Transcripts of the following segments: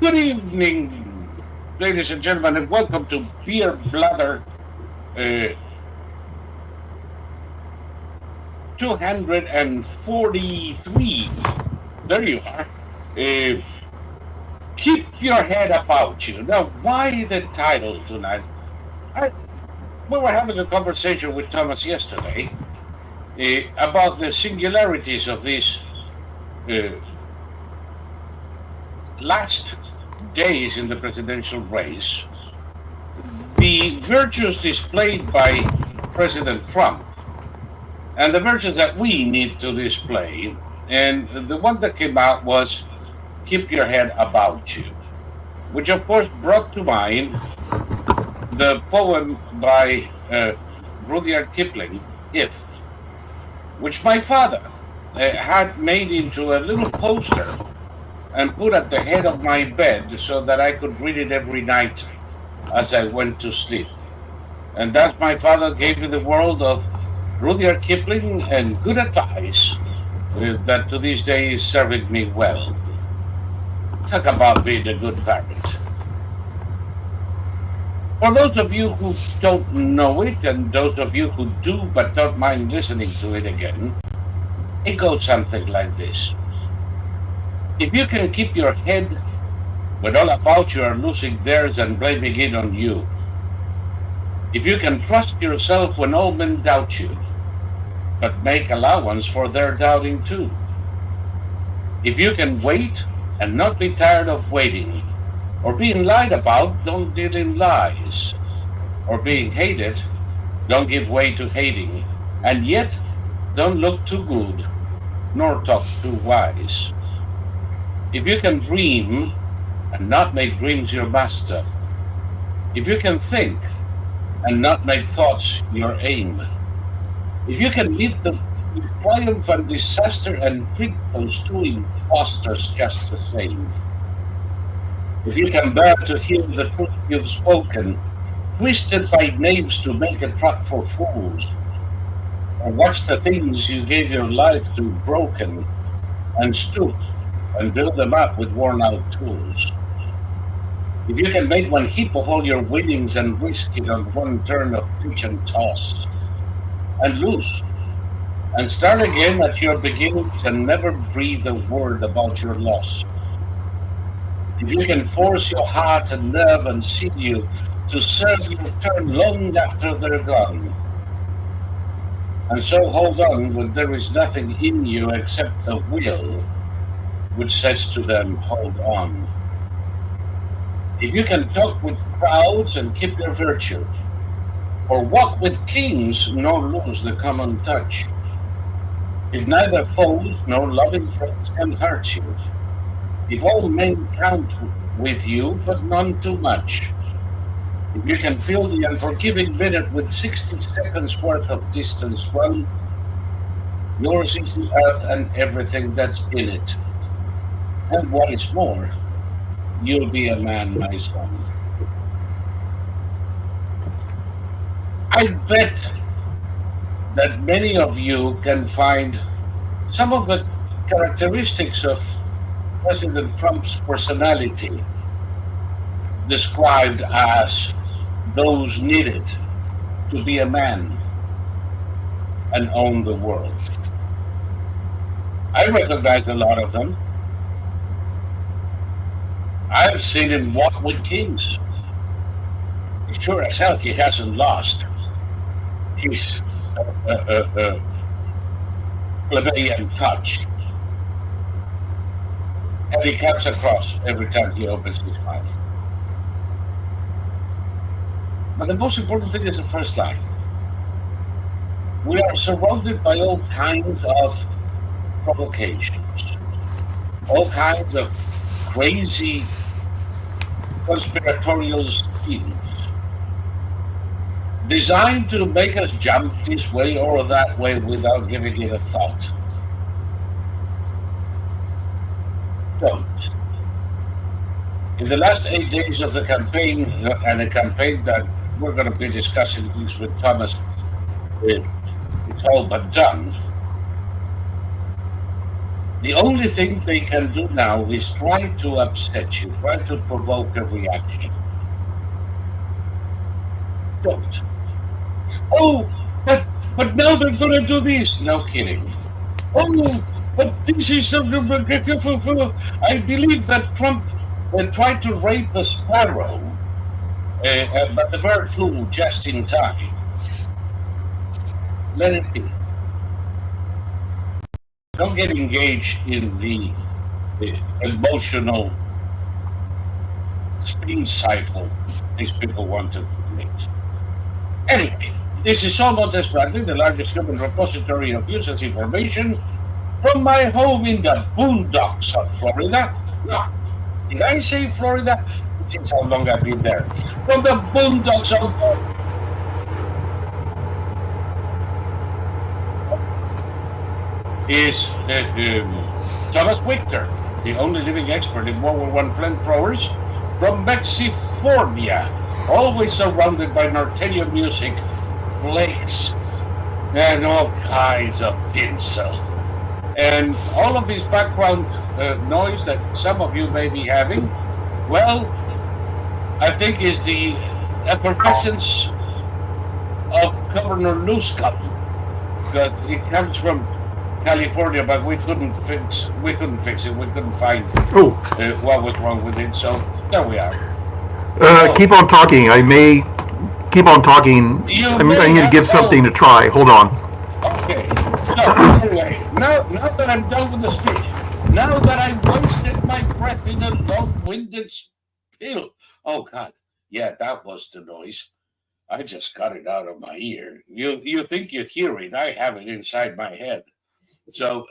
Good evening, ladies and gentlemen, and welcome to Blather uh, 243. There you are. Uh, Keep your head about you. Now, why the title tonight? I, we were having a conversation with Thomas yesterday about the singularities of these uh, last days in the presidential race, the virtues displayed by President Trump, and the virtues that we need to display. And the one that came out was keep your head about you, which of course brought to mind the poem by Rudyard Kipling, If, which my father had made into a little poster and put at the head of my bed so that I could read it every night as I went to sleep. And thus my father gave me the world of Rudyard Kipling and good advice that to this day is serving me well. Talk about being a good parent. For those of you who don't know it, and those of you who do but don't mind listening to it again, it goes something like this. If you can keep your head when all about you are losing theirs and blaming it on you, if you can trust yourself when all men doubt you, but make allowance for their doubting too, if you can wait and not be tired of waiting, or being lied about, don't deal in lies, or being hated, don't give way to hating, and yet don't look too good, nor talk too wise. If you can dream and not make dreams your master, if you can think and not make thoughts your aim, if you can meet the triumph and disaster and treat those two impostors just the same, if you can bear to hear the truth you've spoken, twisted by knaves to make a trap for fools, or watch the things you gave your life to broken, and stoop and build them up with worn-out tools. If you can make one heap of all your winnings and risk it on one turn of pitch and toss, and lose, and start again at your beginnings and never breathe a word about your loss. If you can force your heart and nerve and sinew to serve your turn long after they're gone, and so hold on when there is nothing in you except the will which says to them, hold on. If you can talk with crowds and keep your virtue, or walk with kings nor lose the common touch, if neither foes nor loving friends can hurt you, if all men count with you but none too much, if you can fill the unforgiving minute with 60 seconds worth of distance run, yours is the earth and everything that's in it. And what is more, you'll be a man, my son. I bet that many of you can find some of the characteristics of President Trump's personality described as those needed to be a man and own the world. I recognize a lot of them. I've seen him walk with kings. Sure as hell he hasn't lost his plebeian touch. And he comes across every time he opens his mouth. But the most important thing is the first line. We are surrounded by all kinds of provocations, all kinds of crazy conspiratorial schemes designed to make us jump this way or that way without giving it a thought. Don't. In the last 8 days of the campaign, and a campaign that we're going to be discussing this with Thomas, it's all but done. The only thing they can do now is try to upset you, try to provoke a reaction. Don't. Oh, but now they're going to do this. No kidding. Oh, but this is I believe that Trump tried to rape a sparrow, but the bird flew just in time. Let it be. Don't get engaged in the emotional spin cycle these people want to create. Anyway, this is Almost Bradley, the largest human repository of useless information from my home in the boondocks of Florida. No, did I say Florida? Since how long I've been there. From the boondocks of is Thomas Victor, the only living expert in World War I flamethrowers from Mexifornia, always surrounded by Norteño music, flakes, and all kinds of tinsel. And all of this background noise that some of you may be having, well, I think is the effervescence of Governor Newsom. Because it comes from California, but we couldn't fix it. We couldn't find what was wrong with it. So there we are. Keep on talking. I may keep on talking. I'm going to give something to try. Hold on. Okay. So anyway, now that I'm done with the speech, now that I wasted my breath in a long-winded spill. Oh God, yeah, that was the noise. I just got it out of my ear. You think you hear it? I have it inside my head. So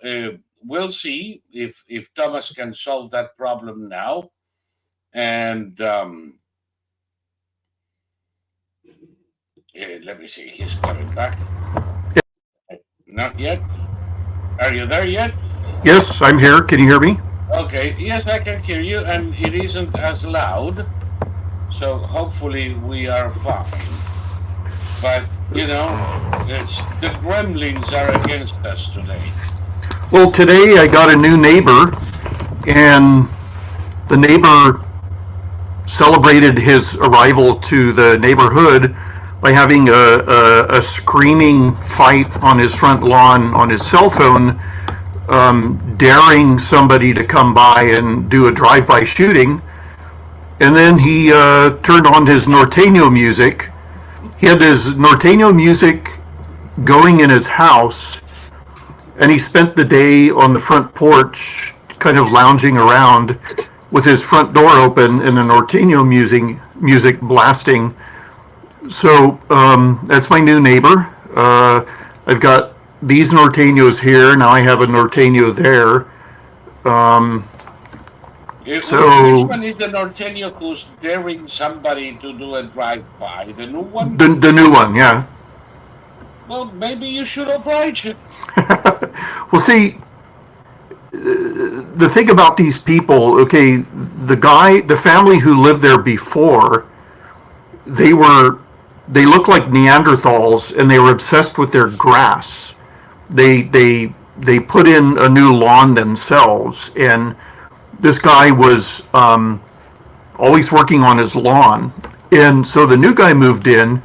we'll see if Thomas can solve that problem now. And let me see. He's coming back. Not yet. Are you there yet? Yes, I'm here. Can you hear me? Okay. Yes, I can hear you, and it isn't as loud. So hopefully we are fine. But the gremlins are against us today. Well, today I got a new neighbor, and the neighbor celebrated his arrival to the neighborhood by having a screaming fight on his front lawn on his cell phone, daring somebody to come by and do a drive-by shooting. And then he turned on his Norteño music. He had his Norteño music going in his house, and he spent the day on the front porch, kind of lounging around with his front door open and the Norteño music blasting. So that's my new neighbor. I've got these Norteños here. Now I have a Norteño there. Which one is the Norteño who's daring somebody to do a drive-by? The new one? The new one, yeah. Well, maybe you should oblige him. Well, see, the thing about these people, okay, the family who lived there before, they looked like Neanderthals, and they were obsessed with their grass. They put in a new lawn themselves, and this guy was always working on his lawn. And so the new guy moved in,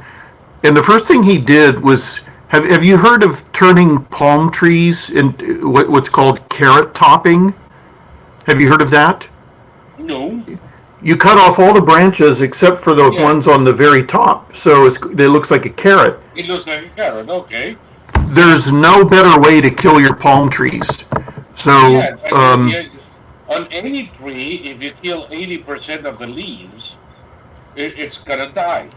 and the first thing he did was, have you heard of turning palm trees into what's called carrot topping? Have you heard of that? No. You cut off all the branches except for the ones on the very top, so it looks like a carrot. It looks like a carrot, okay. There's no better way to kill your palm trees. So, on any tree, if you kill 80% of the leaves, it's gonna die.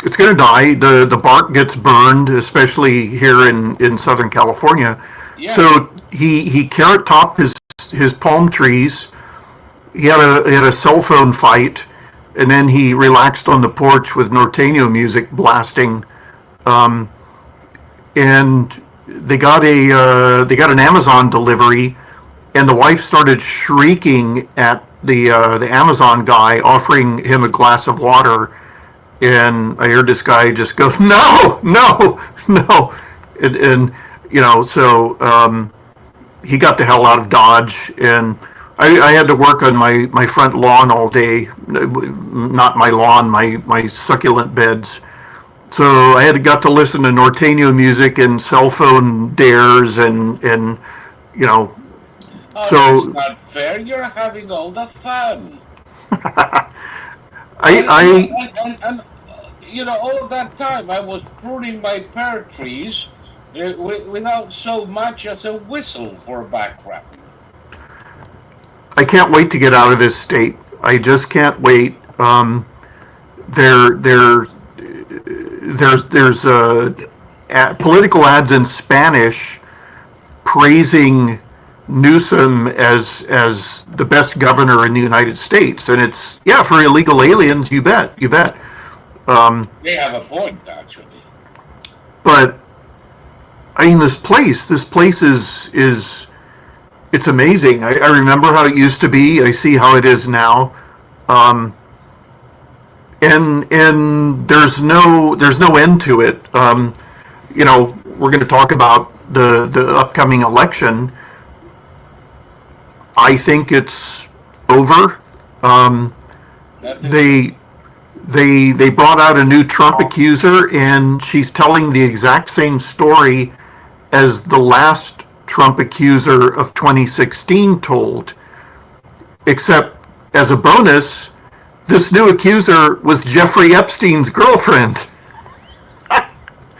It's gonna die. The bark gets burned, especially here in Southern California. Yeah. So he carrot topped his palm trees. He had a cell phone fight, and then he relaxed on the porch with Norteño music blasting. And they got an Amazon delivery, and the wife started shrieking at the Amazon guy, offering him a glass of water. And I heard this guy just go, no, no, no, and so he got the hell out of Dodge, and I had to work on my front lawn all day. Not my lawn, my succulent beds. So I got to listen to Norteño music and cell phone dares and you know. Oh, that's So not fair. You're having all the fun. I And all of that time I was pruning my pear trees without so much as a whistle for background. I can't wait to get out of this state. I just can't wait. There there's political ads in Spanish praising Newsom as the best governor in the United States, and it's for illegal aliens. You bet. They have a point, actually. But I mean, this place is it's amazing. I remember how it used to be. I see how it is now. And there's no end to it. We're going to talk about the upcoming election. I think it's over. They brought out a new Trump accuser, and she's telling the exact same story as the last Trump accuser of 2016 told, except as a bonus, this new accuser was Jeffrey Epstein's girlfriend.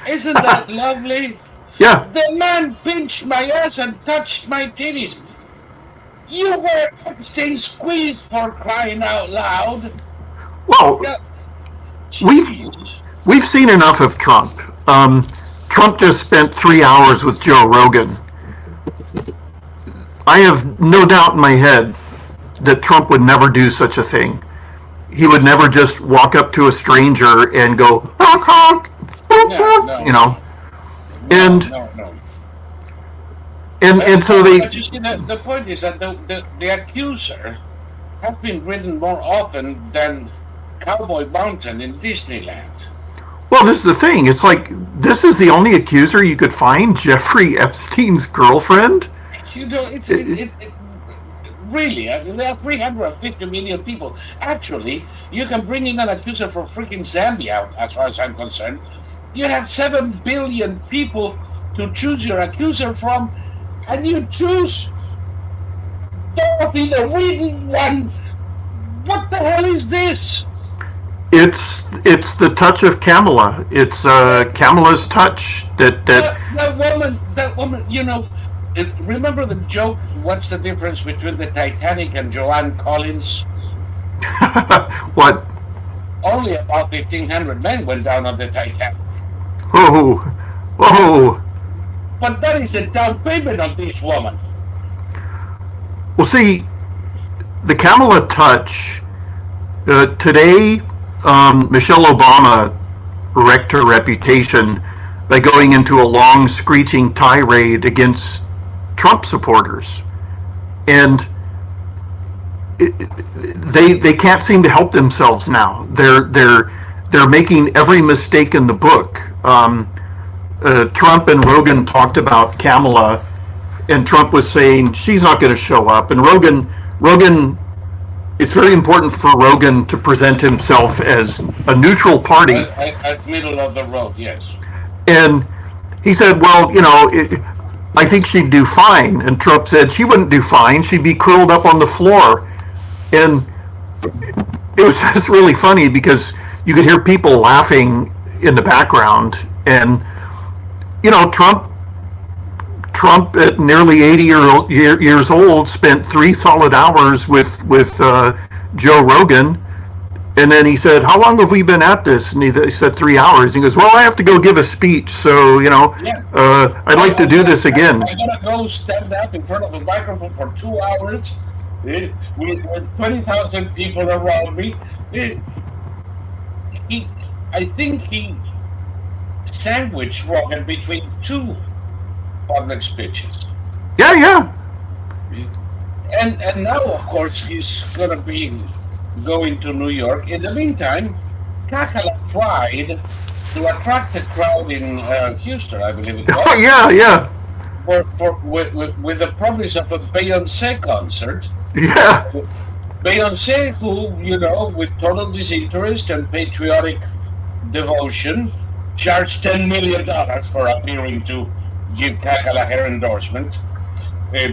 Isn't that lovely? Yeah. The man pinched my ass and touched my titties. You were Epstein squeezed, for crying out loud. Well, Yeah. we've seen enough of Trump. Trump just spent 3 hours with Joe Rogan. I have no doubt in my head that Trump would never do such a thing. He would never just walk up to a stranger and go honk honk, boop, boop, No. And No. and so they. But you see, the point is that the accuser has been ridden more often than Cowboy Mountain in Disneyland. Well, this is the thing. It's like this is the only accuser you could find, Jeffrey Epstein's girlfriend. Really, there are 350 million people. Actually, you can bring in an accuser from freaking Zambia, as far as I'm concerned. You have 7 billion people to choose your accuser from, and you choose Dorothy the Reading one. What the hell is this? It's the touch of Kamala. It's Kamala's touch That woman. Remember the joke? What's the difference between the Titanic and Joanne Collins? What? Only about 1,500 men went down on the Titanic. Oh. But that is a down payment on this woman. Well, see, the Kamala touch today. Michelle Obama wrecked her reputation by going into a long, screeching tirade against Trump supporters, and they can't seem to help themselves now. They're making every mistake in the book. Trump and Rogan talked about Kamala, and Trump was saying she's not going to show up, and Rogan. It's very important for Rogan to present himself as a neutral party. At middle of the road, yes. And he said, well, I think she'd do fine. And Trump said she wouldn't do fine. She'd be curled up on the floor. And it was just really funny because you could hear people laughing in the background. And, Trump at nearly 80 years old spent 3 solid hours with Joe Rogan, and then he said, "How long have we been at this?" And he said 3 hours. He goes, "Well, I have to go give a speech, so I'd like to do this again." I'm gonna go stand up in front of a microphone for 2 hours with 20,000 people around me. I think he sandwiched Rogan between 2 public speeches. Yeah. And now, of course, he's going to be going to New York. In the meantime, Kakala tried to attract a crowd in Houston, I believe it was. Oh, yeah. with the promise of a Beyonce concert. Yeah. Beyonce, who, with total disinterest and patriotic devotion, charged $10 million for appearing to give Kakala her endorsement. Uh,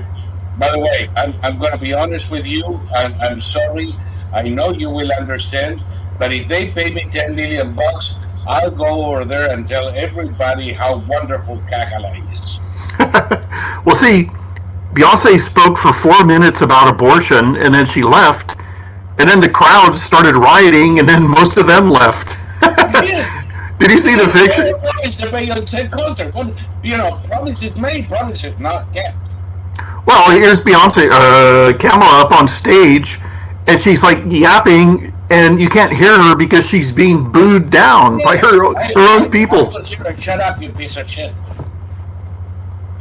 by the way, I'm going to be honest with you. I'm sorry. I know you will understand, but if they pay me $10 million, I'll go over there and tell everybody how wonderful Kakala is. Well, see, Beyonce spoke for 4 minutes about abortion, and then she left, and then the crowd started rioting, and then most of them left. Did you see the picture? It's the Beyonce concert. Promises made, promises not kept. Well, here's Beyonce, Kamala up on stage, and she's like yapping, and you can't hear her because she's being booed down by her own people. Shut up, you piece of shit.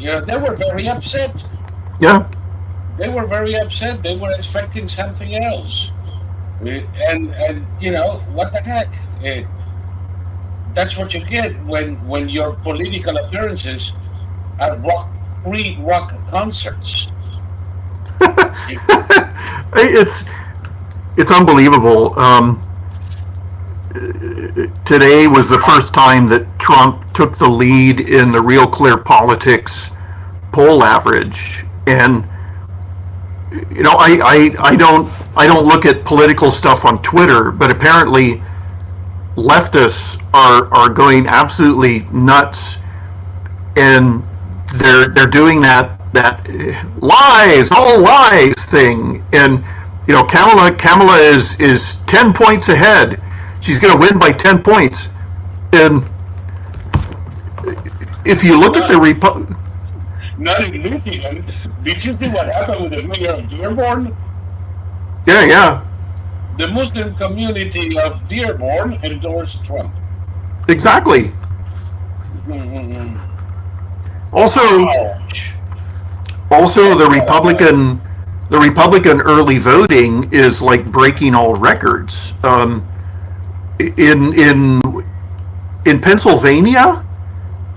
They were very upset. Yeah. They were very upset. They were expecting something else. And what the heck? That's what you get when your political appearances are free rock concerts. It's unbelievable. Today was the first time that Trump took the lead in the Real Clear Politics poll average, and I don't look at political stuff on Twitter, but apparently leftists are going absolutely nuts, and they're doing that lies, all lies thing, and Kamala is 10 points ahead. She's going to win by 10 points, and if you look at the not in Michigan. Did you see what happened with the mayor of Dearborn? Yeah. The Muslim community of Dearborn endorsed Trump. Exactly. Mm-hmm. Also, the Republican early voting is like breaking all records. In Pennsylvania,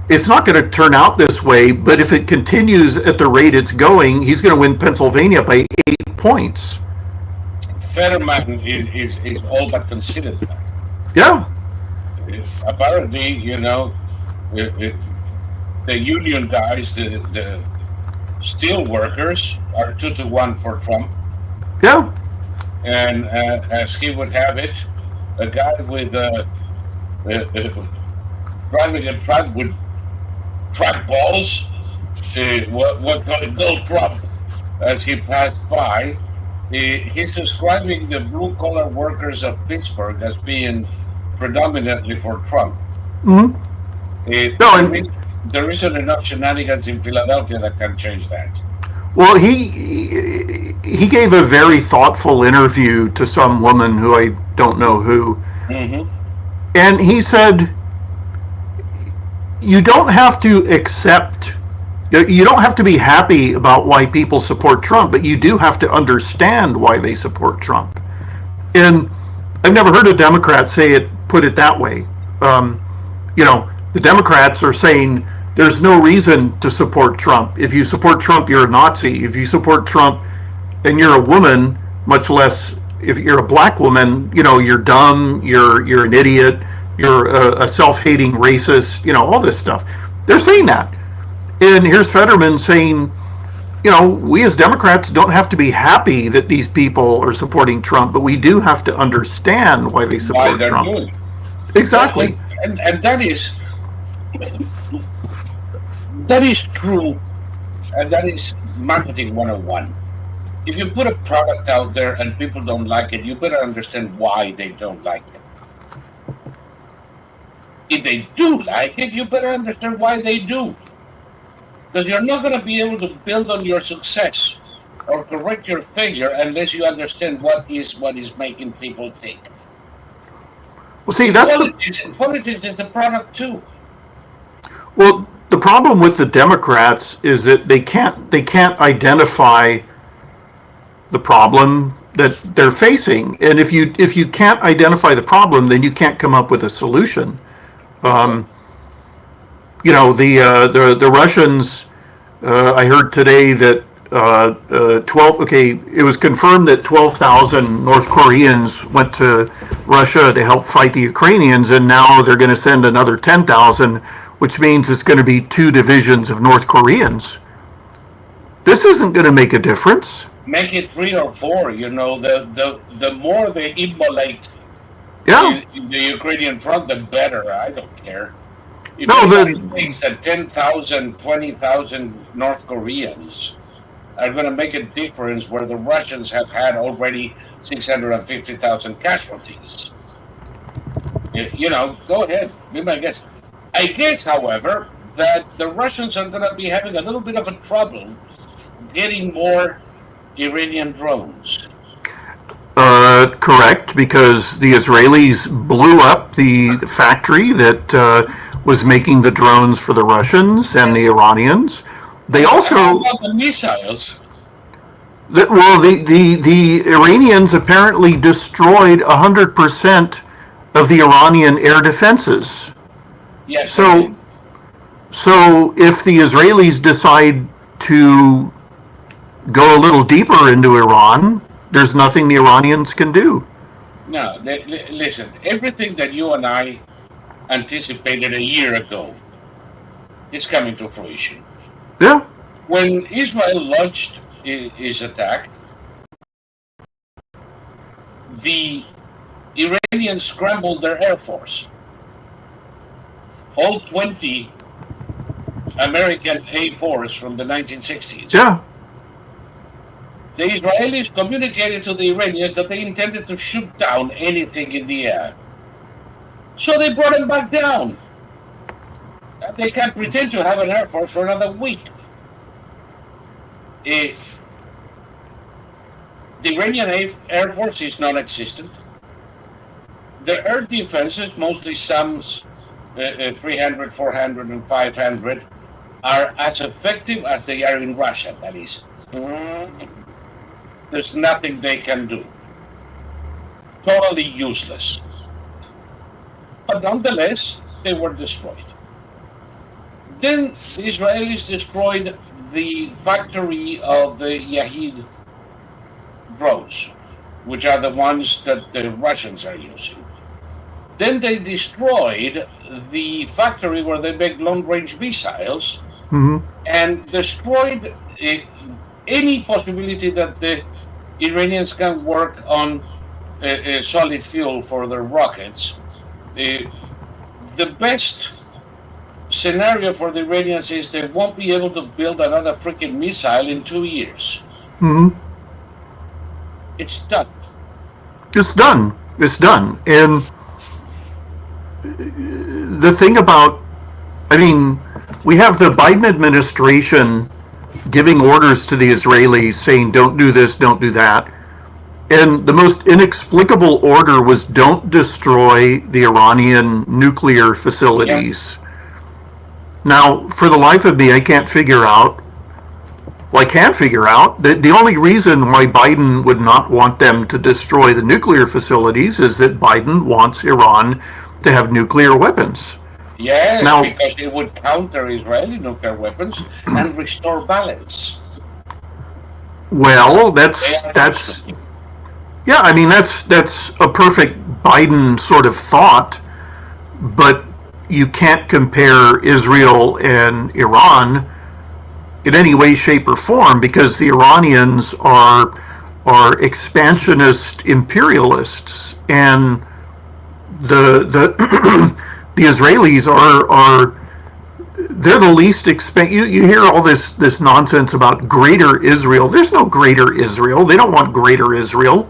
it's not going to turn out this way, but if it continues at the rate it's going, he's going to win Pennsylvania by 8 points. Fetterman is all but considered that. Yeah. Apparently, the union guys, the steel workers, are 2-1 for Trump. Yeah. And as he would have it, a guy with driving a truck with track balls was going to go Trump as he passed by. He's describing the blue-collar workers of Pittsburgh as being predominantly for Trump. Mm-hmm. There isn't enough shenanigans in Philadelphia that can change that. Well, he gave a very thoughtful interview to some woman who I don't know who, mm-hmm. and he said, you don't have to accept, you don't have to be happy about why people support Trump, but you do have to understand why they support Trump. And I've never heard a Democrat put it that way. The Democrats are saying there's no reason to support Trump. If you support Trump, you're a Nazi. If you support Trump and you're a woman, much less if you're a black woman, you're dumb, you're an idiot, you're a self-hating racist, all this stuff. They're saying that. And here's Fetterman saying, we as Democrats don't have to be happy that these people are supporting Trump, but we do have to understand why they support Trump. Doing. Exactly. And that is true, and that is marketing 101. If you put a product out there and people don't like it, you better understand why they don't like it. If they do like it, you better understand why they do. Because you're not going to be able to build on your success or correct your failure unless you understand what is making people think. Well, see, politics is a product too. Well, the problem with the Democrats is that they can't identify the problem that they're facing, and if you can't identify the problem, then you can't come up with a solution. The Russians I heard today that 12, okay, it was confirmed that 12,000 North Koreans went to Russia to help fight the Ukrainians, and now they're going to send another 10,000, which means it's going to be two divisions of North Koreans. This isn't going to make a difference. Make it 3 or 4. The more they immolate Yeah. the Ukrainian front, the better. I don't care. If No, anybody the, thinks that 10,000, 20,000 North Koreans are going to make a difference where the Russians have had already 650,000 casualties, go ahead, be my guest. I guess, however, that the Russians are going to be having a little bit of a trouble getting more Iranian drones. correct, because the Israelis blew up the factory that was making the drones for the Russians and the Iranians. They How also, about the missiles? well, the Iranians apparently destroyed 100% of the Iranian air defenses. Yes. So, so if the Israelis decide to go a little deeper into Iran, there's nothing the Iranians can do. No, listen, everything that you and I anticipated a year ago is coming to fruition. Yeah. When Israel launched his attack, the Iranians scrambled their air force. All 20 American A4s from the 1960s. Yeah. The Israelis communicated to the Iranians that they intended to shoot down anything in the air. So they brought them back down. They can't pretend to have an air force for another week. The Iranian air force is non-existent. The air defenses, mostly SAMs 300, 400, and 500, are as effective as they are in Russia, that is. There's nothing they can do. Totally useless. But nonetheless, they were destroyed. Then the Israelis destroyed the factory of the Yahid drones, which are the ones that the Russians are using. Then they destroyed the factory where they make long-range missiles, and destroyed any possibility that the Iranians can work on solid fuel for their rockets. The best scenario for the Iranians is they won't be able to build another freaking missile in 2 years. It's done. It's done. It's done. And the thing about, I mean, we have the Biden administration giving orders to the Israelis saying, don't do this, don't do that. And the most inexplicable order was don't destroy the Iranian nuclear facilities. Yeah. Now, for the life of me, I can't figure out, that the only reason why Biden would not want them to destroy the nuclear facilities is that Biden wants Iran to have nuclear weapons. Yes, now, because it would counter Israeli nuclear weapons and restore balance. Well, that's yeah, I mean that's a perfect Biden sort of thought, but you can't compare Israel and Iran in any way, shape, or form because the Iranians are expansionist imperialists, and the the Israelis are they're the least you hear all this nonsense about greater Israel. There's no greater Israel. They don't want greater Israel.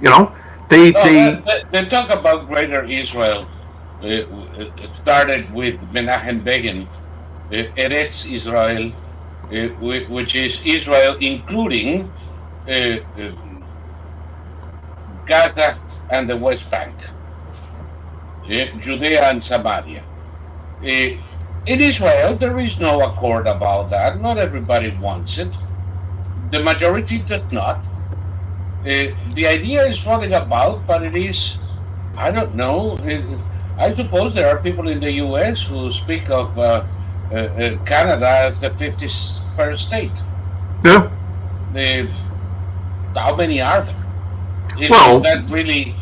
You know, they talk about greater Israel. It started with Menachem Begin, Eretz Israel, which is Israel including Gaza and the West Bank, Judea and Samaria. In Israel, there is no accord about that. Not everybody wants it. The majority does not. The idea is floating about, but it is, I don't know. I suppose there are people in the U.S. who speak of Canada as the 51st state. Yeah. The, how many are there? Well- Is that really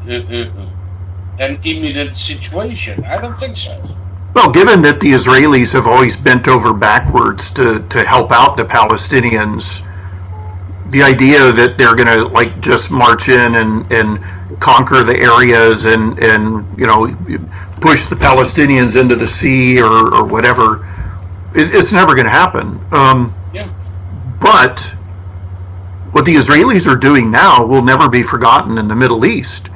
an imminent situation? I don't think so. Well, given that the Israelis have always bent over backwards to help out the Palestinians, the idea that they're going to like just march in and conquer the areas and push the Palestinians into the sea or whatever, it's never going to happen. Yeah. But what the Israelis are doing now will never be forgotten in the Middle East.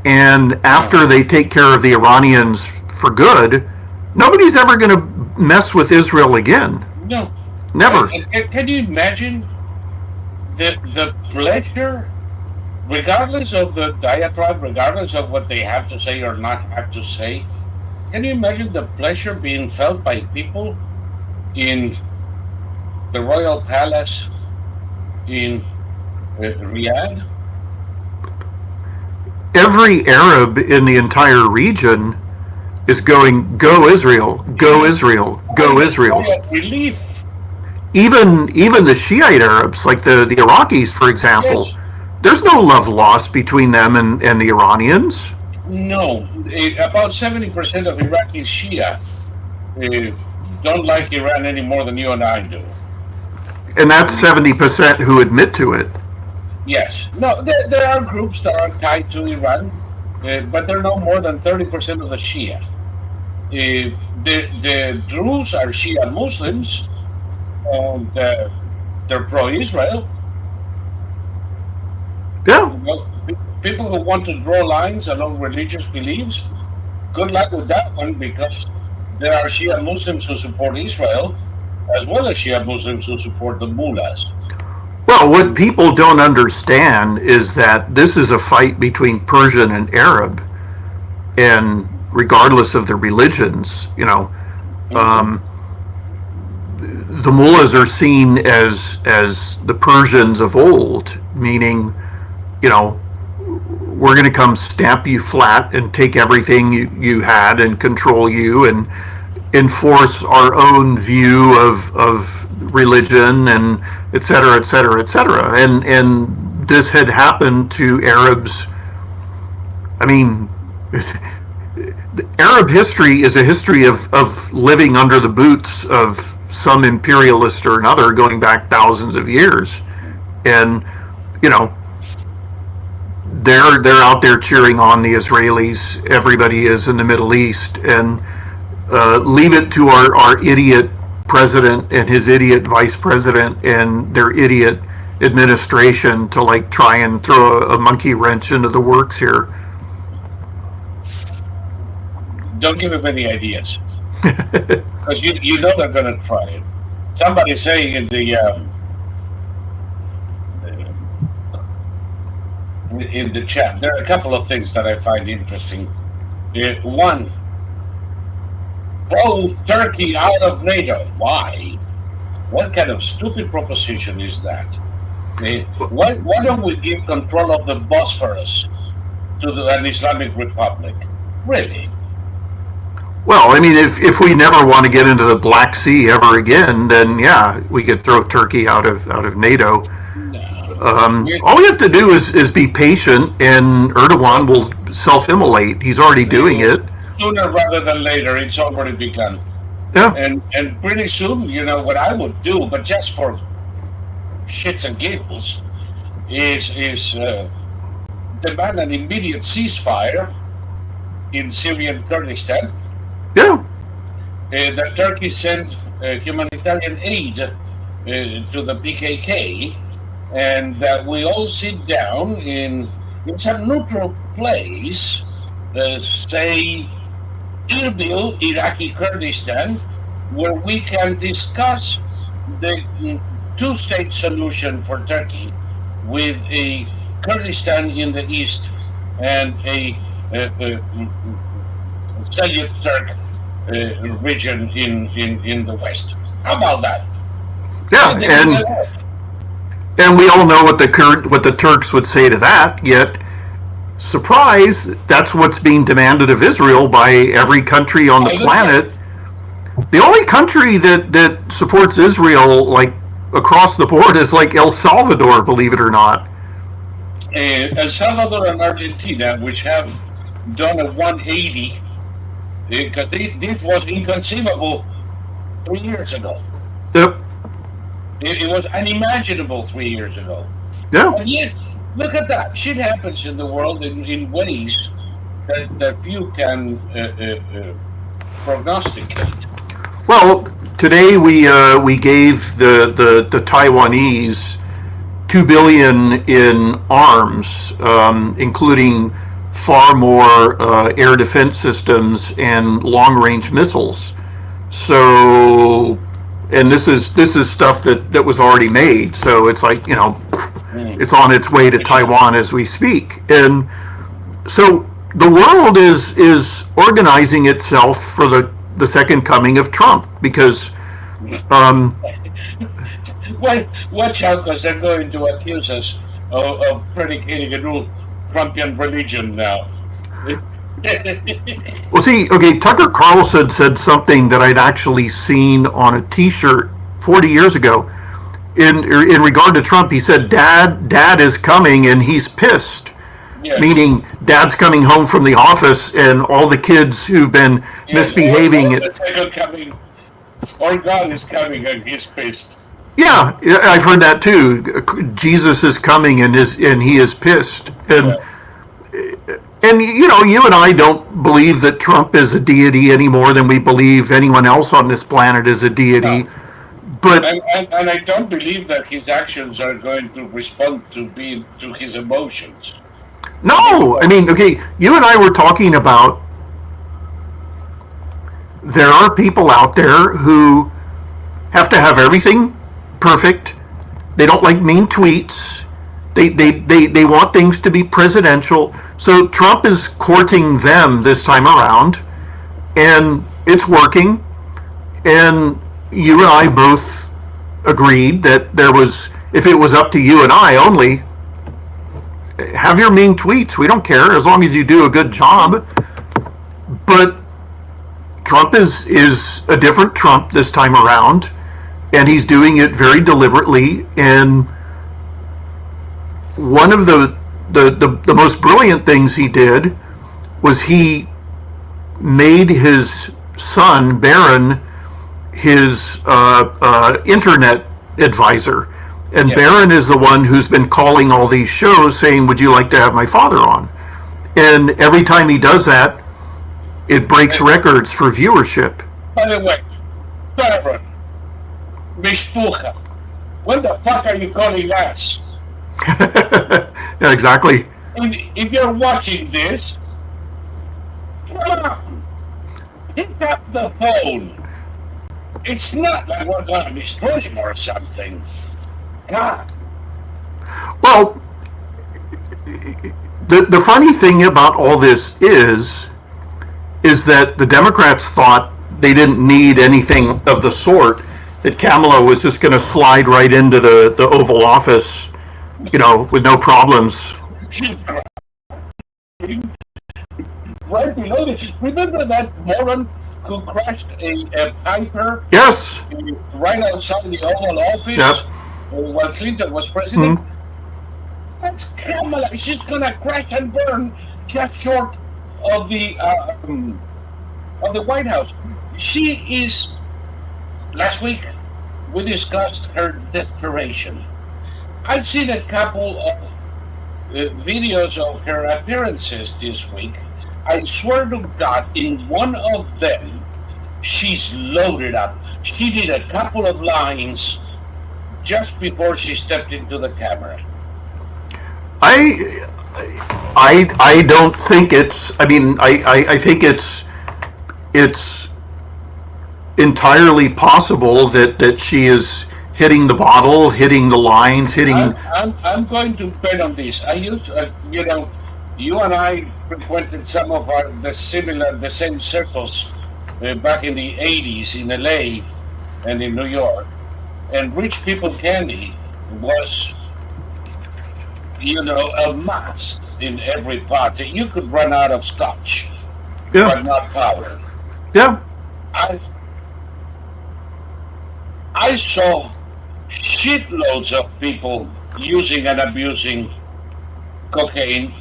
And after they take care of the Iranians for good, nobody's ever going to mess with Israel again. No. Never. Can you imagine the pleasure, regardless of the diatribe, regardless of what they have to say or not have to say, can you imagine the pleasure being felt by people in the royal palace in Riyadh? Every Arab in the entire region is going, go Israel, go Israel, go Israel. Relief. Even the Shiite Arabs, like the Iraqis, for example, Yes. there's no love lost between them and the Iranians. No, about 70% of Iraqi Shia don't like Iran any more than you and I do. And that's 70% who admit to it. Yes. No, there are groups that are tied to Iran, but they're no more than 30% of the Shia. The Druze are Shia Muslims, and they're pro-Israel. Yeah. Well, people who want to draw lines along religious beliefs, good luck with that one, because there are Shia Muslims who support Israel, as well as Shia Muslims who support the mullahs. Well, what people don't understand is that this is a fight between Persian and Arab, and regardless of their religions, the mullahs are seen as the Persians of old, meaning, we're going to come stamp you flat and take everything you had and control you and enforce our own view of religion and et cetera, et cetera, et cetera. And this had happened to Arabs. I mean, Arab history is a history of living under the boots of some imperialist or another going back thousands of years. And, they're out there cheering on the Israelis. Everybody is in the Middle East. And leave it to our idiot president and his idiot vice president and their idiot administration to try and throw a monkey wrench into the works here. Don't give them any ideas, because you know they're going to try it. Somebody saying in the chat, there are a couple of things that I find interesting. One, throw Turkey out of NATO. Why? What kind of stupid proposition is that? Why don't we give control of the Bosphorus to an Islamic Republic? Really? Well, I mean, if we never want to get into the Black Sea ever again, then yeah, we could throw Turkey out of NATO. All we have to do is be patient, and Erdogan will self-immolate. He's already doing it. Sooner rather than later, it's already begun. Yeah. And pretty soon, what I would do, but just for shits and giggles, is demand an immediate ceasefire in Syrian Kurdistan. Yeah. That Turkey send humanitarian aid to the PKK, and that we all sit down in some neutral place, say Erbil, Iraqi Kurdistan, where we can discuss the two-state solution for Turkey, with a Kurdistan in the east and a Seljuk Turk region in the west. How about that? Yeah, and we all know what the Turks would say to that. Yet, surprise, that's what's being demanded of Israel by every country on the planet. The only country that supports Israel, like, across the board is, like, El Salvador, believe it or not. El Salvador and Argentina, which have done a 180, because this was inconceivable 3 years ago. Yep. It was unimaginable 3 years ago. Yeah. And yet, look at that. Shit happens in the world in ways that few can prognosticate. Well, today we gave the Taiwanese $2 billion in arms, including far more air defense systems and long-range missiles. So, and this is stuff that was already made. So it's like, it's on its way to Taiwan as we speak. And so the world is organizing itself for the second coming of Trump, because watch out, because they're going to accuse us of predicating a new Trumpian religion now. well, see, okay, Tucker Carlson said something that I'd actually seen on a T-shirt 40 years ago. In regard to Trump, he said, Dad is coming and he's pissed. Yes. Meaning, Dad's coming home from the office and all the kids who've been misbehaving. Or God is coming and he's pissed. Yeah, I've heard that too. Jesus is coming and he is pissed. And you and I don't believe that Trump is a deity any more than we believe anyone else on this planet is a deity. No. But and I don't believe that his actions are going to respond to his emotions. No, I mean, okay, you and I were talking about there are people out there who have to have everything perfect. They don't like mean tweets. They want things to be presidential. So Trump is courting them this time around, and it's working. And you and I both agreed that if it was up to you and I only, have your mean tweets. We don't care as long as you do a good job. But Trump is a different Trump this time around, and he's doing it very deliberately. And one of the most brilliant things he did was he made his son Barron his internet advisor. And yes. Barron is the one who's been calling all these shows saying, would you like to have my father on? And every time he does that, it breaks records for viewership. By the way, Barron, Mishpucha, what the fuck are you calling us? Yeah, exactly. And if you're watching this, come on, pick up the phone. It's not like we're going to destroy him or something. God. Well, the funny thing about all this is that the Democrats thought they didn't need anything of the sort, that Kamala was just going to slide right into the Oval Office, with no problems. Right below this. Remember that moron who crashed a Piper? Yes. Right outside the Oval Office? Yes. While Clinton was president? Mm-hmm. That's Kamala. She's going to crash and burn just short of the White House. She is... Last week, we discussed her desperation. I've seen a couple of videos of her appearances this week. I swear to God, in one of them, she's loaded up. She did a couple of lines just before she stepped into the camera. I don't think it's. I mean, I think it's entirely possible that she is hitting the bottle, hitting the lines, hitting. I'm going to bet on this. I used, you and I frequented some of the same circles back in the 80s in LA and in New York. And rich people candy was, a must in every party. You could run out of scotch, but not powder. Yeah. I saw shitloads of people using and abusing cocaine,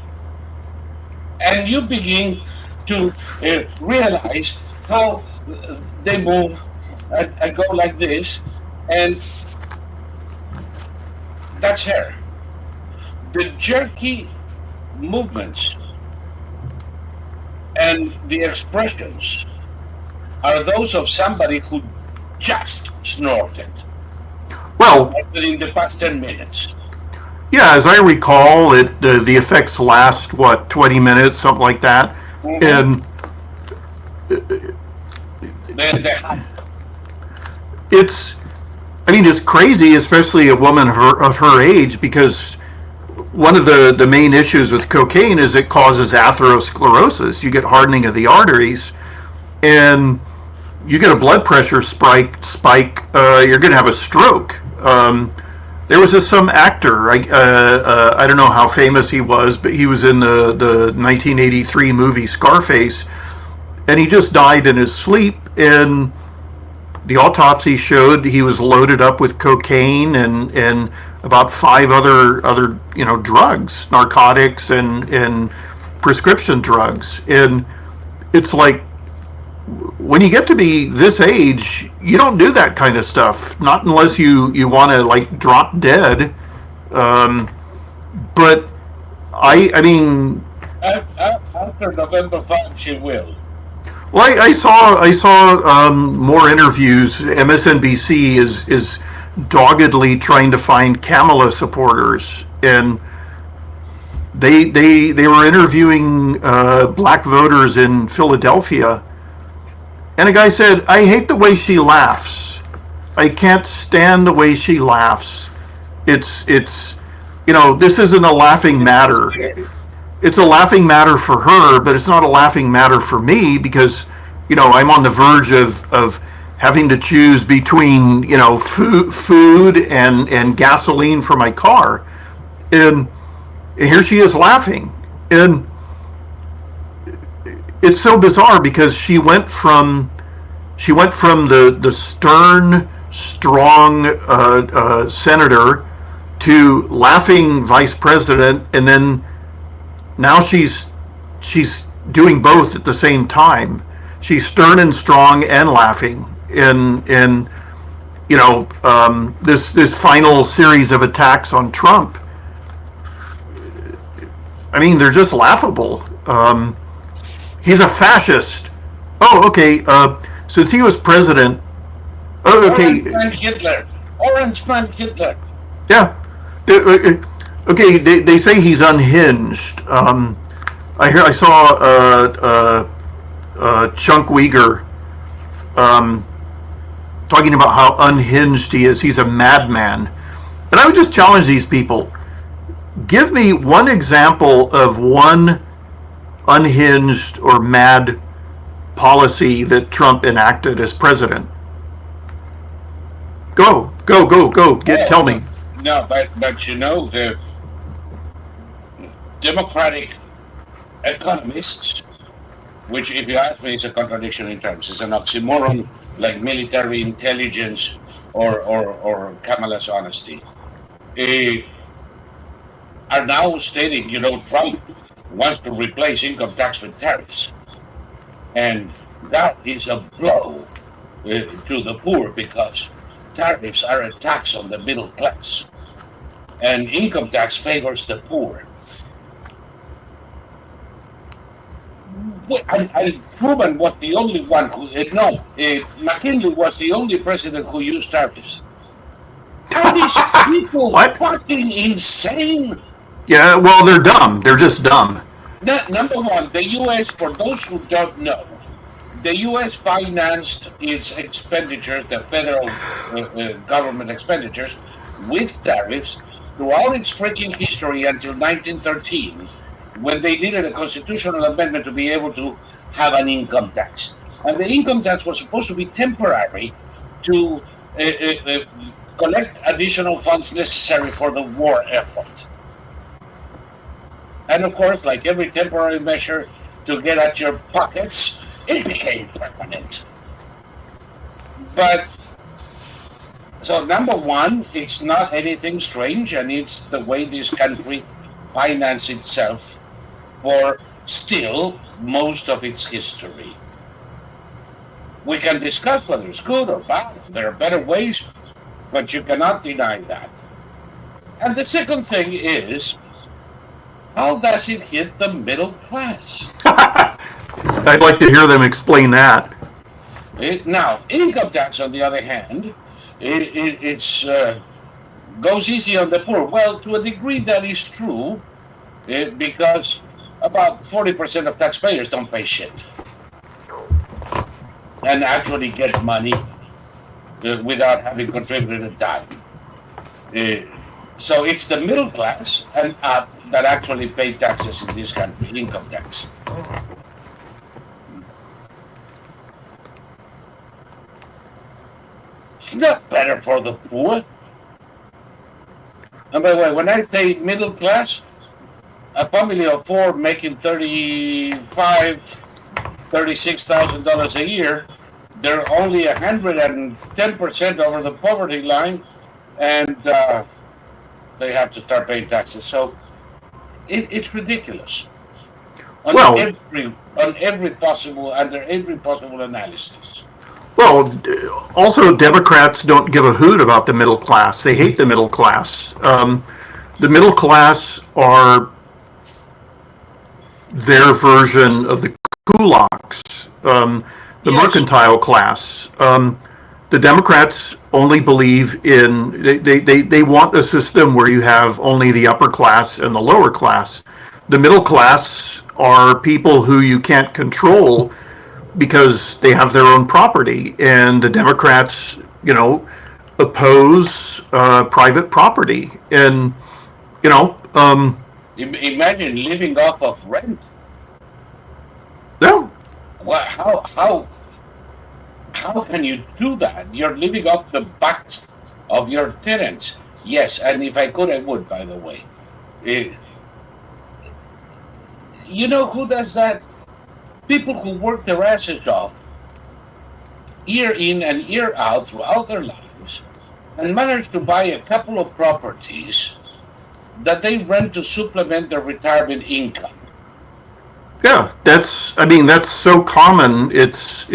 and you begin to realize how they move and go like this, and that's her. The jerky movements and the expressions are those of somebody who just snorted Well, within the past 10 minutes. yeah, as I recall, the effects last, what, 20 minutes, something like that. And The it's, I mean, it's crazy, especially a woman of her age, because one of the main issues with cocaine is it causes atherosclerosis. You get hardening of the arteries, and you get a blood pressure spike, you're going to have a stroke. There was some actor, I don't know how famous he was, but he was in the 1983 movie Scarface, and he just died in his sleep, and the autopsy showed he was loaded up with cocaine and about 5 other drugs, narcotics and prescription drugs. And it's like, when you get to be this age, you don't do that kind of stuff, not unless you want to like drop dead. But I mean, after November 5, she will. well, I saw more interviews. MSNBC is doggedly trying to find Kamala supporters, and they were interviewing black voters in Philadelphia, and a guy said, "I hate the way she laughs. I can't stand the way she laughs. It's this isn't a laughing matter. It's a laughing matter for her, but it's not a laughing matter for me because, I'm on the verge of having to choose between, food and gasoline for my car. And here she is laughing. And it's so bizarre because she went from the stern, strong senator to laughing vice president, and then now she's doing both at the same time. She's stern and strong and laughing. And this final series of attacks on Trump, I mean, they're just laughable. He's a fascist. Oh, okay. Since he was president. Oh, okay. Orange man Hitler. Yeah. Okay. They say he's unhinged. I saw Chunk Uyghur talking about how unhinged he is. He's a madman. And I would just challenge these people. Give me one example of one unhinged or mad policy that Trump enacted as president. Go. Tell me. No, but the Democratic economists, which, if you ask me, is a contradiction in terms. It's an oxymoron, like military intelligence or Kamala's honesty. Are now stating, Trump wants to replace income tax with tariffs. And that is a blow to the poor because tariffs are a tax on the middle class. And income tax favors the poor. And Truman was the only one who, McKinley was the only president who used tariffs. Are these people fucking insane? Yeah, well, they're dumb. They're just dumb. Number one, the U.S., for those who don't know, the U.S. financed its expenditures, the federal government expenditures, with tariffs throughout its freaking history until 1913, when they needed a constitutional amendment to be able to have an income tax. And the income tax was supposed to be temporary to collect additional funds necessary for the war effort. And of course, like every temporary measure to get at your pockets, it became permanent. But So number one, it's not anything strange, and it's the way this country finances itself for still most of its history. We can discuss whether it's good or bad. There are better ways, but you cannot deny that. And the second thing is, how does it hit the middle class? I'd like to hear them explain that. Now, income tax, on the other hand, it's goes easy on the poor. Well, to a degree, that is true, because about 40% of taxpayers don't pay shit and actually get money without having contributed a dime. So it's the middle class and up that actually pay taxes in this country, income tax. It's not better for the poor. And by the way, when I say middle class, a family of four making $36,000 a year, they're only 110% over the poverty line, and they have to start paying taxes. So it's ridiculous. Under every possible analysis. Well, also Democrats don't give a hoot about the middle class. They hate the middle class. The middle class are their version of the kulaks, the Yes. mercantile class. The Democrats only believe in, they want a system where you have only the upper class and the lower class. The middle class are people who you can't control because they have their own property, and the Democrats, oppose private property, and Imagine living off of rent. no, Well, how can you do that? You're living off the backs of your tenants. Yes, and if I could, I would. By the way, you know who does that? People who work their asses off, year in and year out throughout their lives, and manage to buy a couple of properties that they rent to supplement their retirement income. yeah, that's so common. It's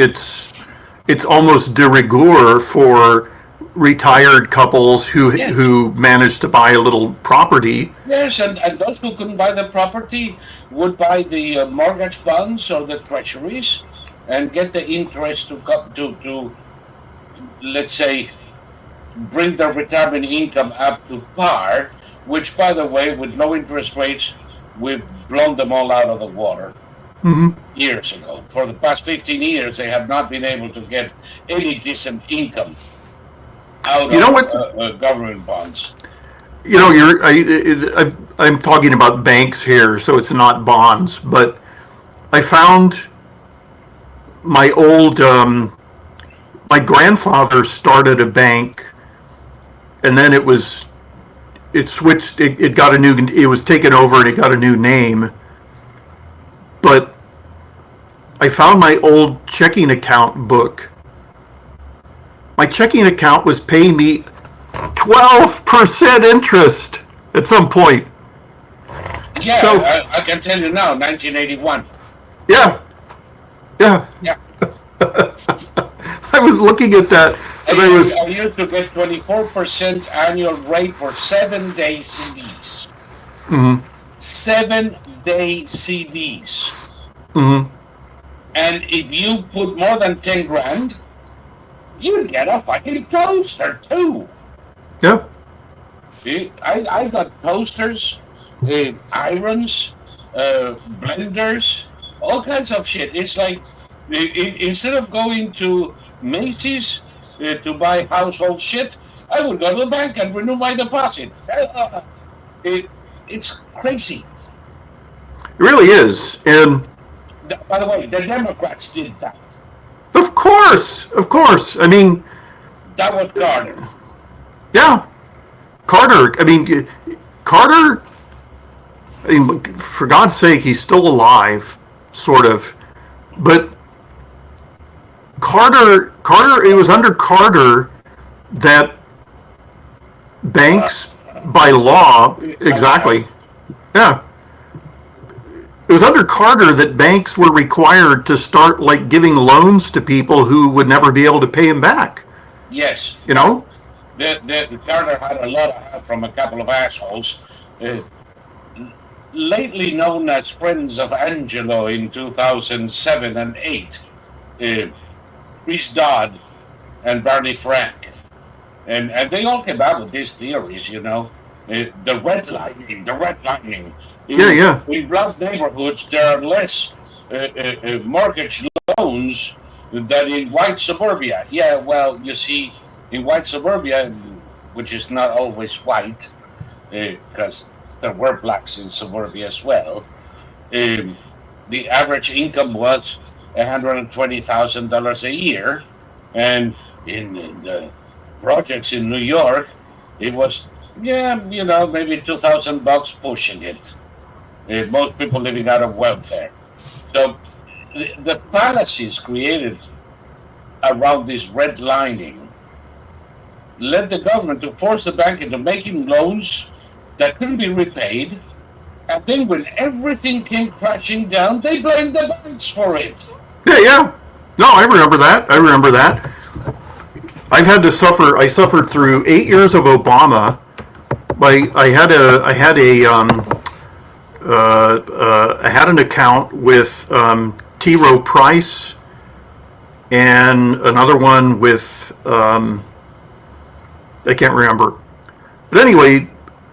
almost de rigueur for retired couples who manage to buy a little property. Yes, and those who couldn't buy the property would buy the mortgage bonds or the treasuries and get the interest to let's say, bring their retirement income up to par, which, by the way, with low interest rates, we've blown them all out of the water years ago. For the past 15 years, they have not been able to get any decent income out of government bonds. I'm talking about banks here, so it's not bonds. But I found my old my grandfather started a bank, and then it switched. It got a new. It was taken over, and it got a new name. But I found my old checking account book. My checking account was paying me 12% interest at some point. Yeah, So- I can tell you now, 1981. Yeah. Yeah. I was looking at that, and I used to get 24% annual rate for 7-day CDs. 7-day CDs. And if you put more than 10 grand, you get a fucking toaster too. yeah. I got toasters, irons, blenders, all kinds of shit. It's like, instead of going to Macy's to buy household shit, I would go to the bank and renew my deposit. It's crazy. It really is. And By the way, the Democrats did that. of course. I mean, That was Carter. yeah. Carter, for God's sake, he's still alive, sort of. But Carter, it was under Carter that banks, by law, exactly. Yeah. It was under Carter that banks were required to start like giving loans to people who would never be able to pay them back. Yes. You know? The Carter had a lot of help from a couple of assholes, uh, lately known as Friends of Angelo in 2007 and 8. Uh, Chris Dodd and Barney Frank. And they all came out with these theories, the redlining. Yeah. In black neighborhoods, there are less mortgage loans than in white suburbia. Yeah, well, you see, in white suburbia, which is not always white, because there were blacks in suburbia as well, the average income was $120,000 a year, and in the projects in New York, it was maybe $2,000 pushing it. Most people living out of welfare. So the fallacies created around this redlining led the government to force the bank into making loans that couldn't be repaid. And then when everything came crashing down, they blamed the banks for it. Yeah. No, I remember that. I've had to suffer. I suffered through 8 years of Obama. I had an account with T. Rowe Price and another one with I can't remember. But anyway,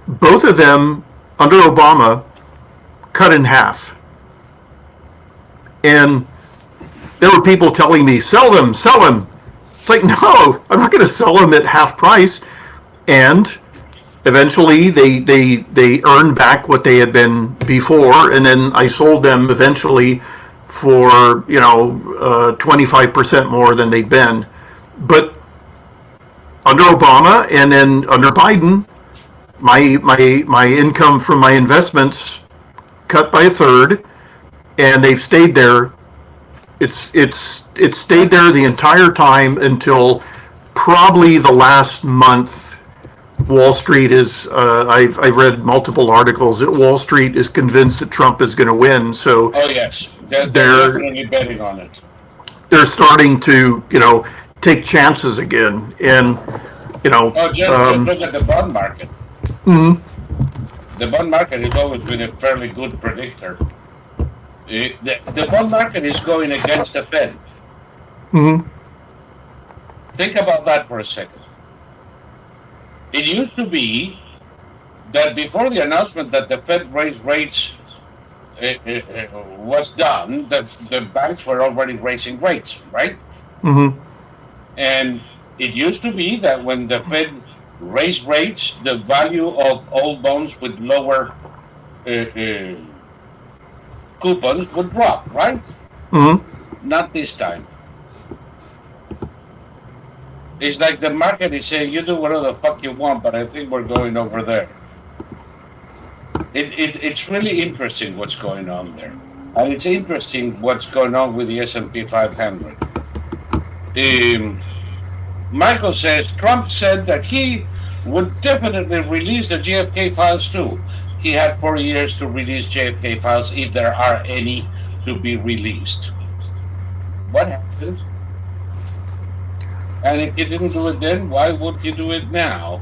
both of them under Obama cut in half. And there were people telling me, sell them. It's like, no, I'm not going to sell them at half price. And eventually they earned back what they had been before. And then I sold them eventually for, 25% more than they'd been. But under Obama and then under Biden, my income from my investments cut by a third, and they've stayed there. It's stayed there the entire time until probably the last month. Wall Street is. I've read multiple articles that Wall Street is convinced that Trump is going to win. So oh yes, they're definitely betting on it. They're starting to take chances again, and just look at the bond market. Mm-hmm. The bond market has always been a fairly good predictor. The bond market is going against the Fed. Mm-hmm. Think about that for a second. It used to be that before the announcement that the Fed raised rates was done, the banks were already raising rates, right? Mm-hmm. And it used to be that when the Fed raised rates, the value of old bonds with lower coupons would drop, right? Mm-hmm. Not this time. It's like the market is saying, you do whatever the fuck you want, but I think we're going over there. It's really interesting what's going on there. And it's interesting what's going on with the S&P 500. Michael says, Trump said that he would definitely release the JFK files too. He had 4 years to release JFK files if there are any to be released. What happened? And if he didn't do it then, why would he do it now?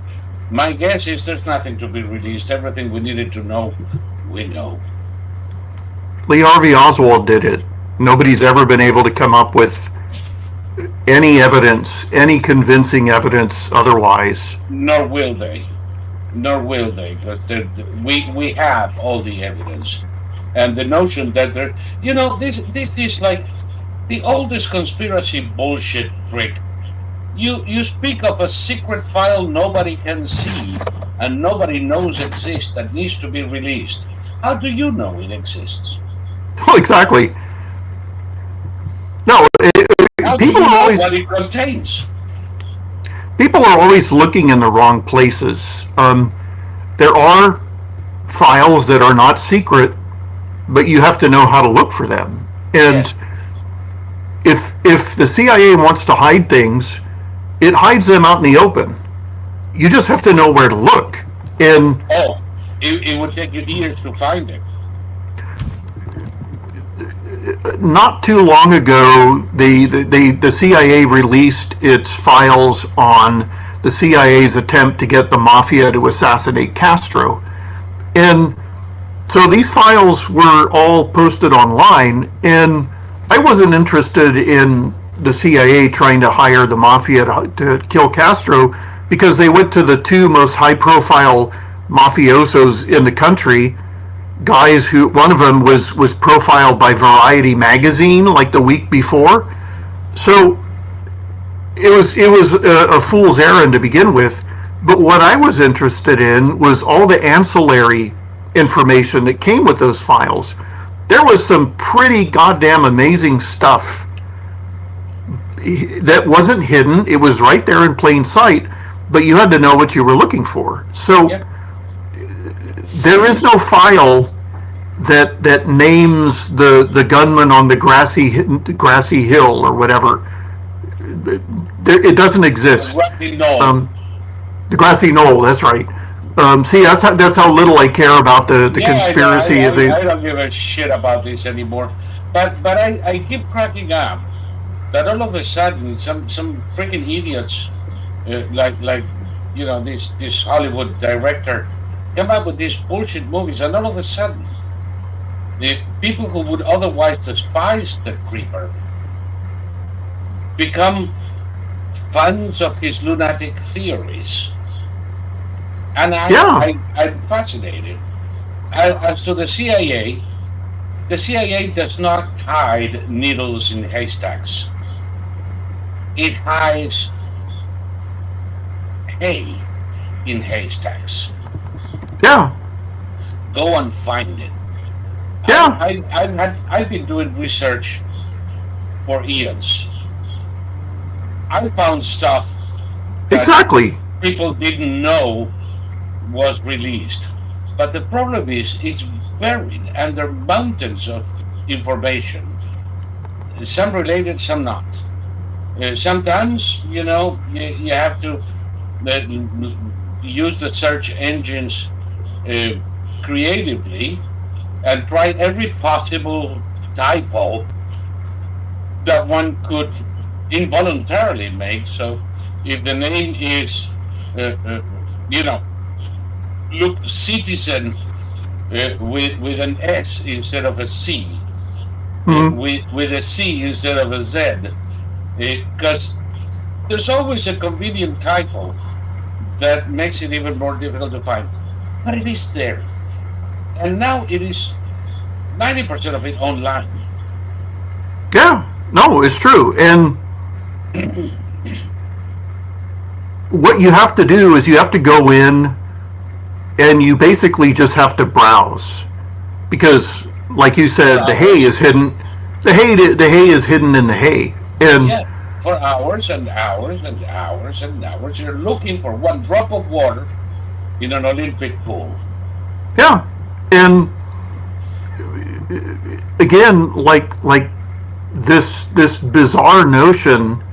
My guess is there's nothing to be released. Everything we needed to know, we know. Lee Harvey Oswald did it. Nobody's ever been able to come up with any evidence, any convincing evidence otherwise. Nor will they. Because we have all the evidence. And the notion that this is like the oldest conspiracy bullshit trick. You speak of a secret file nobody can see and nobody knows exists that needs to be released. How do you know it exists? Oh, exactly. No, How do you know what it contains? People are always looking in the wrong places. There are files that are not secret, but you have to know how to look for them. And yes. If the CIA wants to hide things, it hides them out in the open. You just have to know where to look. And Oh, it would take you years to find it. not too long ago, the CIA released its files on the CIA's attempt to get the mafia to assassinate Castro. And so these files were all posted online, and I wasn't interested in the CIA trying to hire the mafia to kill Castro because they went to the two most high-profile mafiosos in the country, guys who, one of them was profiled by Variety magazine like the week before. So it was a fool's errand to begin with. But what I was interested in was all the ancillary information that came with those files. There was some pretty goddamn amazing stuff that wasn't hidden. It was right there in plain sight, but you had to know what you were looking for. So Yep. there is no file that names the gunman on the grassy hill or whatever. It doesn't exist. Roughly known. The grassy knoll. That's right. See, that's how little I care about the conspiracy. I don't give a shit about this anymore. But I keep cracking up that all of a sudden some freaking idiots like this Hollywood director come up with these bullshit movies, and all of a sudden the people who would otherwise despise the creeper become fans of his lunatic theories. And I'm fascinated. As to the CIA does not hide needles in haystacks. It hides hay in haystacks. Yeah. Go and find it. Yeah. I've been doing research for eons. I found stuff that Exactly. people didn't know was released. But the problem is it's buried under mountains of information. Some related, some not. Sometimes, you have to use the search engines creatively and try every possible typo that one could involuntarily make. So if the name is, look, citizen with an S instead of a C, with a C instead of a Z, because there's always a convenient typo that makes it even more difficult to find. But it is there. And now it is 90% of it online. Yeah. No, it's true. And what you have to do is you have to go in and you basically just have to browse, because like you said, the hay is hidden. The hay is hidden in the hay. And yeah, for hours and hours and hours and hours, you're looking for one drop of water in an Olympic pool. yeah. And again, like this bizarre notion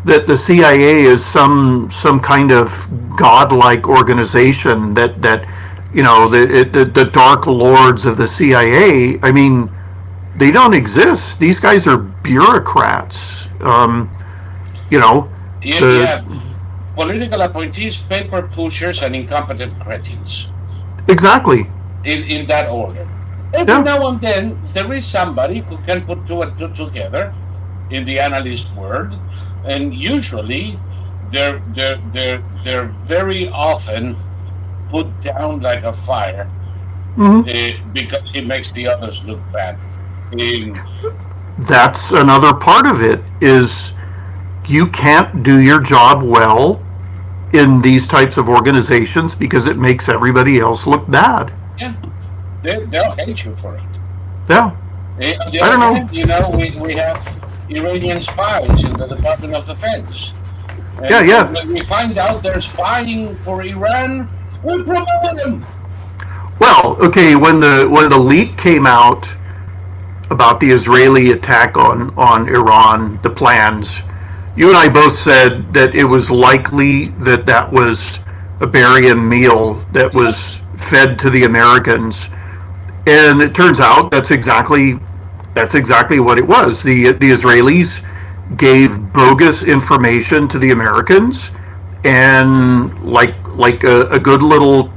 that the CIA is some kind of godlike organization that the dark lords of the CIA. I mean, they don't exist. These guys are bureaucrats. Yeah, political appointees, paper pushers, and incompetent cretins. Exactly. In that order. Every now and then, there is somebody who can put two and two together in the analyst world, and usually they're very often put down like a fire because he makes the others look bad. That's another part of it, is you can't do your job well in these types of organizations because it makes everybody else look bad. Yeah, they'll hate you for it. Yeah. I don't know. We have Iranian spies in the Department of Defense. And Yeah. when we find out they're spying for Iran, we promote them. Well, okay, when the leak came out about the Israeli attack on Iran, the plans, you and I both said that it was likely that was a barium meal that was fed to the Americans. And it turns out that's exactly what it was. The Israelis gave bogus information to the Americans, and like a good little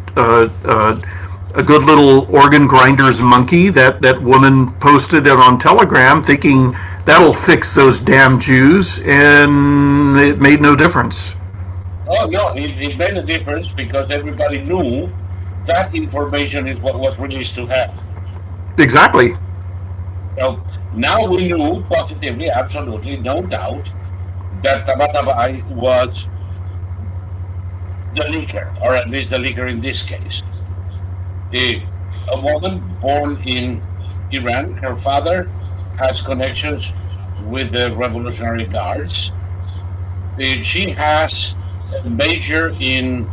organ grinder's monkey, that woman posted it on Telegram, thinking that'll fix those damn Jews, and it made no difference. Oh no, it made a difference because everybody knew that information is what was released to have. Exactly. So now we knew positively, absolutely, no doubt, that Tabatabai was the leaker, or at least the leaker in this case. A woman born in Iran, her father has connections with the Revolutionary Guards. She has a major in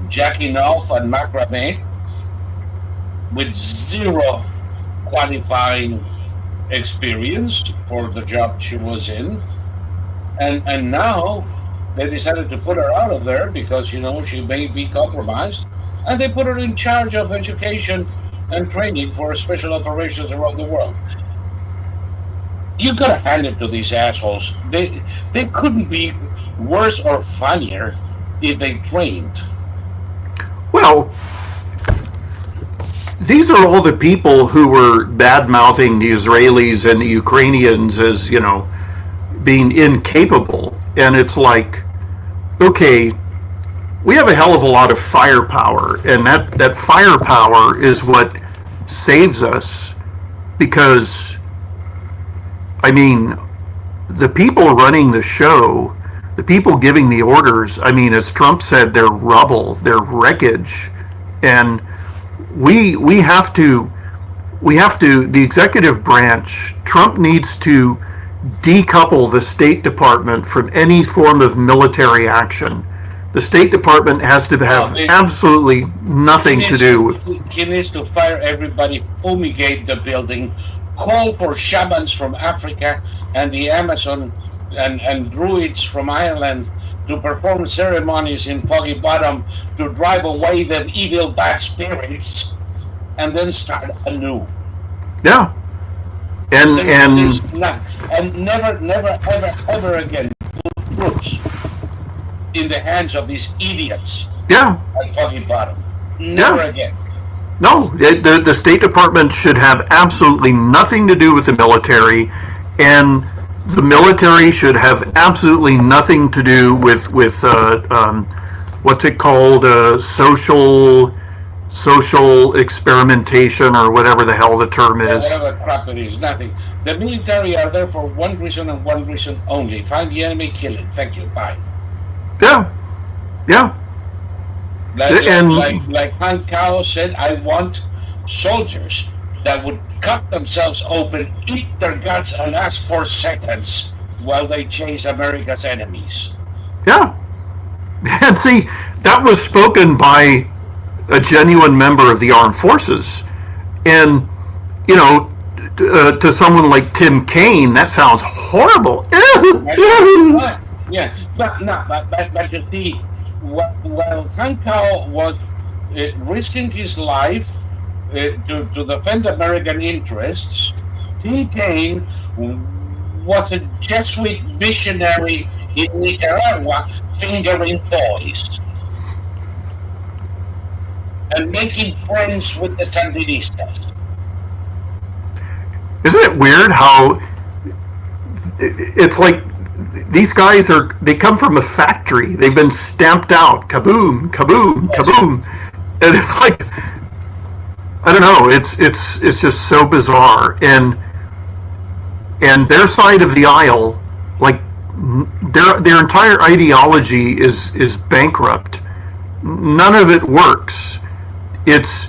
jacking off and macrame with zero qualifying experience for the job she was in. And now they decided to put her out of there because, she may be compromised. And they put her in charge of education and training for special operations around the world. You gotta hand it to these assholes. They couldn't be worse or funnier if they trained. Well, these are all the people who were bad-mouthing the Israelis and the Ukrainians as, being incapable. And it's like, okay, we have a hell of a lot of firepower, and that firepower is what saves us, because, the people running the show, the people giving the orders, as Trump said, they're rubble, they're wreckage, and we have to, the executive branch, Trump needs to decouple the State Department from any form of military action. The State Department has to have absolutely nothing to do with. He needs to fire everybody, fumigate the building, call for shamans from Africa and the Amazon and druids from Ireland to perform ceremonies in Foggy Bottom to drive away the evil bad spirits, and then start anew. Yeah. And never ever again put troops in the hands of these idiots. Yeah. At Foggy Bottom. Never again. No, the State Department should have absolutely nothing to do with the military, and the military should have absolutely nothing to do with what's it called, social experimentation, or whatever the hell the term is. Whatever crap it is, nothing. The military are there for one reason and one reason only: find the enemy, kill it. Thank you. Bye. Yeah. Like Han Kao said, I want soldiers that would cut themselves open, eat their guts, and last 4 seconds while they chase America's enemies. Yeah. And see, that was spoken by a genuine member of the armed forces. And, to someone like Tim Kaine, that sounds horrible. Yeah, but you see, while Han Kao was risking his life to defend American interests, Tim Kaine was a Jesuit missionary in Nicaragua fingering boys and making friends with the Sandinistas. Isn't it weird how it's like these guys they come from a factory. They've been stamped out. Kaboom, kaboom, kaboom. And it's like, I don't know, it's just so bizarre. And their side of the aisle, like their entire ideology is bankrupt. None of it works. It's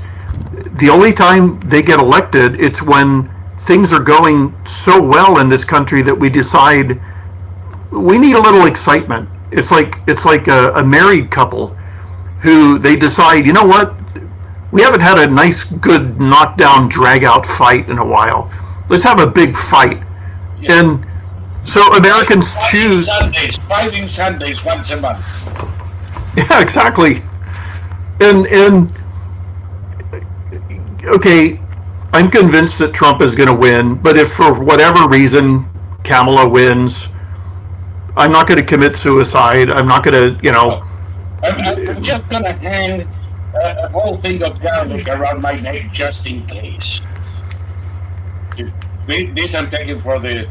the only time they get elected, it's when things are going so well in this country that we decide we need a little excitement. It's like a married couple who they decide, you know what, we haven't had a nice, good, knockdown, drag-out fight in a while. Let's have a big fight. Yeah. And so Americans choose... Fighting Sundays once a month. Yeah, exactly. And okay, I'm convinced that Trump is going to win, but if for whatever reason Kamala wins, I'm not going to commit suicide. I'm not going to, No. I'm just going to hang a whole thing of garlic around my neck just in case. This I'm taking for the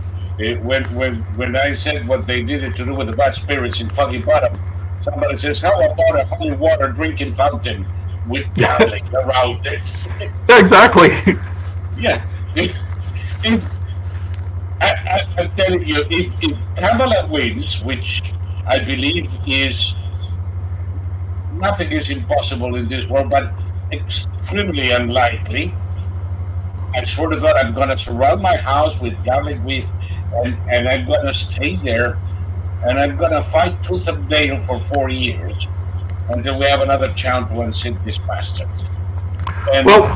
when I said what they needed to do with the bad spirits in Foggy Bottom. Somebody says, "How about a holy water drinking fountain with garlic around it?" Exactly. Yeah. I'm telling you, if Kamala wins, which I believe is nothing is impossible in this world, but extremely unlikely. I swear to God, I'm going to surround my house with garlic with, and I'm going to stay there, and I'm going to fight tooth and nail for 4 years until we have another chance to unseat this bastard. And, Well,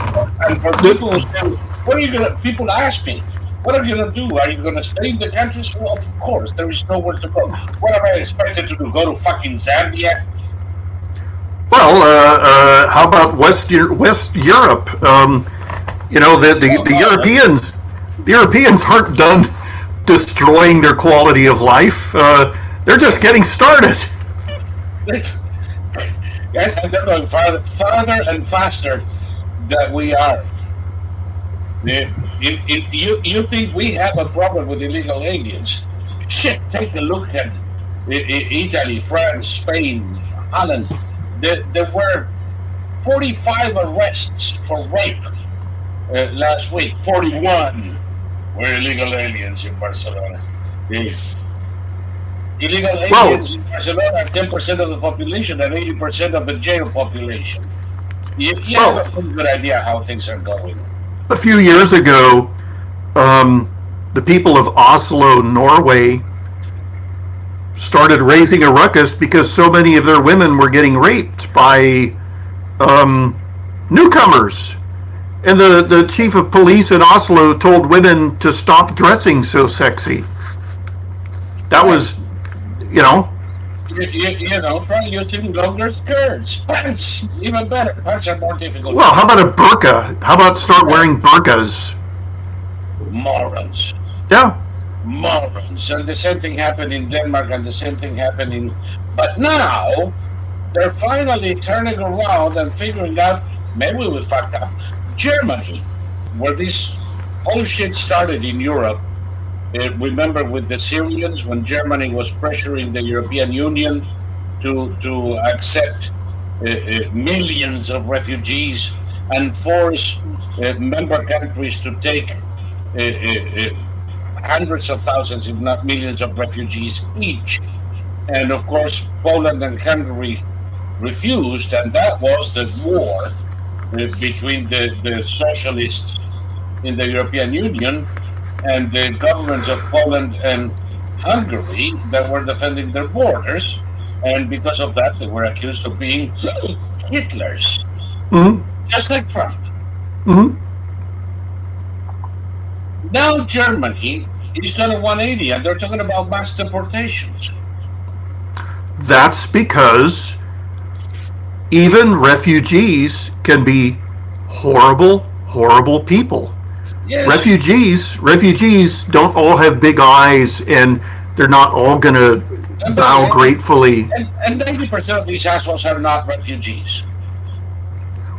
and for people who say, what are you going to, people ask me, what are you going to do? Are you going to stay in the country? Well, of course, there is nowhere to go. What am I expected to do? Go to fucking Zambia? well, how about West Europe? The Europeans aren't done destroying their quality of life. They're just getting started. And they're going farther and faster than we are. If you think we have a problem with illegal aliens, shit, take a look at Italy, France, Spain, Holland. There were 45 arrests for rape last week. 41 were illegal aliens in Barcelona. Illegal aliens in Barcelona are 10% of the population and 80% of the jail population. You have a pretty good idea how things are going. A few years ago, the people of Oslo, Norway, started raising a ruckus because so many of their women were getting raped by newcomers. And the chief of police in Oslo told women to stop dressing so sexy. That was, You know, try using longer skirts. Pants, even better. Pants are more difficult. well, how about a burqa? How about start wearing burqas? Morons. Yeah. Morons. And the same thing happened in Denmark and the same thing happened in. But now, they're finally turning around and figuring out maybe we fucked up. Germany, where this whole shit started in Europe, remember with the Syrians when Germany was pressuring the European Union to accept millions of refugees and force member countries to take hundreds of thousands, if not millions, of refugees each. And of course, Poland and Hungary refused, and that was the war between the socialists in the European Union and the governments of Poland and Hungary that were defending their borders. And because of that, they were accused of being Hitlers, just like Trump. Now Germany is done a 180, and they're talking about mass deportations. That's because even refugees can be horrible, horrible people. Yes. Refugees don't all have big eyes, and they're not all going to bow gratefully. And 90% of these assholes are not refugees.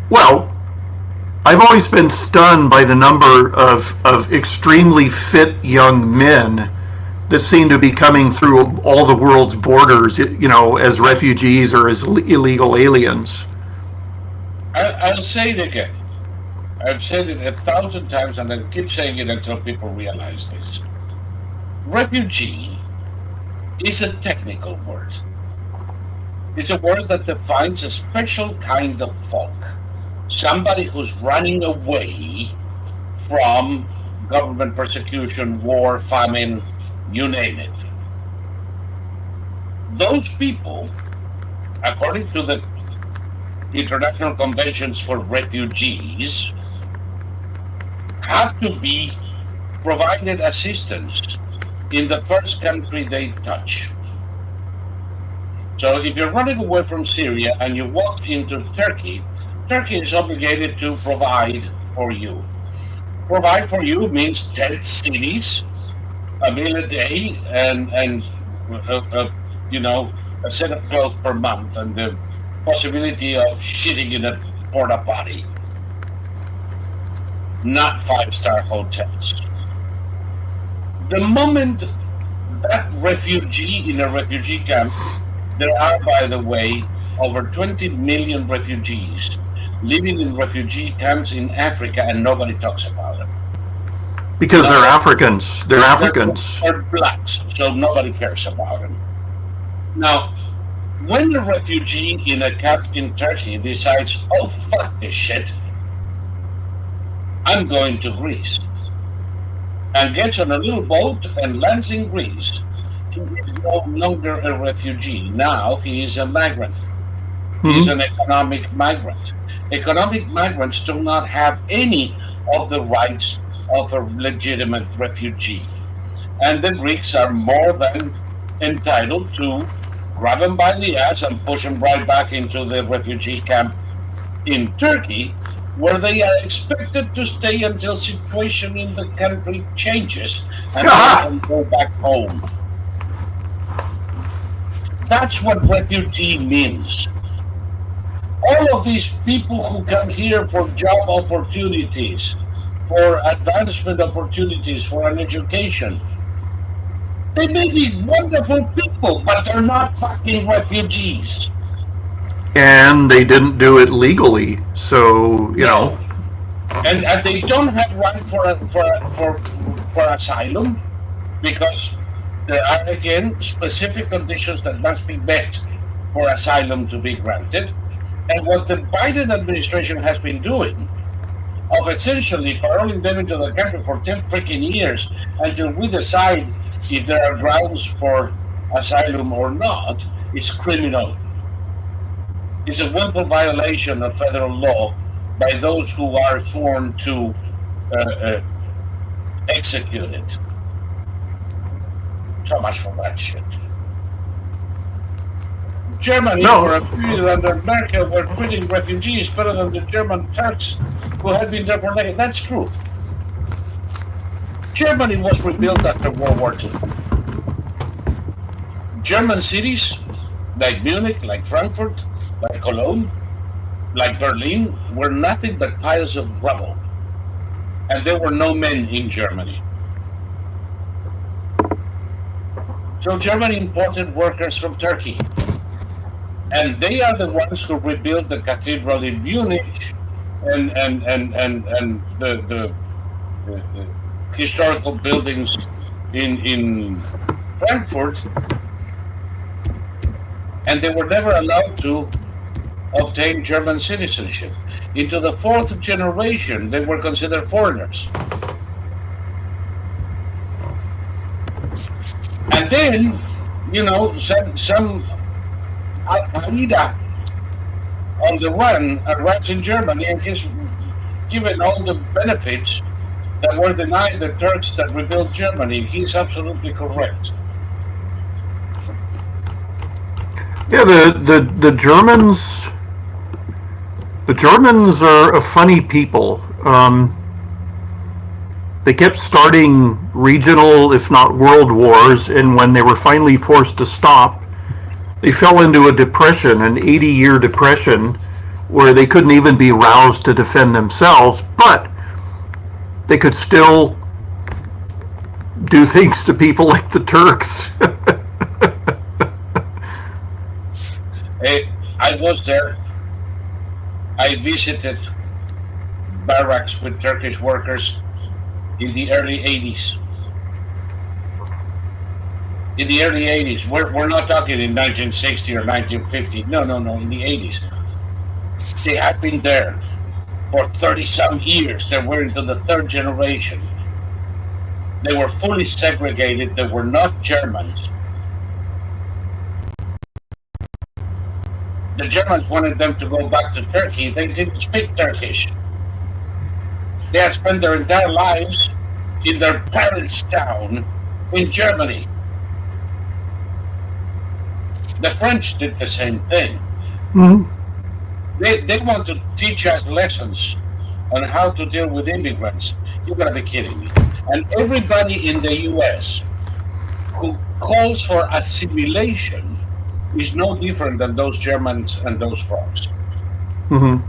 Well, I've always been stunned by the number of extremely fit young men that seem to be coming through all the world's borders, as refugees or as illegal aliens. I'll say it again. I've said it 1,000 times, and I'll keep saying it until people realize this. Refugee is a technical word. It's a word that defines a special kind of folk. Somebody who's running away from government persecution, war, famine, you name it. Those people, according to the international conventions for refugees, have to be provided assistance in the first country they touch. So if you're running away from Syria and you walk into Turkey, Turkey is obligated to provide for you. Provide for you means tent cities, a meal a day, and you know, a set of clothes per month, and the possibility of shitting in a porta potty. Not 5-star hotels. The moment that refugee in a refugee camp, there are, by the way, over 20 million refugees living in refugee camps in Africa, and nobody talks about it. Because they're Africans. They're Africans. They're blacks, so nobody cares about them. Now, when a refugee in a camp in Turkey decides, oh, fuck this shit, I'm going to Greece, and gets on a little boat and lands in Greece, he is no longer a refugee. Now he is a migrant. He is an economic migrant. Economic migrants do not have any of the rights of a legitimate refugee. And the Greeks are more than entitled to grab him by the ass and push him right back into the refugee camp in Turkey, where they are expected to stay until situation in the country changes and they can go back home. That's what refugee means. All of these people who come here for job opportunities, for advancement opportunities, for an education, they may be wonderful people, but they're not fucking refugees. And they didn't do it legally, so you know. And they don't have right for asylum, because there are again specific conditions that must be met for asylum to be granted. And what the Biden administration has been doing, of essentially paroling them into the country for 10 freaking years until we decide if there are grounds for asylum or not, is criminal. It's a willful violation of federal law by those who are sworn to execute it. So much for that shit. Germany, for a period under Merkel, were treating refugees better than the German Turks who had been there for decades. That's true. Germany was rebuilt after World War II. German cities like Munich, like Frankfurt, like Cologne, like Berlin, were nothing but piles of rubble. And there were no men in Germany. So Germany imported workers from Turkey. And they are the ones who rebuilt the cathedral in Munich and the historical buildings in Frankfurt. And they were never allowed to obtain German citizenship. Into the 4th generation, they were considered foreigners. And then, you know, some Al-Qaeda on the run arrives in Germany and he's given all the benefits that were denied the Turks that rebuilt Germany. He's absolutely correct. Yeah, the Germans are a funny people. They kept starting regional, if not world wars, and when they were finally forced to stop, they fell into a depression, an 80-year depression, where they couldn't even be roused to defend themselves, but they could still do things to people like the Turks. I was there. I visited barracks with Turkish workers in the early 80s. In the early 80s. We're not talking in 1960 or 1950. No, in the 80s. They had been there for 30-some years. They were into the 3rd generation. They were fully segregated. They were not Germans. The Germans wanted them to go back to Turkey. They didn't speak Turkish. They had spent their entire lives in their parents' town in Germany. The French did the same thing. Mhm. They want to teach us lessons on how to deal with immigrants. You gotta be kidding me. And everybody in the US who calls for assimilation is no different than those Germans and those Frogs. Mhm.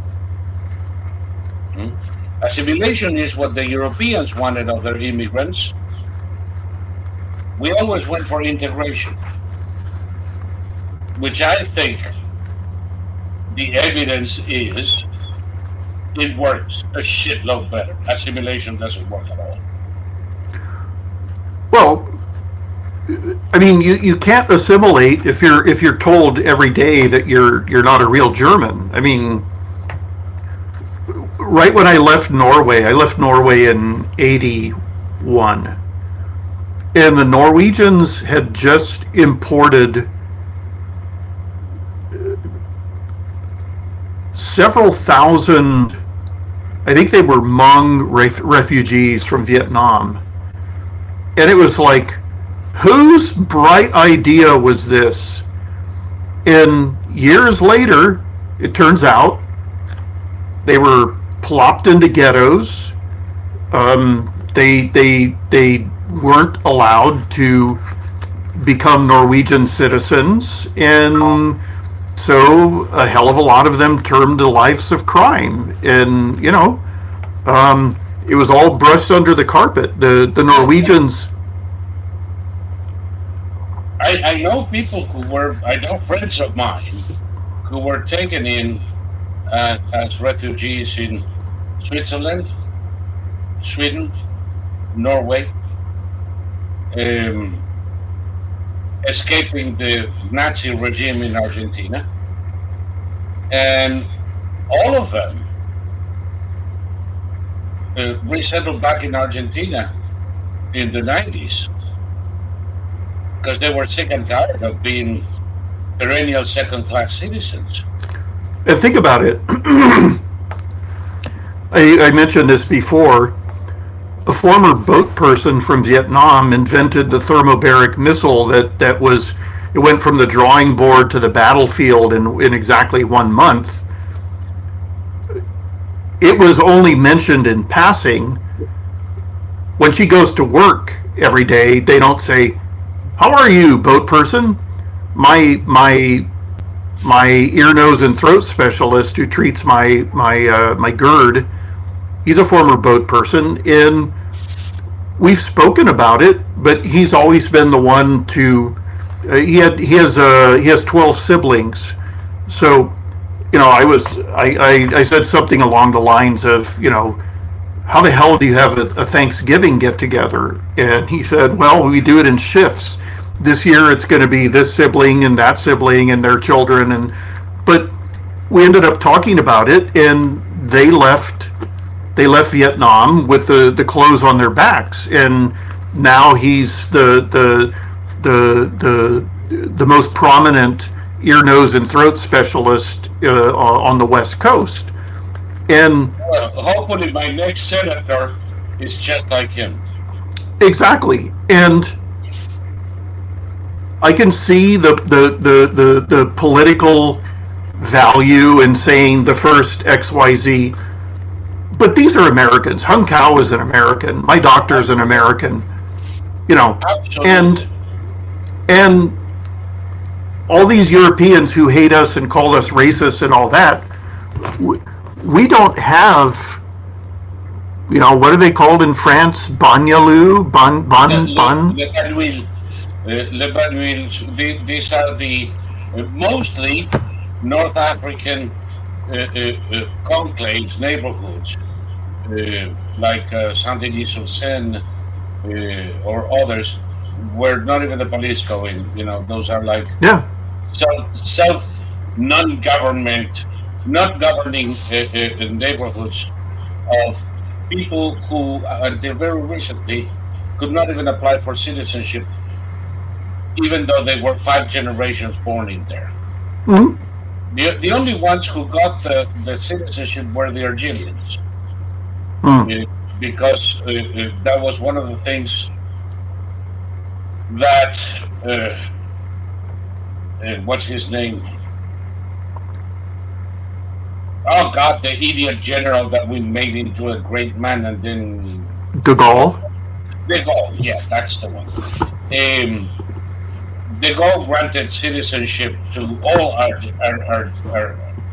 Assimilation is what the Europeans wanted of their immigrants. We always went for integration, which I think the evidence is it works a shitload better. Assimilation doesn't work at all. Well, I mean, you can't assimilate if you're told every day that you're not a real German. I mean, right when I left Norway in '81, and the Norwegians had just imported several thousand, I think they were Hmong refugees from Vietnam. And it was like, whose bright idea was this? And years later, it turns out they were plopped into ghettos. They weren't allowed to become Norwegian citizens, and so a hell of a lot of them turned to lives of crime. And it was all brushed under the carpet. The Norwegians. I know people I know friends of mine who were taken in as refugees in Switzerland, Sweden, Norway, escaping the Nazi regime in Argentina. And all of them resettled back in Argentina in the 90s because they were sick and tired of being perennial second-class citizens. And think about it. I mentioned this before. A former boat person from Vietnam invented the thermobaric missile that went from the drawing board to the battlefield in exactly 1 month. It was only mentioned in passing. When she goes to work every day, they don't say, "How are you, boat person?" My ear, nose, and throat specialist who treats my GERD, he's a former boat person, and we've spoken about it. But he's always been the one to. He has 12 siblings, so I said something along the lines of, how the hell do you have a Thanksgiving get together? And he said, well, we do it in shifts. This year it's going to be this sibling and that sibling and their children, but we ended up talking about it, and they left Vietnam with the clothes on their backs, and now he's the most prominent ear, nose, and throat specialist on the West Coast. And well, hopefully my next senator is just like him. Exactly. And I can see the political value in saying the first XYZ, but these are Americans. Hung Kao is an American. My doctor is an American. Absolutely. And all these Europeans who hate us and call us racist and all that, we don't have, what are they called in France? Bagnalou? Le Banuil. These are the mostly North African conclaves, neighborhoods, like Saint-Denis-sur-Seine or others, where not even the police go in. Those are like self non-government, not governing neighborhoods of people who, until very recently, could not even apply for citizenship, even though they were 5 generations born in there. Mm-hmm. The only ones who got the citizenship were the Algerians, because that was one of the things that what's his name? Oh God, the idiot general that we made into a great man, and then De Gaulle. De Gaulle. Yeah, that's the one. De Gaulle granted citizenship to all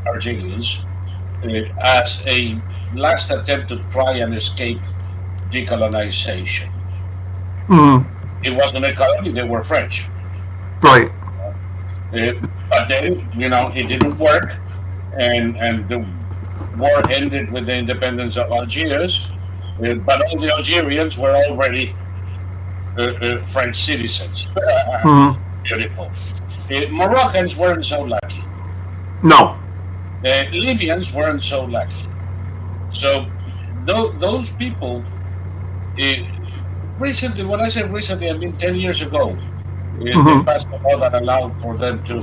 Algerians as a last attempt to try and escape decolonization. Mm, It wasn't a colony; they were French. right. Uh, but then, it didn't work, and the war ended with the independence of Algiers. But all the Algerians were already French citizens. Mm, Beautiful. Moroccans weren't so lucky. no. Libyans weren't so lucky. So those people, uh, recently, when I say recently, I mean 10 years ago, they Hmm. passed a law that allowed for them to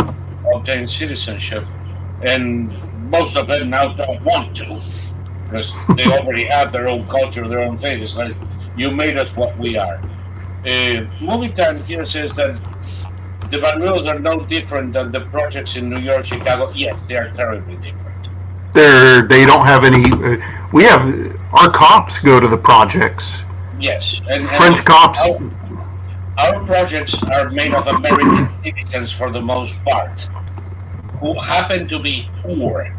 obtain citizenship. And most of them now don't want to because they already have their own culture, their own thing. It's like, you made us what we are. Movie Time here says that the Van are no different than the projects in New York, Chicago. Yes, they are terribly different. They don't have any. We have our cops go to the projects. Yes, and French cops. our projects are made of American citizens for the most part, who happen to be poor.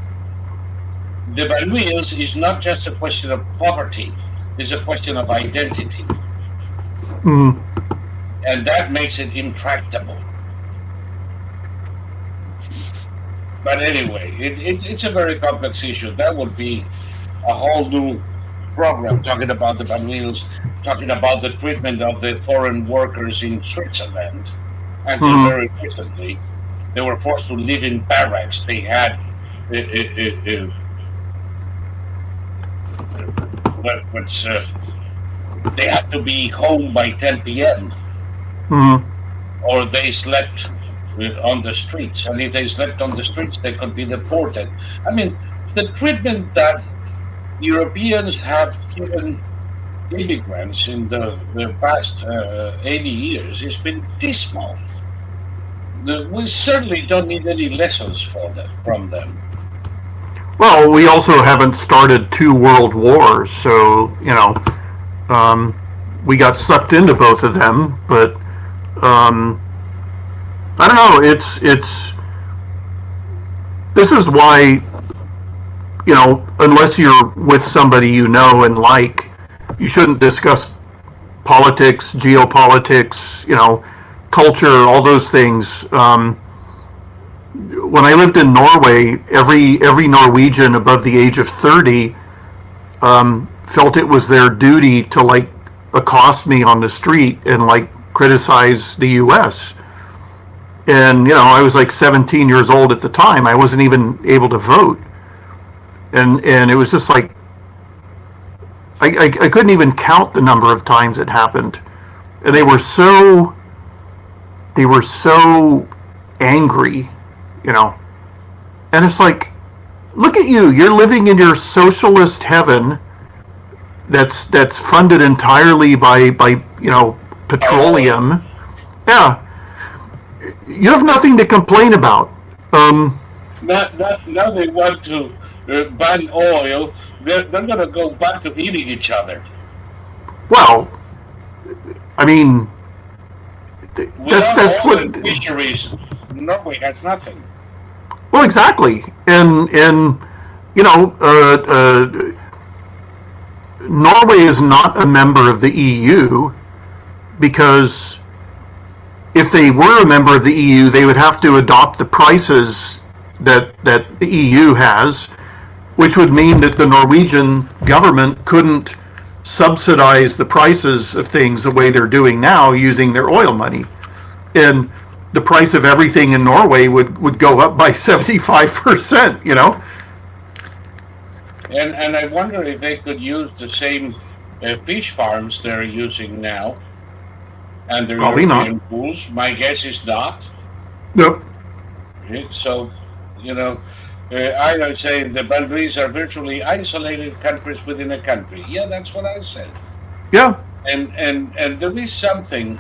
The Van is not just a question of poverty; it's a question of identity, Mm, and that makes it intractable. But anyway, it's a very complex issue. That would be a whole new program talking about the Banuils, talking about the treatment of the foreign workers in Switzerland. Until mm, very recently, they were forced to live in barracks. They had what's they had to be home by 10 p.m. mm. or they slept on the streets. And if they slept on the streets, they could be deported. I mean, the treatment that Europeans have given immigrants in the past 80 years has been dismal. We certainly don't need any lessons from them. Well, we also haven't started 2 world wars, so um, we got sucked into both of them. But um, I don't know. It's this is why unless you're with somebody you know and like, you shouldn't discuss politics, geopolitics, culture, all those things. When I lived in Norway, every Norwegian above the age of 30 felt it was their duty to accost me on the street and criticize the U.S. And I was 17 years old at the time. I wasn't even able to vote, and it was just I couldn't even count the number of times it happened, and they were so angry, and it's look at you, you're living in your socialist heaven that's funded entirely by petroleum. Yeah, you have nothing to complain about. Now they want to ban oil. They're going to go back to eating each other. Well, I mean, Without that's oil what. and fisheries, Norway has nothing. Well, exactly, and Norway is not a member of the EU because if they were a member of the EU, they would have to adopt the prices that the EU has, which would mean that the Norwegian government couldn't subsidize the prices of things the way they're doing now using their oil money. And the price of everything in Norway would go up by 75%, And I wonder if they could use the same fish farms they're using now and their Probably not. European pools. My guess is not. Yep. So, I am saying the boundaries are virtually isolated countries within a country. Yeah, that's what I said. Yeah. And there is something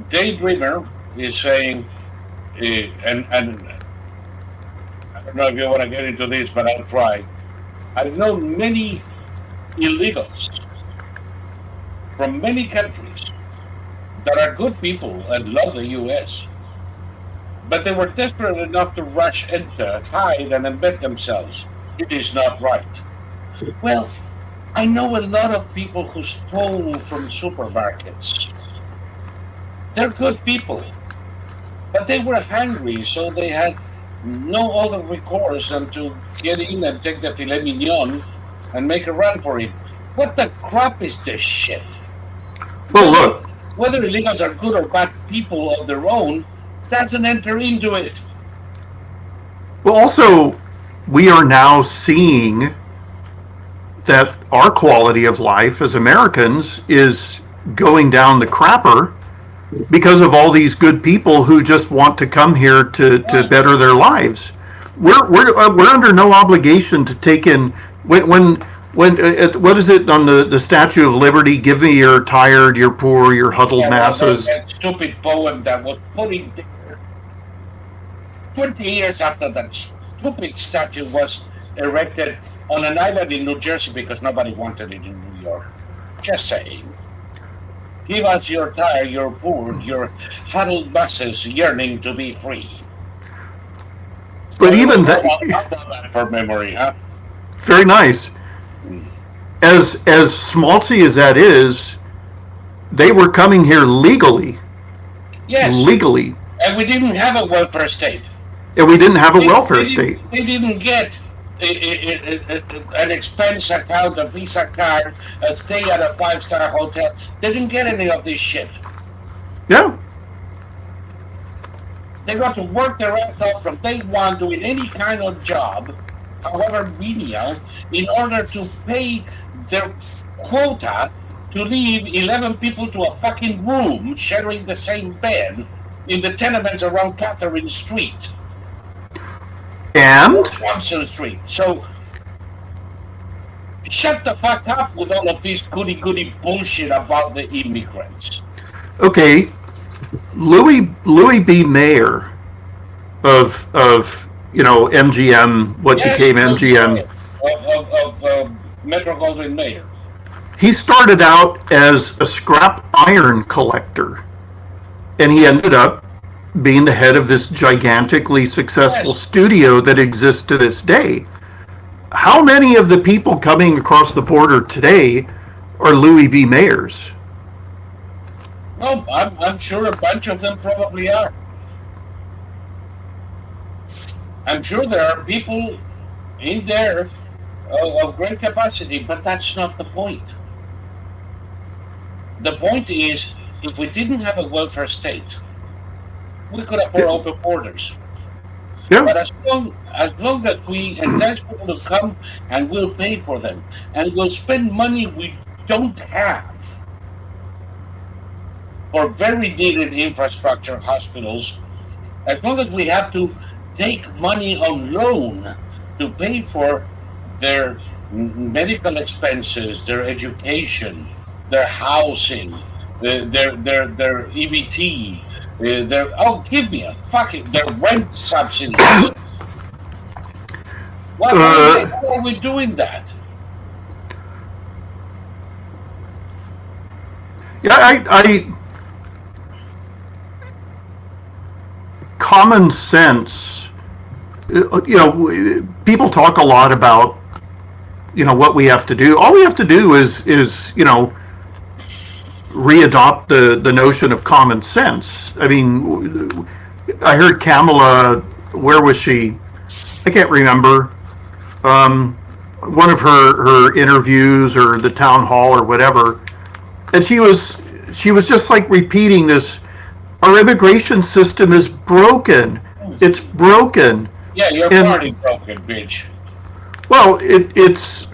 Daydreamer is saying, and I don't know if you want to get into this, but I'll try. I've known many illegals from many countries that are good people and love the U.S., but they were desperate enough to rush, enter, hide, and embed themselves. It is not right. Well, I know a lot of people who stole from supermarkets. They're good people, but they were hungry, so they had no other recourse than to get in and take the filet mignon and make a run for it. What the crap is this shit? Well, look. Whether illegals are good or bad people of their own doesn't enter into it. Well, also, we are now seeing that our quality of life as Americans is going down the crapper because of all these good people who just want to come here to better their lives. We're under no obligation to take in when what is it on the Statue of Liberty? Give me your tired, your poor, your huddled masses. That stupid poem that was put in there 20 years after that stupid statue was erected on an island in New Jersey because nobody wanted it in New York. Just saying. Give us your tired, your poor, your huddled masses yearning to be free. But even that, for memory, huh? Very nice. As schmaltzy as that is, they were coming here legally. Yes. Legally. And we didn't have a welfare state. And we didn't have a welfare state. They didn't get an expense account, a Visa card, a stay at a 5-star hotel. They didn't get any of this shit. Yeah. They got to work their ass off from day one doing any kind of job, however menial, in order to pay their quota to leave 11 people to a fucking room sharing the same bed in the tenements around Catherine Street. And? Johnson Street. So, shut the fuck up with all of this goody-goody bullshit about the immigrants. Okay, Louis B. Mayer of MGM, what became MGM. Of Metro Goldwyn Mayer. He started out as a scrap iron collector, and he ended up being the head of this gigantically successful studio that exists to this day. How many of the people coming across the border today are Louis B. Mayers? Well, I'm sure a bunch of them probably are. I'm sure there are people in there of great capacity, but that's not the point. The point is, if we didn't have a welfare state, we could afford open borders. Yeah. But as long as we entice people to come and we'll pay for them and we'll spend money we don't have for very needed infrastructure, hospitals, as long as we have to take money on loan to pay for their medical expenses, their education, their housing, their EBT, give me a fucking their rent subsidies. Why are we doing that? Yeah, I common sense. People talk a lot about what we have to do. All we have to do is readopt the notion of common sense. I mean, I heard Kamala, where was she? I can't remember. One of her interviews or the town hall or whatever, and she was just like repeating this. Our immigration system is broken. It's broken. Yeah, you're already broken, bitch. Well, it's.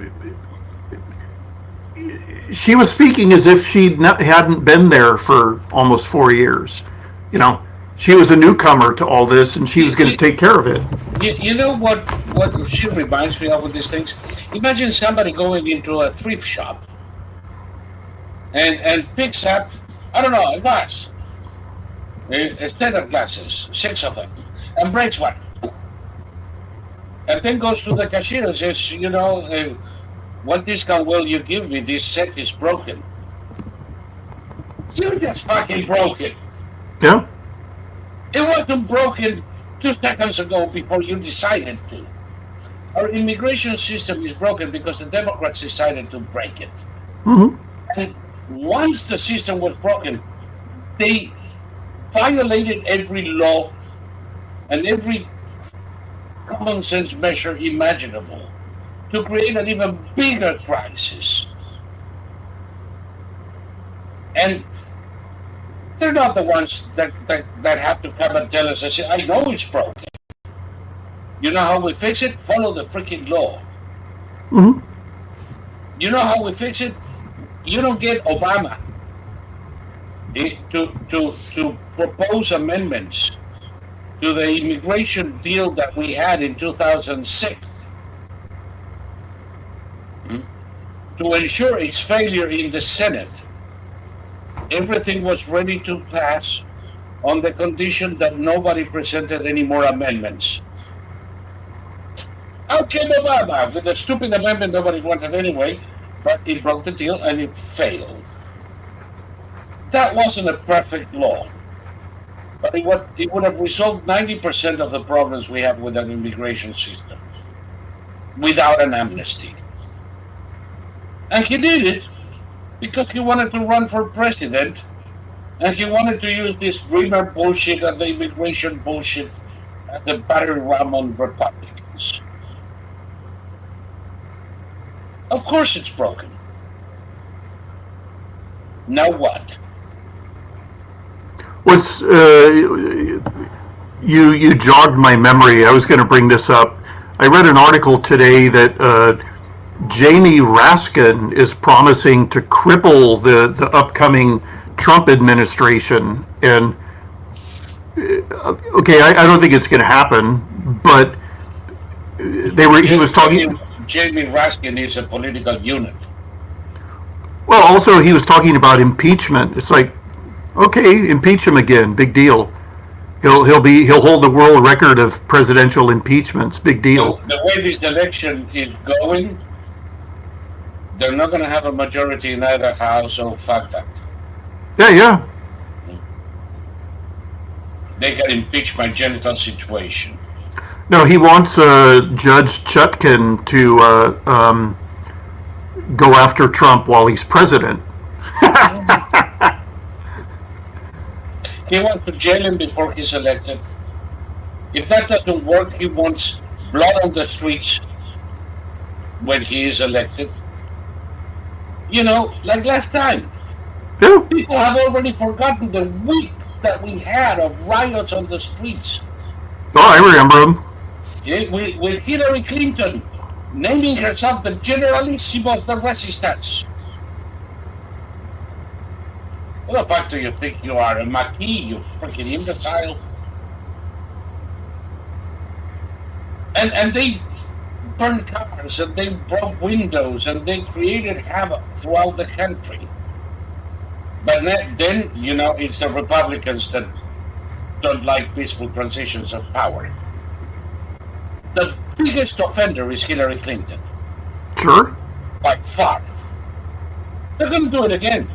She was speaking as if she hadn't been there for almost 4 years. She was a newcomer to all this, and she was going to take care of it. You know what she reminds me of with these things? Imagine somebody going into a thrift shop and picks up, I don't know, a vase. a set of glasses, 6 of them, and breaks one. And then goes to the cashier and says, what discount will you give me? This set is broken. You just fucking broke it. Yeah. It wasn't broken 2 seconds ago before you decided to. Our immigration system is broken because the Democrats decided to break it. Mm-hmm. And once the system was broken, they violated every law and every common sense measure imaginable to create an even bigger crisis. And they're not the ones that have to come and tell us, I know it's broken. You know how we fix it? Follow the freaking law. Mm-hmm. You know how we fix it? You don't get Obama to propose amendments to the immigration deal that we had in 2006 to ensure its failure in the Senate. Everything was ready to pass on the condition that nobody presented any more amendments. Out came Obama with a stupid amendment nobody wanted anyway, but it broke the deal and it failed. That wasn't a perfect law, but it would have resolved 90% of the problems we have with an immigration system without an amnesty. And he did it because he wanted to run for president and he wanted to use this Dreamer bullshit and the immigration bullshit as the battering ram on Republicans. Of course it's broken. Now what? What's you jogged my memory. I was going to bring this up. I read an article today that Jamie Raskin is promising to cripple the upcoming Trump administration. And okay, I don't think it's going to happen, but he was talking. Jamie Raskin is a political unit. Well, also he was talking about impeachment. It's like, okay, impeach him again, big deal. He'll hold the world record of presidential impeachments, big deal. The way this election is going, they're not going to have a majority in either house, so fuck that. Yeah. They can impeach my genital situation. No, he wants Judge Chutkan to go after Trump while he's president. He wants to jail him before he's elected. If that doesn't work, he wants blood on the streets when he is elected. Like last time. Yeah. People have already forgotten the week that we had of riots on the streets. Oh, I remember him. Yeah, with Hillary Clinton naming herself the Generalissima of the Resistance. What the fuck do you think you are, a Maquis, you freaking imbecile? And they burned cars, and they broke windows, and they created havoc throughout the country. But then, it's the Republicans that don't like peaceful transitions of power. The biggest offender is Hillary Clinton. Sure. By far. They're going to do it again.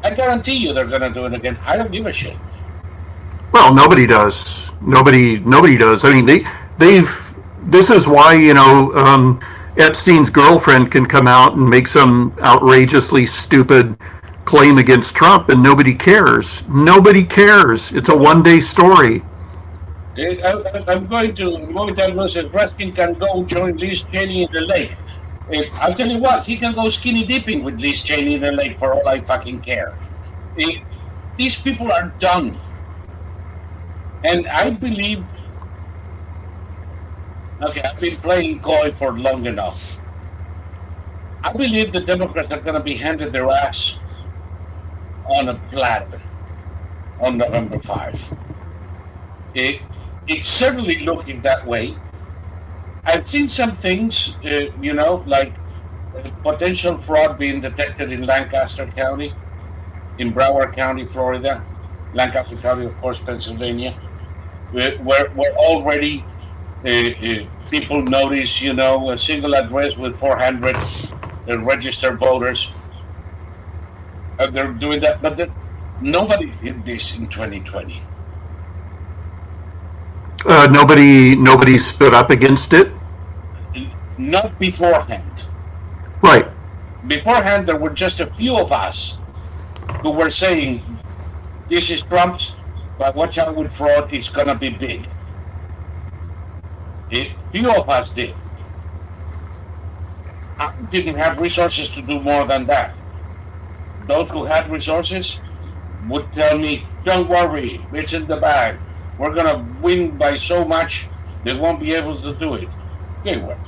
I guarantee you they're going to do it again. I don't give a shit. Well, nobody does. Nobody does. I mean, they've. This is why Epstein's girlfriend can come out and make some outrageously stupid claim against Trump, and nobody cares. Nobody cares. It's a one-day story. I'm going to tell Mr. Raskin can go join Liz Cheney in the lake. I'll tell you what, he can go skinny dipping with Liz Cheney in the lake for all I fucking care. These people are done. And I believe... Okay, I've been playing coy for long enough. I believe the Democrats are going to be handed their ass on a platter on November 5. It's certainly looking that way. I've seen some things, like potential fraud being detected in Lancaster County, in Broward County, Florida. Lancaster County, of course, Pennsylvania, where already people notice, a single address with 400 registered voters. And they're doing that, but nobody did this in 2020. Nobody stood up against it. Not beforehand. Right. Beforehand, there were just a few of us who were saying, this is Trump's, but watch out with fraud, it's going to be big. A few of us did. I didn't have resources to do more than that. Those who had resources would tell me, don't worry, it's in the bag. We're going to win by so much, they won't be able to do it. They weren't.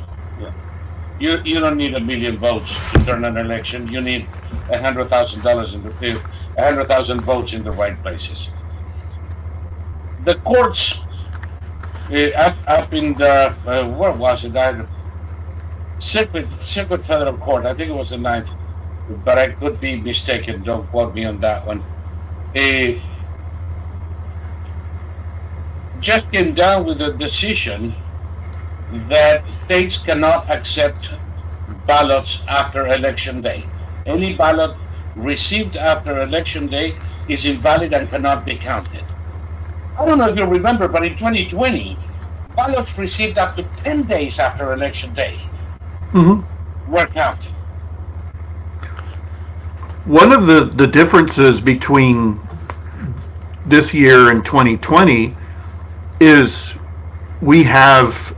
You don't need 1 million votes to turn an election. You need $100,000 votes in the right places. The courts up in the where was it? Circuit Federal Court. I think it was the 9th, but I could be mistaken. Don't quote me on that one. Just came down with a decision that states cannot accept ballots after election day. Any ballot received after election day is invalid and cannot be counted. I don't know if you remember, but in 2020, ballots received up to 10 days after election day were counted. One of the differences between this year and 2020 is we have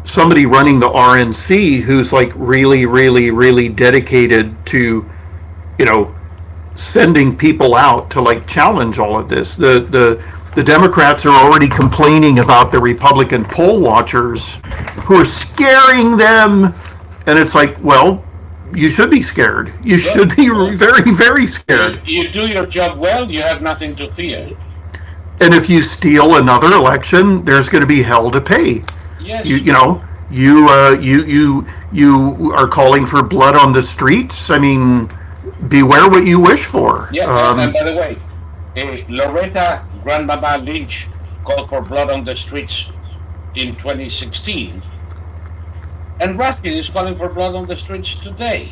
somebody running the RNC who's like really, really, really dedicated to, sending people out to like challenge all of this. The Democrats are already complaining about the Republican poll watchers who are scaring them, and it's like, well, you should be scared. You should be very, very scared. You do your job well, you have nothing to fear. And if you steal another election, there's going to be hell to pay. Yes. You are calling for blood on the streets. I mean, beware what you wish for. Yeah, and by the way, Loretta Grandmama Lynch called for blood on the streets in 2016. And Raskin is calling for blood on the streets today.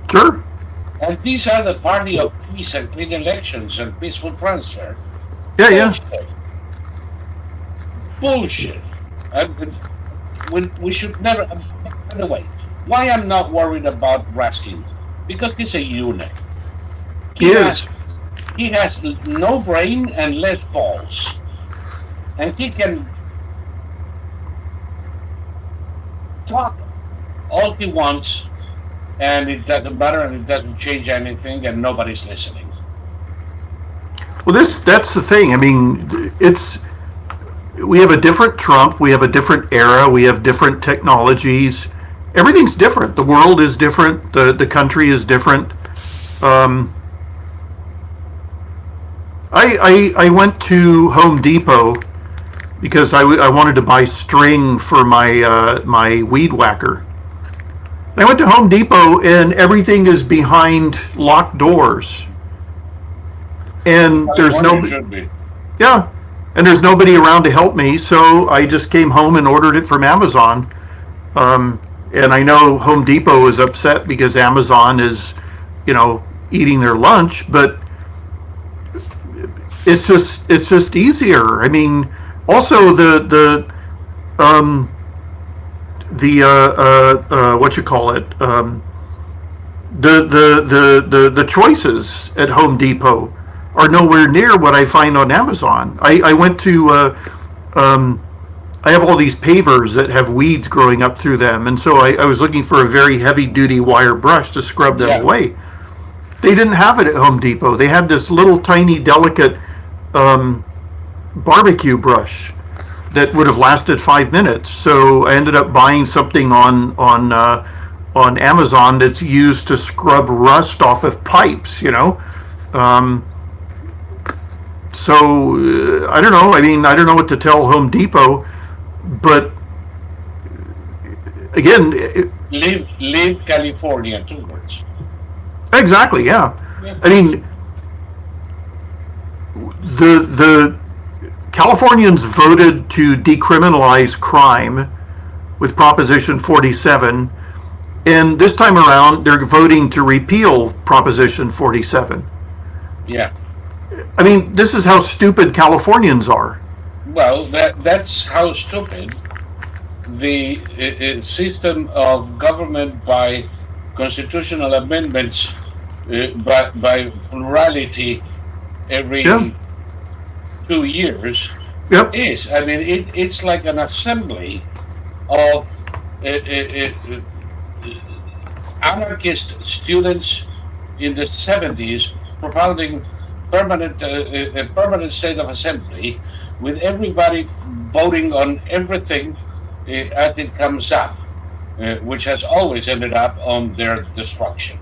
Sure. And these are the party of peace and clean elections and peaceful transfer. Yeah. Bullshit. We should never. By the way, why I'm not worried about Raskin? Because he's a eunuch. He has no brain and less balls, and he can talk all he wants, and it doesn't matter, and it doesn't change anything, and nobody's listening. Well, that's the thing. I mean, we have a different Trump, we have a different era, we have different technologies. Everything's different. The world is different. The country is different. I went to Home Depot because I wanted to buy string for my weed whacker. I went to Home Depot and everything is behind locked doors. And there's nobody around to help me, so I just came home and ordered it from Amazon. And I know Home Depot is upset because Amazon is, eating their lunch, but it's just easier. I mean, also the what you call it, the choices at Home Depot are nowhere near what I find on Amazon. I went to I have all these pavers that have weeds growing up through them, and so I was looking for a very heavy-duty wire brush to scrub them away. They didn't have it at Home Depot. They had this little tiny, delicate barbecue brush that would have lasted 5 minutes. So I ended up buying something on Amazon that's used to scrub rust off of pipes. So I don't know. I mean, I don't know what to tell Home Depot. But again, leave California 2 words. Exactly, yeah. I mean, the Californians voted to decriminalize crime with Proposition 47, and this time around they're voting to repeal Proposition 47. Yeah. I mean, this is how stupid Californians are. Well, that's how stupid the system of government by constitutional amendments, by plurality every 2 years is. I mean, it's like an assembly of anarchist students in the 70s propounding a permanent state of assembly with everybody voting on everything as it comes up, which has always ended up on their destruction.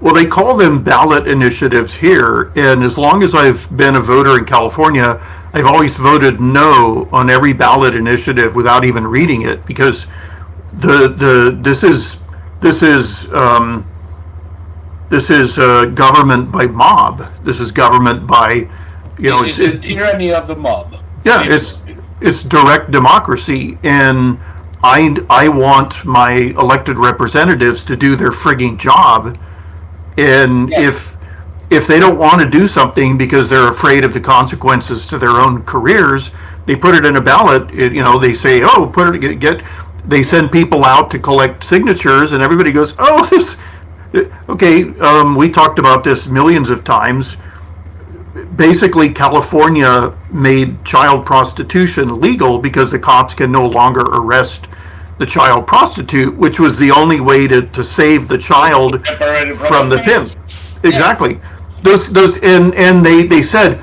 Well, they call them ballot initiatives here, and as long as I've been a voter in California, I've always voted no on every ballot initiative without even reading it, because this is government by mob. This is government by, it's the tyranny of the mob. Yeah, it's direct democracy, and I want my elected representatives to do their frigging job. And if they don't want to do something because they're afraid of the consequences to their own careers, they put it in a ballot. They say, "Oh, They send people out to collect signatures, and everybody goes, "Oh, this." Okay, we talked about this millions of times. Basically, California made child prostitution legal because the cops can no longer arrest the child prostitute, which was the only way to save the child from the pimp. Exactly. Those and they said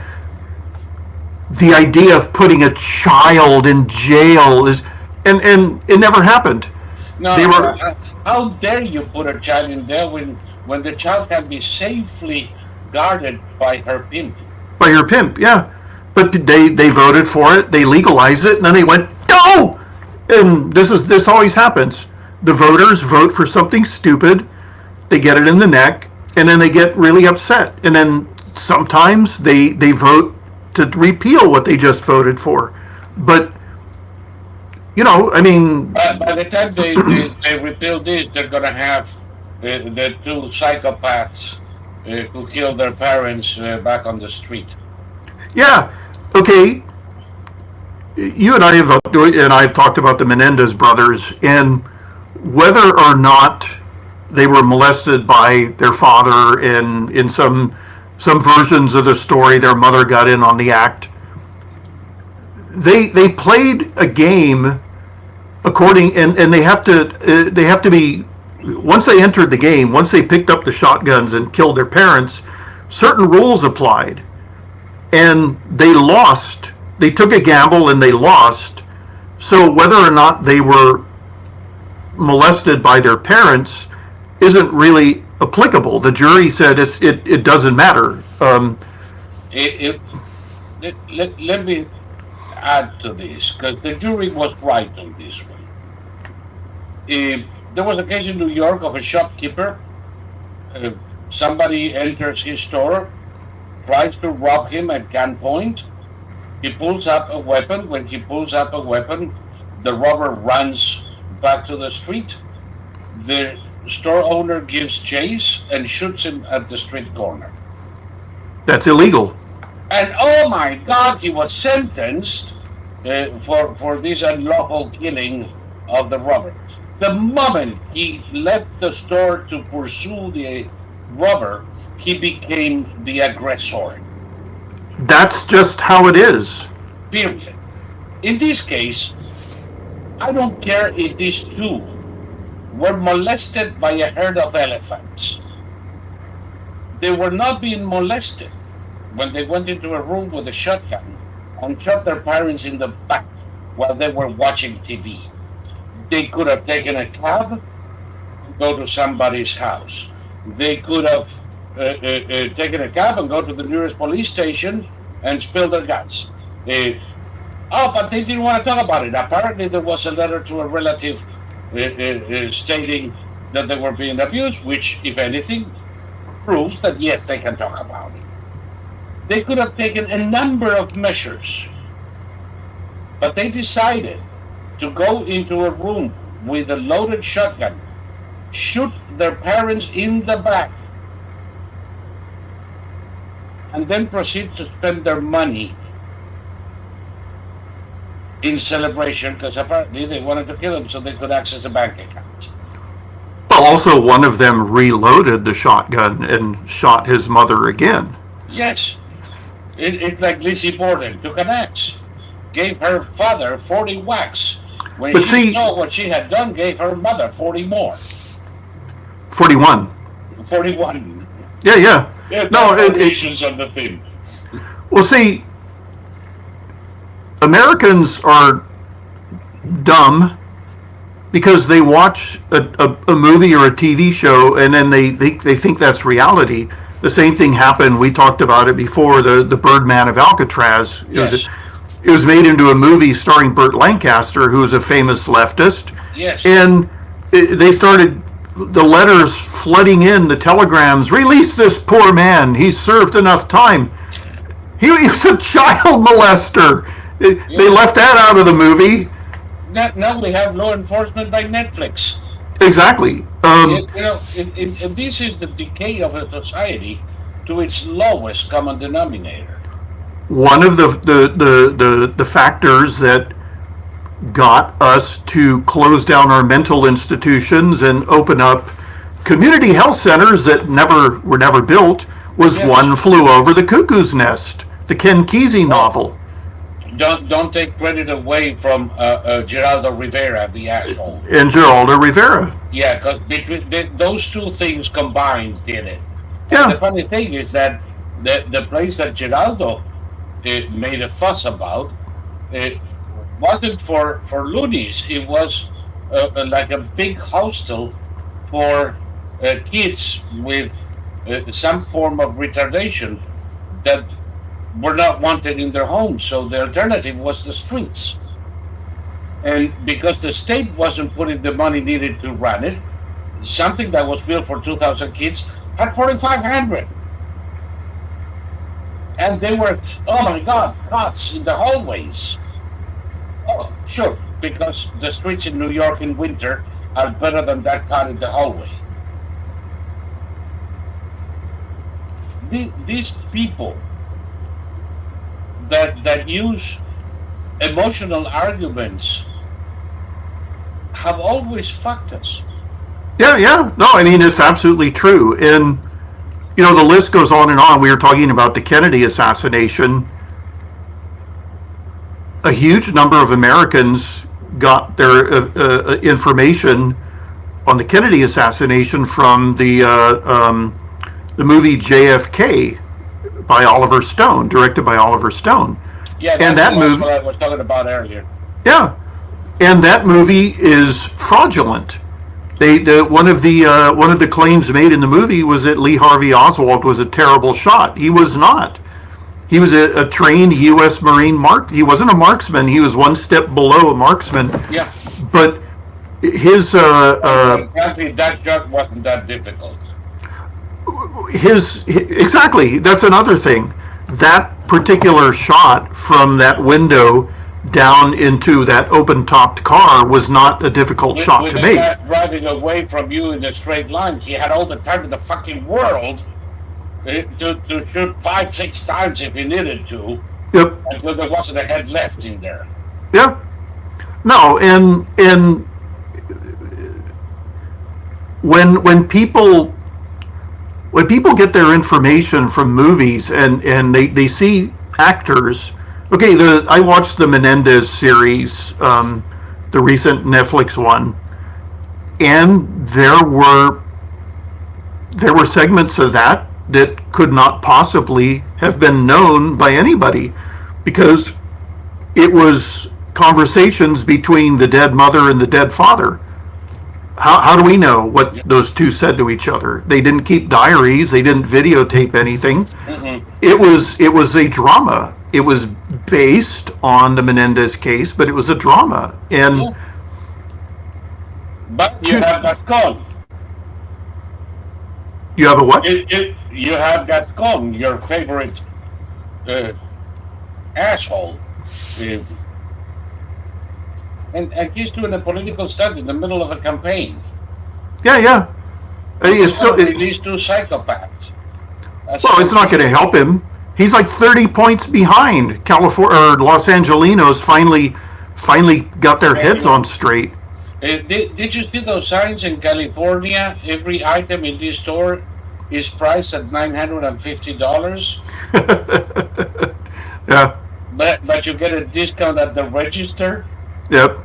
the idea of putting a child in jail is and it never happened. No, how dare you put a child in there when the child can be safely guarded by her pimp? By her pimp, yeah. But they voted for it, they legalized it, and then they went, no! And this always happens. The voters vote for something stupid, they get it in the neck, and then they get really upset. And then sometimes they vote to repeal what they just voted for. But I mean, by the time they repeal this, they're going to have the two psychopaths who killed their parents back on the street. Yeah. Okay. You and I've talked about the Menendez brothers, and whether or not they were molested by their father, and in some versions of the story, their mother got in on the act. They played a game according, and they have to be, once they entered the game, once they picked up the shotguns and killed their parents, certain rules applied, and they lost. They took a gamble and they lost. So whether or not they were molested by their parents isn't really applicable. The jury said it doesn't matter. Let me add to this, because the jury was right on this one. There was a case in New York of a shopkeeper. Somebody enters his store, tries to rob him at gunpoint. He pulls up a weapon. When he pulls up a weapon, the robber runs back to the street. The store owner gives chase and shoots him at the street corner. That's illegal. And oh my God, he was sentenced for this unlawful killing of the robber. The moment he left the store to pursue the robber, he became the aggressor. That's just how it is. Period. In this case, I don't care if these two were molested by a herd of elephants. They were not being molested when they went into a room with a shotgun and shot their parents in the back while they were watching TV. They could have taken a cab and go to somebody's house. They could have taken a cab and go to the nearest police station and spill their guts. But they didn't want to talk about it. Apparently there was a letter to a relative stating that they were being abused, which, if anything, proves that yes, they can talk about it. They could have taken a number of measures, but they decided to go into a room with a loaded shotgun, shoot their parents in the back, and then proceed to spend their money in celebration, because apparently they wanted to kill him so they could access a bank account. Well, also one of them reloaded the shotgun and shot his mother again. Yes, it's like Lizzie Borden took an axe, gave her father 40 whacks. When But she see- saw what she had done, gave her mother 40 more. 41. 41. Yeah, yeah. Yeah, No, variations on the theme. well, see, Americans are dumb because they watch a movie or a TV show and then they think that's reality. The same thing happened. We talked about it before. The Birdman of Alcatraz. Yes. It was made into a movie starring Burt Lancaster, who was a famous leftist. Yes. And they started the letters flooding in, the telegrams. Release this poor man. He's served enough time. He was a child molester. They left that out of the movie. Now we have law enforcement by Netflix. Exactly. This is the decay of a society to its lowest common denominator. One of the factors that got us to close down our mental institutions and open up community health centers that were never built was Yes. One Flew Over the Cuckoo's Nest, the Ken Kesey novel. Don't take credit away from Geraldo Rivera, the asshole. And Geraldo Rivera. Yeah, because between those two things combined did it. Yeah. And the funny thing is that the place that Geraldo made a fuss about, it wasn't for loonies. It was like a big hostel for kids with some form of retardation that were not wanted in their homes. So the alternative was the streets. And because the state wasn't putting the money needed to run it, something that was built for 2,000 kids had 4,500. And they were, oh my God, cots in the hallways. Oh, sure, because the streets in New York in winter are better than that cot in the hallway. These people that use emotional arguments have always fucked us. Yeah. No, I mean, it's absolutely true. And, the list goes on and on. We were talking about the Kennedy assassination. A huge number of Americans got their information on the Kennedy assassination from the movie JFK by Oliver Stone, directed by Oliver Stone. Yeah, and that movie, what I was talking about earlier. Yeah, and that movie is fraudulent. One of the claims made in the movie was that Lee Harvey Oswald was a terrible shot. He was not. He was a trained U.S. Marine He wasn't a marksman. He was one step below a marksman. Yeah. But his Frankly, that shot wasn't that difficult. Exactly. That's another thing. That particular shot from that window down into that open-topped car was not a difficult shot with to the make. guy driving away from you in a straight line, he had all the time in the fucking world to shoot 5-6 times if he needed to, Yep. until there wasn't a head left in there. Yeah. No, and when people get their information from movies and they see actors. Okay, I watched the Menendez series, the recent Netflix one, and there were segments of that could not possibly have been known by anybody because it was conversations between the dead mother and the dead father. How do we know what those two said to each other? They didn't keep diaries. They didn't videotape anything. Mm-hmm. It was a drama. It was based on the Menendez case, but it was a drama. And but you have Gascon. You have a what? You have Gascon, your favorite uh, asshole. Uh, and he's doing a political stunt in the middle of a campaign. Yeah. It's still, These two psychopaths. well, it's not going to help him. He's like 30 points behind. California or Los Angelinos finally got their heads on straight. Did you see those signs in California? Every item in this store is priced at $950. Yeah. But you get a discount at the register. Yep.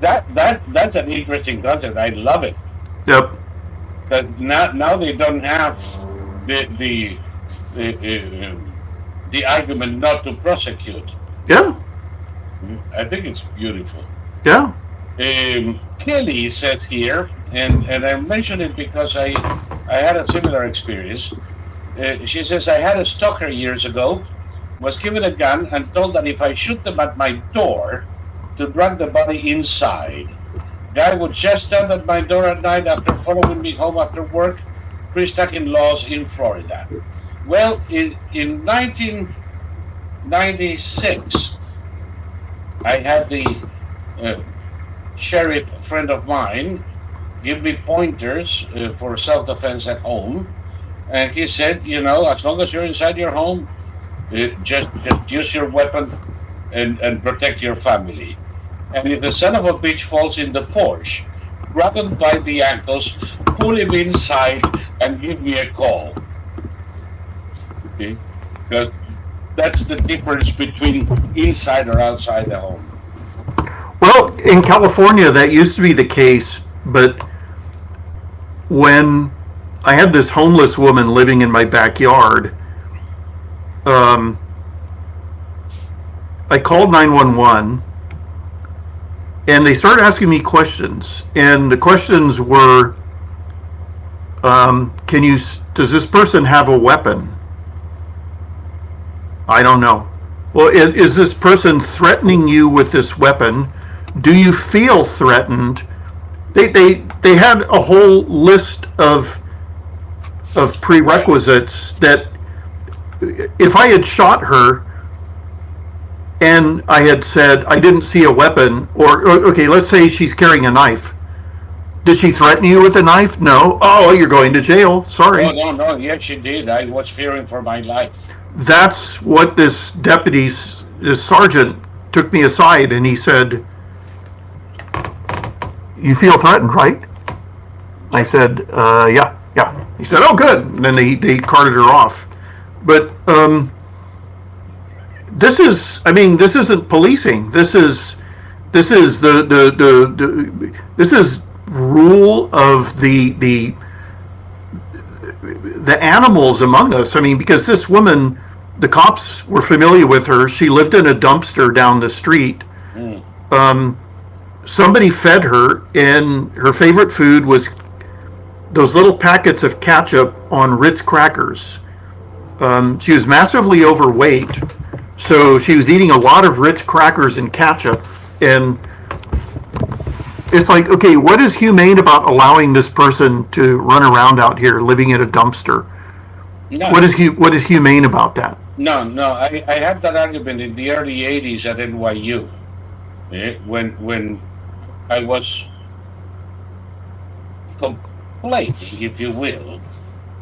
That's an interesting concept. I love it. Yep. Because now they don't have the argument not to prosecute. Yeah. I think it's beautiful. Yeah. Kelly says here, and I mention it because I had a similar experience. She says, I had a stalker years ago, was given a gun and told that if I shoot them at my door, to drag the body inside. Guy would just stand at my door at night after following me home after work. Pre-stacking laws in Florida. Well, in 1996, I had the sheriff friend of mine give me pointers for self-defense at home, and he said, as long as you're inside your home, just use your weapon and protect your family. And if the son of a bitch falls in the porch, grab him by the ankles, pull him inside, and give me a call. Okay? Because that's the difference between inside or outside the home. Well, in California, that used to be the case, but when I had this homeless woman living in my backyard, I called 911, and they started asking me questions. And the questions were, does this person have a weapon? I don't know. Well, is this person threatening you with this weapon? Do you feel threatened? They had a whole list of prerequisites that if I had shot her and I had said I didn't see a weapon, or okay, let's say she's carrying a knife. Did she threaten you with a knife? No. Oh, you're going to jail. Sorry. Oh, no. Yes, she did. I was fearing for my life. That's what this this sergeant took me aside and he said, you feel threatened, right? I said, yeah. He said, oh, good. And then they carted her off. But this isn't policing. This is this is rule of the animals among us. I mean, because this woman, the cops were familiar with her. She lived in a dumpster down the street. Somebody fed her, and her favorite food was those little packets of ketchup on Ritz crackers. She was massively overweight, so she was eating a lot of Ritz crackers and ketchup. And it's like, okay, what is humane about allowing this person to run around out here living in a dumpster? No. What is humane about that? No. I had that argument in the early '80s at NYU, when I was complaining, if you will,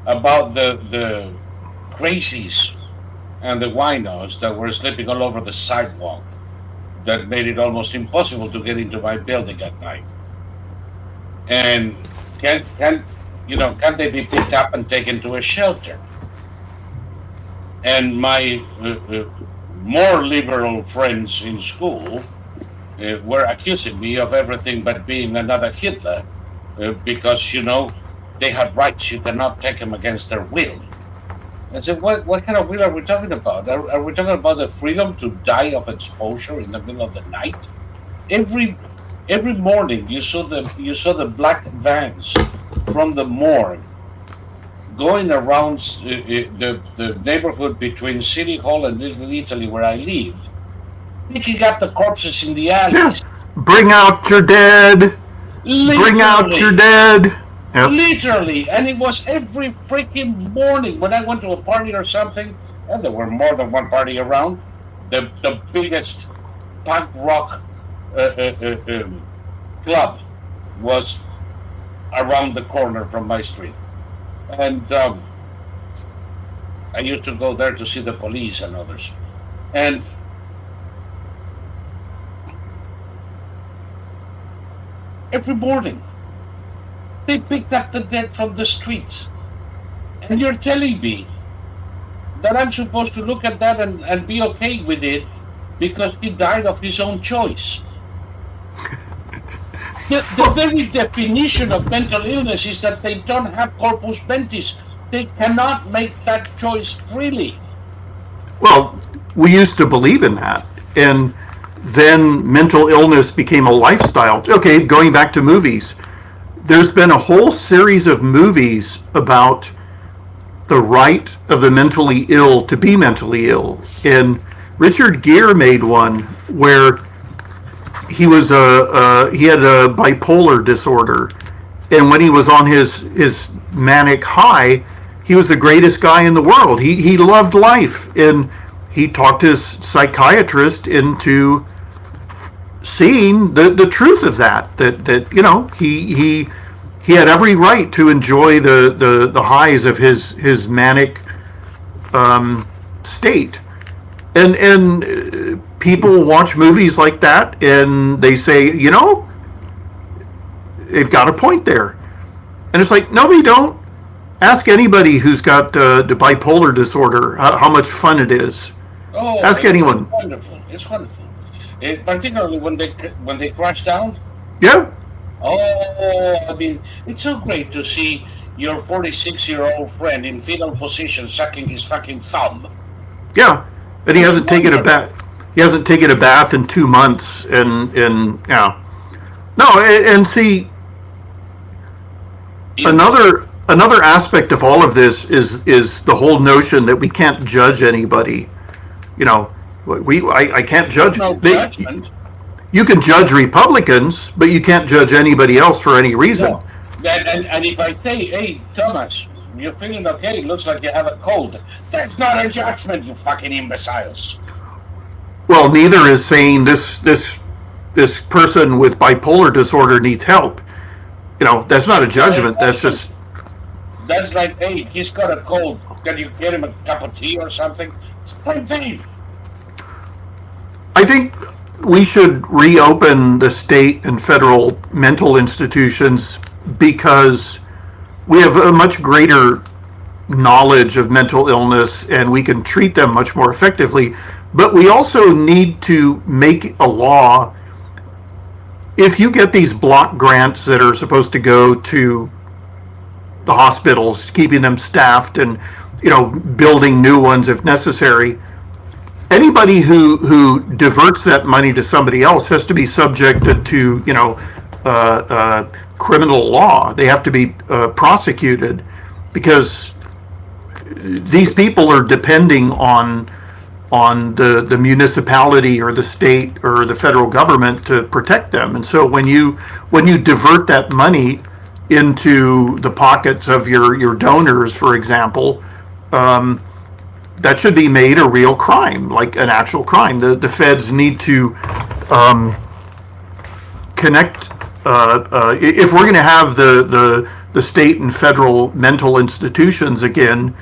about the crazies and the winos that were sleeping all over the sidewalk, that made it almost impossible to get into my building at night. And can't they be picked up and taken to a shelter? And my more liberal friends in school were accusing me of everything but being another Hitler, because they had rights. You cannot take them against their will. I said, what kind of will are we talking about? Are we talking about the freedom to die of exposure in the middle of the night? Every morning you saw the black vans from the morgue going around the neighborhood between City Hall and Little Italy, where I lived, picking up the corpses in the alleys. Yeah. Bring out your dead. Literally. Bring out your dead. Yep. Literally, and it was every freaking morning when I went to a party or something, and there were more than one party around. The biggest punk rock club was around the corner from my street, and I used to go there to see the police and others. And every morning, they picked up the dead from the streets. And you're telling me that I'm supposed to look at that and be okay with it because he died of his own choice. The very definition of mental illness is that they don't have corpus mentis. They cannot make that choice freely. Well, we used to believe in that. And then mental illness became a lifestyle. Okay, going back to movies. There's been a whole series of movies about the right of the mentally ill to be mentally ill. And Richard Gere made one where he was he had a bipolar disorder, and when he was on his manic high, he was the greatest guy in the world. He loved life, and he talked his psychiatrist into seeing the truth of that you know he had every right to enjoy the highs of his manic state. And people watch movies like that and they say, you know, they've got a point there. And it's like, no, they don't. Ask anybody who's got the bipolar disorder how much fun it is. Oh, Ask anyone. It's wonderful. It's wonderful. Particularly when they crash down. Yeah. Oh, I mean, it's so great to see your 46-year-old friend in fetal position sucking his fucking thumb. Yeah. And he hasn't taken a bath. He hasn't taken a bath in 2 months, and yeah. No, and see, another aspect of all of this is the whole notion that we can't judge anybody. You know, I can't judge. No judgment. You can judge Republicans, but you can't judge anybody else for any reason. No. And if I say, hey, Thomas, you're feeling okay, it looks like you have a cold, that's not a judgment, you fucking imbeciles. Well, neither is saying this person with bipolar disorder needs help. You know, that's not a judgment. That's like, hey, he's got a cold. Can you get him a cup of tea or something? Same thing. I think we should reopen the state and federal mental institutions because we have a much greater knowledge of mental illness and we can treat them much more effectively. But we also need to make a law. If you get these block grants that are supposed to go to the hospitals, keeping them staffed and, you know, building new ones if necessary, anybody who diverts that money to somebody else has to be subjected to, you know, criminal law. They have to be prosecuted because these people are depending on the municipality or the state or the federal government to protect them. And so when you divert that money into the pockets of your donors, for example, that should be made a real crime, like an actual crime. The feds need to connect. If we're going to have the state and federal mental institutions again,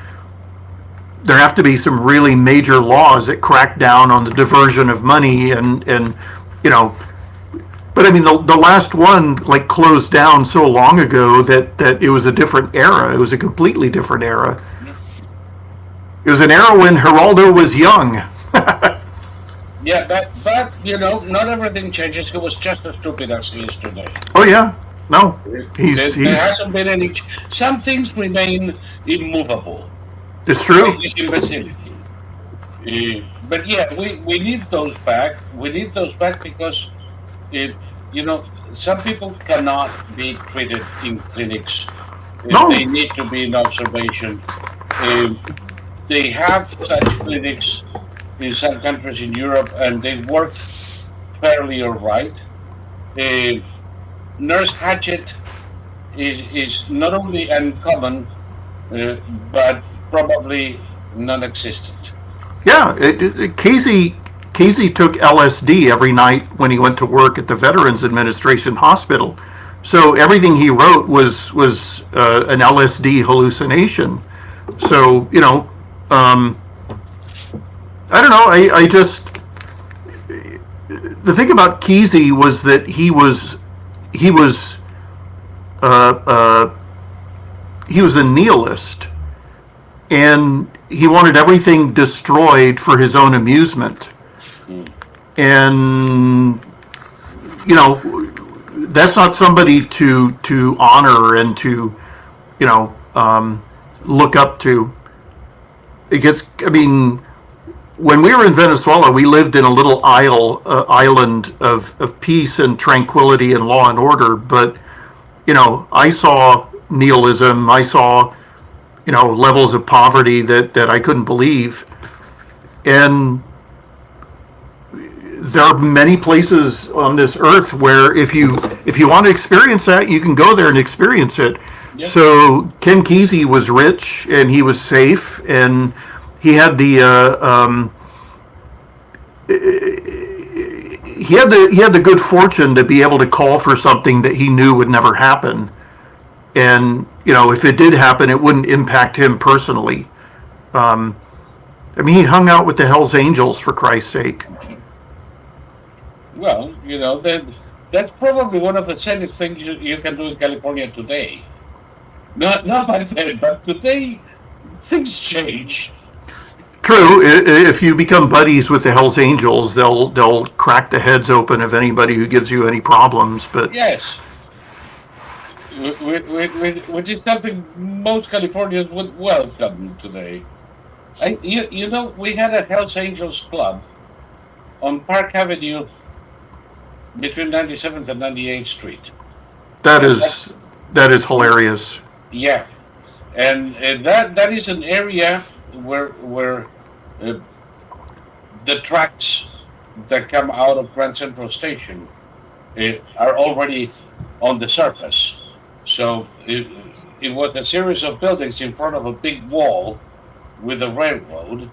there have to be some really major laws that crack down on the diversion of money and you know. But I mean, the last one like closed down so long ago that it was a different era. It was a completely different era. It was an era when Geraldo was young. Yeah, but you know, not everything changes. He was just as stupid as he is today. Oh yeah, no, there hasn't been any. Some things remain immovable. It's true. Like his imbecility. But yeah, we need those back. We need those back because, you know, some people cannot be treated in clinics. No. They need to be in observation. They have such clinics in some countries in Europe, and they work fairly all right. Nurse Hatchet is not only uncommon, but probably non-existent. Yeah, Casey took LSD every night when he went to work at the Veterans Administration Hospital. So everything he wrote was an LSD hallucination. So I don't know. I just the thing about Kesey was that uh, uh, he was a nihilist, and he wanted everything destroyed for his own amusement. And that's not somebody to honor and to look up to. It gets. I mean, when we were in Venezuela, we lived in a little island of peace and tranquility and law and order. But I saw nihilism. I saw levels of poverty that I couldn't believe. And there are many places on this earth where if you want to experience that, you can go there and experience it. Yep. So Ken Kesey was rich and he was safe, and he had the he had the good fortune to be able to call for something that he knew would never happen. And if it did happen, it wouldn't impact him personally. I mean, he hung out with the Hells Angels, for Christ's sake. Well, that's probably one of the safest things you can do in California today. Not back then, but today things change. True. If you become buddies with the Hells Angels, they'll crack the heads open of anybody who gives you any problems. But yes, which is something most Californians would welcome today. We had a Hells Angels club on Park Avenue between 97th and 98th Street. That is hilarious. Yeah, and that is an area where the tracks that come out of Grand Central Station are already on the surface. So it was a series of buildings in front of a big wall with a railroad,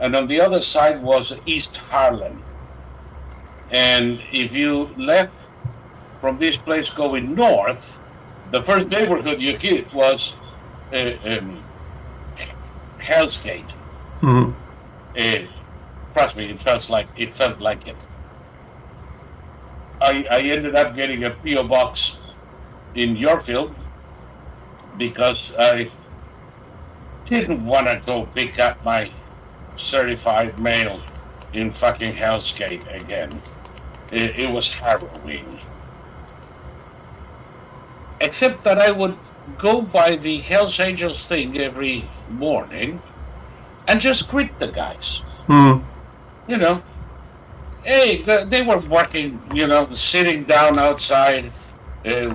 and on the other side was East Harlem. And if you left from this place going north, the first neighborhood you hit was Hell's Gate. Mm-hmm. Trust me, it felt like it. I ended up getting a PO box in Yorkville because I didn't want to go pick up my certified mail in fucking Hell's Gate again. It was harrowing. Except that I would go by the Hells Angels thing every morning and just greet the guys. Mm. Hey, they were working, sitting down outside,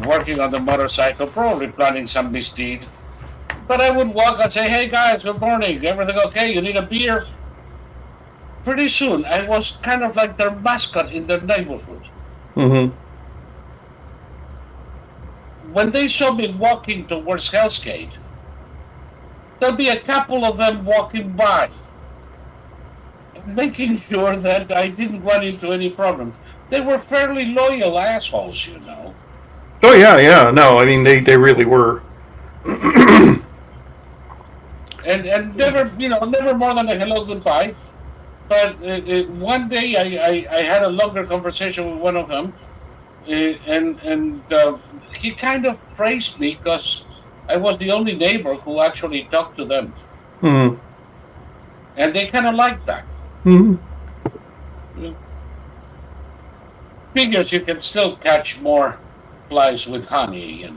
working on the motorcycle, probably planning some misdeed. But I would walk and say, hey guys, good morning, everything okay? You need a beer? Pretty soon, I was kind of like their mascot in their neighborhood. Mm-hmm. When they saw me walking towards Hell's Gate, there'll be a couple of them walking by, making sure that I didn't run into any problems. They were fairly loyal assholes, Oh yeah. No, I mean they really were. and never more than a hello, goodbye. But one day I had a longer conversation with one of them, and he kind of praised me because I was the only neighbor who actually talked to them. Mm-hmm. And they kind of liked that. Mm-hmm. Figures you can still catch more flies with honey,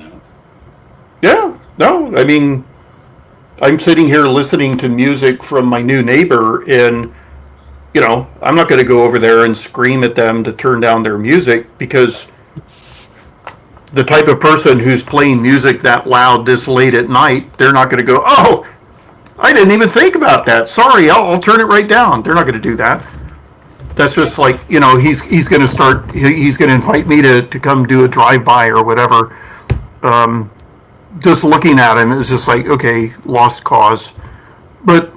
Yeah, no, I mean, I'm sitting here listening to music from my new neighbor, and I'm not going to go over there and scream at them to turn down their music, because the type of person who's playing music that loud this late at night, they're not going to go, oh, I didn't even think about that. Sorry, I'll turn it right down. They're not going to do that. That's just like, he's going to invite me to come do a drive-by or whatever. Just looking at him, it's just like, okay, lost cause. But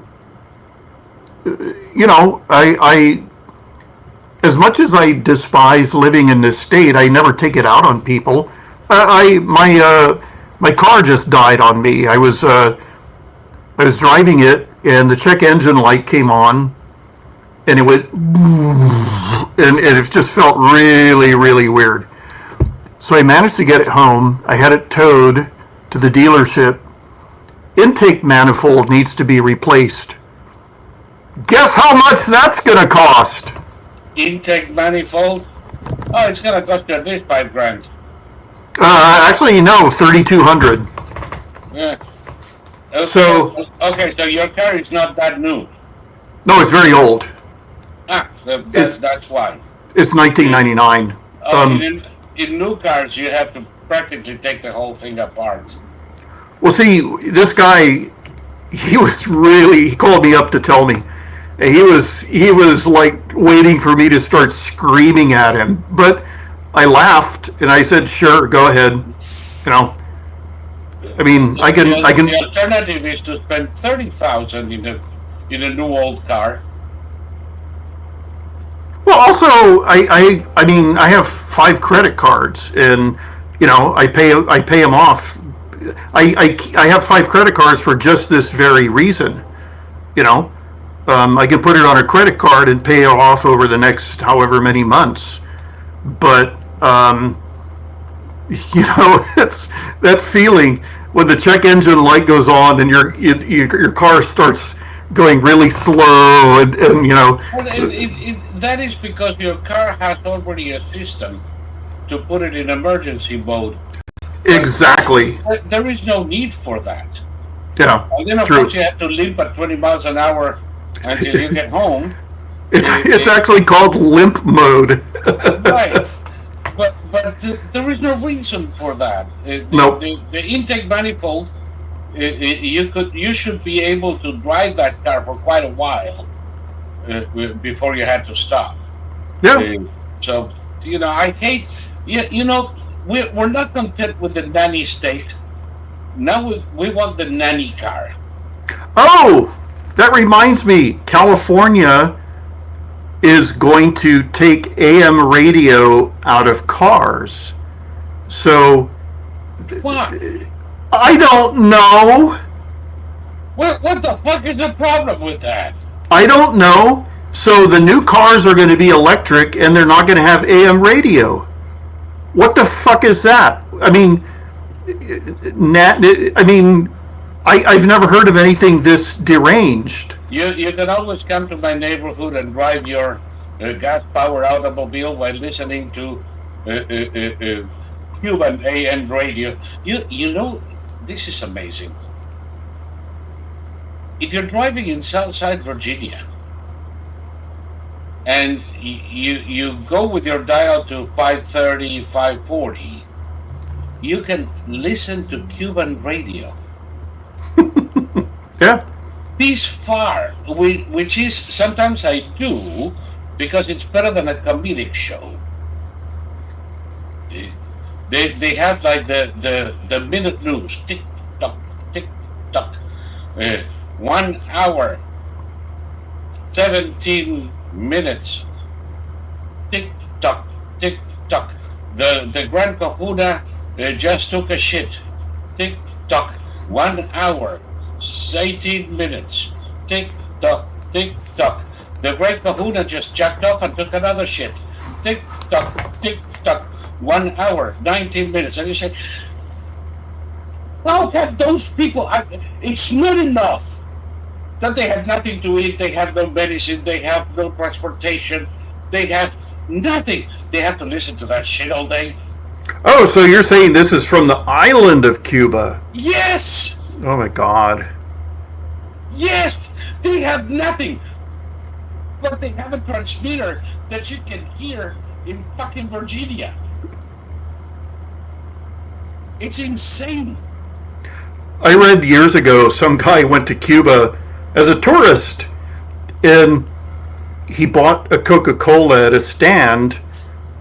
you know, as much as I despise living in this state, I never take it out on people. My car just died on me. I was driving it, and the check engine light came on, and it went, and it just felt really, really weird. So I managed to get it home. I had it towed to the dealership. Intake manifold needs to be replaced. Guess how much that's going to cost? Intake manifold? Oh, it's going to cost you at least $5,000. Actually, no, 3,200. Yeah. Okay, so your car is not that new. No, it's very old. That's why. It's 1999. In new cars, you have to practically take the whole thing apart. Well, see, this guy, he called me up to tell me. He was like waiting for me to start screaming at him. But I laughed and I said, sure, go ahead. You know, I mean, So I can. The alternative is to spend $30,000 in a new old car. Well, also, I mean, I have 5 credit cards, and you know, I pay them off. I have 5 credit cards for just this very reason. You know, I can put it on a credit card and pay it off over the next however many months. But you know, it's that feeling when the check engine light goes on and your car starts going really slow, and you know. Well, that is because your car has already a system to put it in emergency mode. Exactly. There is no need for that. Yeah. And then, of true. course, you have to limp at 20 miles an hour until you get home. It's actually called limp mode. Right. But there is no reason for that. Nope. The intake manifold, you should be able to drive that car for quite a while before you had to stop. Yeah. So, you know, I hate, you know, we're not content with the nanny state. Now we want the nanny car. Oh, that reminds me. California is going to take AM radio out of cars. So, Why? I don't know. What the fuck is the problem with that? I don't know. So the new cars are going to be electric, and they're not going to have AM radio. What the fuck is that? I mean, I've never heard of anything this deranged. You can always come to my neighborhood and drive your gas-powered automobile while listening to Cuban AM radio. You know, this is amazing. If you're driving in Southside Virginia and you go with your dial to 530, 540, you can listen to Cuban radio. Yeah. This far, which is sometimes I do because it's better than a comedic show. They have like the minute news, tick tock, 1 hour, 17 minutes, tick tock. The Grand Kahuna just took a shit, tick tock, 1 hour. 18 minutes. Tick tock, tick tock. The great kahuna just jacked off and took another shit. Tick tock, tick tock. 1 hour, 19 minutes. And you say, how can those people? It's not enough that they have nothing to eat, they have no medicine, they have no transportation, they have nothing. They have to listen to that shit all day. Oh, so you're saying this is from the island of Cuba? Yes! Oh my God. Yes, they have nothing, but they have a transmitter that you can hear in fucking Virginia. It's insane. I read years ago some guy went to Cuba as a tourist, and he bought a Coca-Cola at a stand,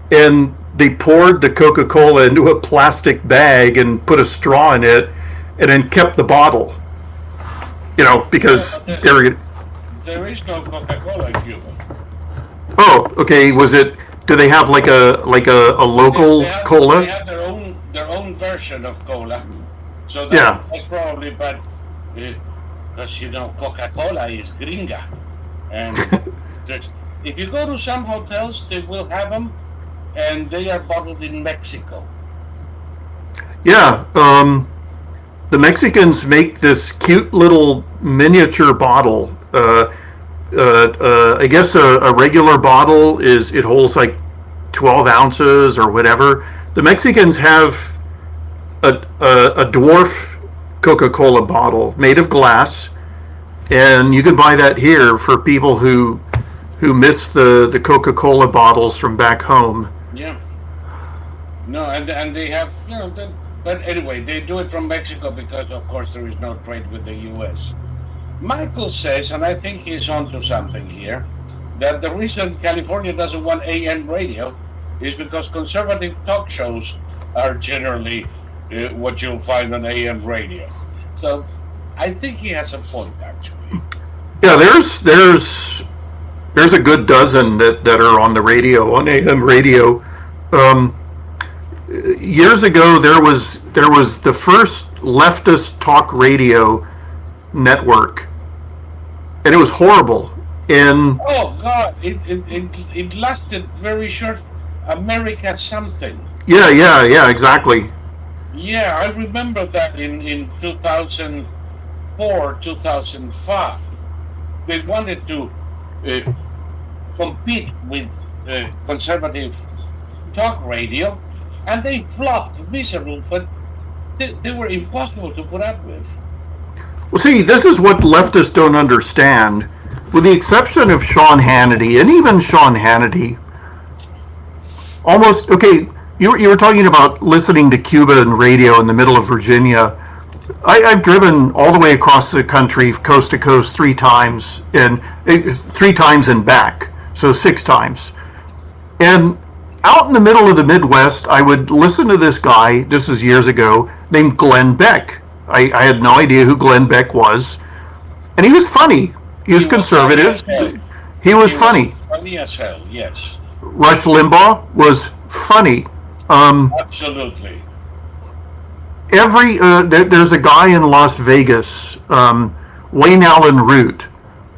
and they poured the Coca-Cola into a plastic bag and put a straw in it, and then kept the bottle. You know, because they're... there is no Coca-Cola in Cuba. Oh, okay. Do they have like a local cola? They have their own version of cola. So Yeah. that's probably, but because Coca-Cola is gringa, and if you go to some hotels, they will have them, and they are bottled in Mexico. Yeah. The Mexicans make this cute little miniature bottle. I guess a regular bottle it holds like 12 ounces or whatever. The Mexicans have a dwarf Coca-Cola bottle made of glass, and you can buy that here for people who miss the Coca-Cola bottles from back home. Yeah. No, and they have but anyway, they do it from Mexico because, of course, there is no trade with the U.S. Michael says, and I think he's onto something here, that the reason California doesn't want AM radio is because conservative talk shows are generally what you'll find on AM radio. So I think he has a point, actually. Yeah, there's a good dozen that are on the radio, on AM radio. Years ago, there was the first leftist talk radio network, and it was horrible. And oh God, it lasted very short. America something. Yeah, exactly. Yeah, I remember that in 2004, 2005. They wanted to compete with conservative talk radio, and they flopped miserable, but they were impossible to put up with. Well, see, this is what leftists don't understand. With the exception of Sean Hannity, and even Sean Hannity, almost, okay, you were talking about listening to Cuban radio in the middle of Virginia. I've driven all the way across the country, coast to coast, 3 times, and 3 times and back, so 6 times. And out in the middle of the Midwest, I would listen to this guy, this was years ago, named Glenn Beck. I had no idea who Glenn Beck was. And he was funny. He was conservative. He was funny. Funny as hell, yes. Rush Limbaugh was funny. Absolutely. There's a guy in Las Vegas, Wayne Allen Root.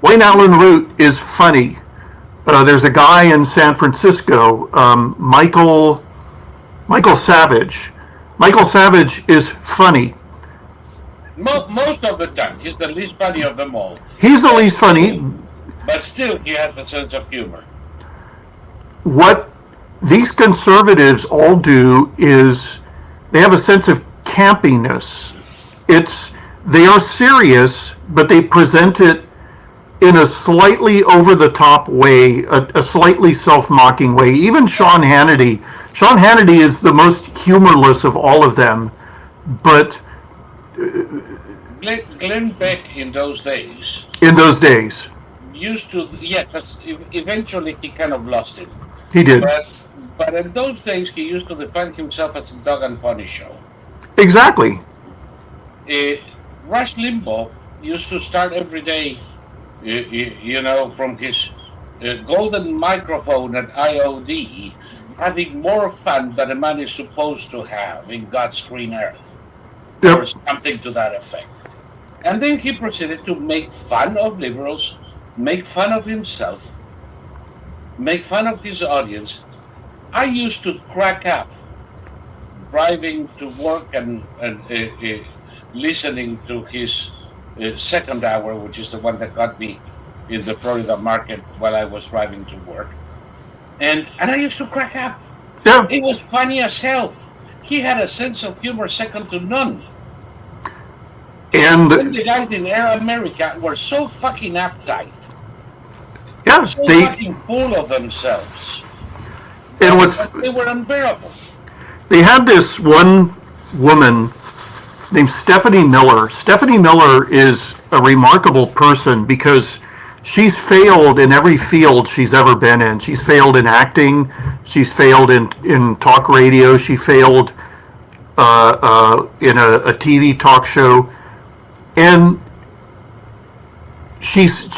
Wayne Allen Root is funny. There's a guy in San Francisco, Michael Savage. Michael Savage is funny. Most of the time, he's the least funny of them all. He's the least funny. But still, he has a sense of humor. What these conservatives all do is they have a sense of campiness. They are serious, but they present it in a slightly over-the-top way, a slightly self-mocking way. Even Sean Hannity. Sean Hannity is the most humorless of all of them, but Glenn Beck in those days used to, because eventually he kind of lost it. He did. But in those days, he used to define himself as a dog and pony show. Exactly. Rush Limbaugh used to start every day, from his golden microphone at IOD, having more fun than a man is supposed to have in God's green earth. Yep. Or something to that effect. And then he proceeded to make fun of liberals, make fun of himself, make fun of his audience. I used to crack up driving to work and listening to his second hour, which is the one that got me in the Florida market while I was driving to work. And I used to crack up. Yeah. It was funny as hell. He had a sense of humor second to none. And the guys in Air America were so fucking uptight. Yeah, so fucking full of themselves. They were unbearable. They had this one woman named Stephanie Miller. Stephanie Miller is a remarkable person because she's failed in every field she's ever been in. She's failed in acting. She's failed in talk radio. She failed in a TV talk show. And she's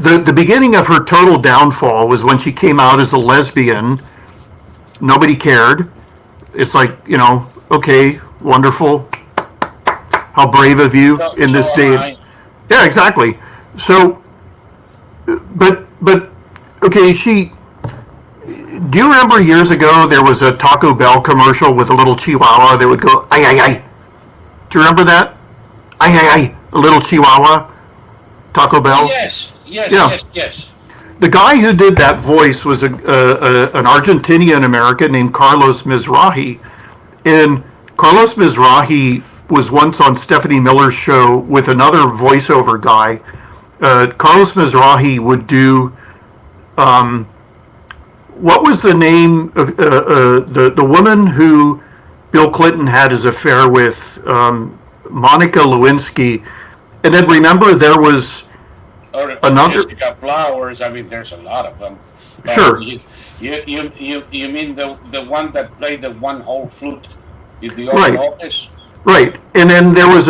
the beginning of her total downfall was when she came out as a lesbian. Nobody cared. It's like, okay, wonderful. How brave of you in this day. Yeah, exactly. So, but okay, do you remember years ago there was a Taco Bell commercial with a little chihuahua that would go, ay, ay, ay? Do you remember that? Ay, ay, ay, a little chihuahua, Taco Bell? Yes. The guy who did that voice was an Argentinian American named Carlos Mizrahi. And Carlos Mizrahi was once on Stephanie Miller's show with another voiceover guy. Carlos Mizrahi would do, what was the name of the woman who Bill Clinton had his affair with, Monica Lewinsky. And then remember there was another... Jessica Flowers, I mean, there's a lot of them. But sure. You mean the one that played the one whole flute in the Right. office? Right, and then there was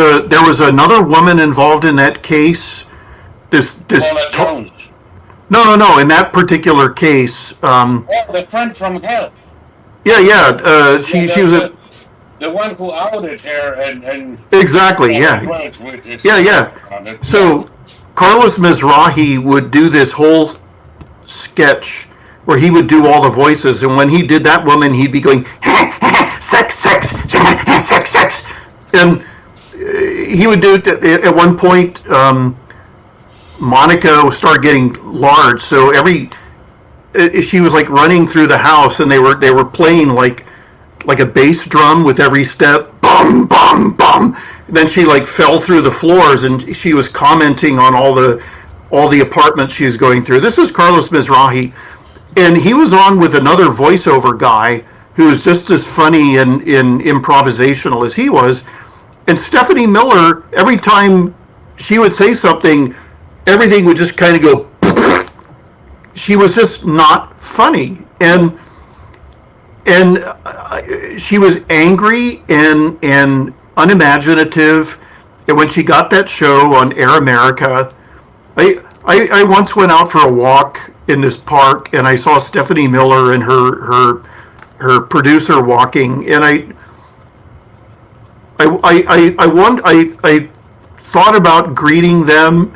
another woman involved in that case. This Paula Jones. No. In that particular case, The friend from hell. She was the one who outed her and exactly, yeah. So Carlos Mizrahi would do this whole sketch where he would do all the voices, and when he did that woman, he'd be going sex, sex, sex, sex. And he would do it at one point. Monica started getting large, so she was like running through the house, and they were playing like a bass drum with every step, bum bum bum. And then she like fell through the floors, and she was commenting on all the apartments she was going through. This was Carlos Mizrahi, and he was on with another voiceover guy who was just as funny and improvisational as he was. And Stephanie Miller, every time she would say something, everything would just kind of go. She was just not funny, and she was angry and unimaginative. And when she got that show on Air America, I once went out for a walk in this park, and I saw Stephanie Miller and her producer walking, and I thought about greeting them,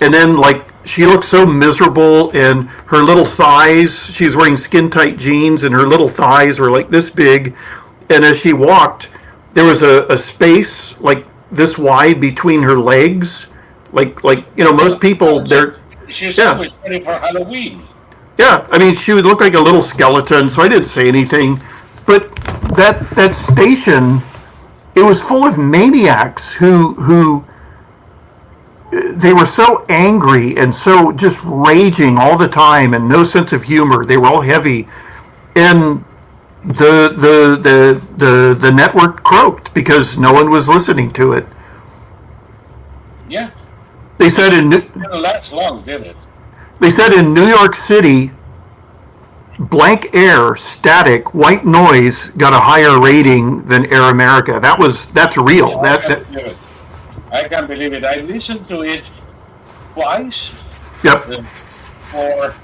and then like she looked so miserable, and her little thighs, she's wearing skin tight jeans, and her little thighs were like this big, and as she walked, there was a space like this wide between her legs, like most people they're. She's always ready for Halloween. Yeah, I mean, she would look like a little skeleton, so I didn't say anything. But that station, it was full of maniacs who they were so angry and so just raging all the time, and no sense of humor. They were all heavy, and the network croaked because no one was listening to it. Yeah. They said it didn't last long, did it? They said in New York City, blank air, static, white noise got a higher rating than Air America. That's real. I can't believe it. I listened to it twice. Yep. For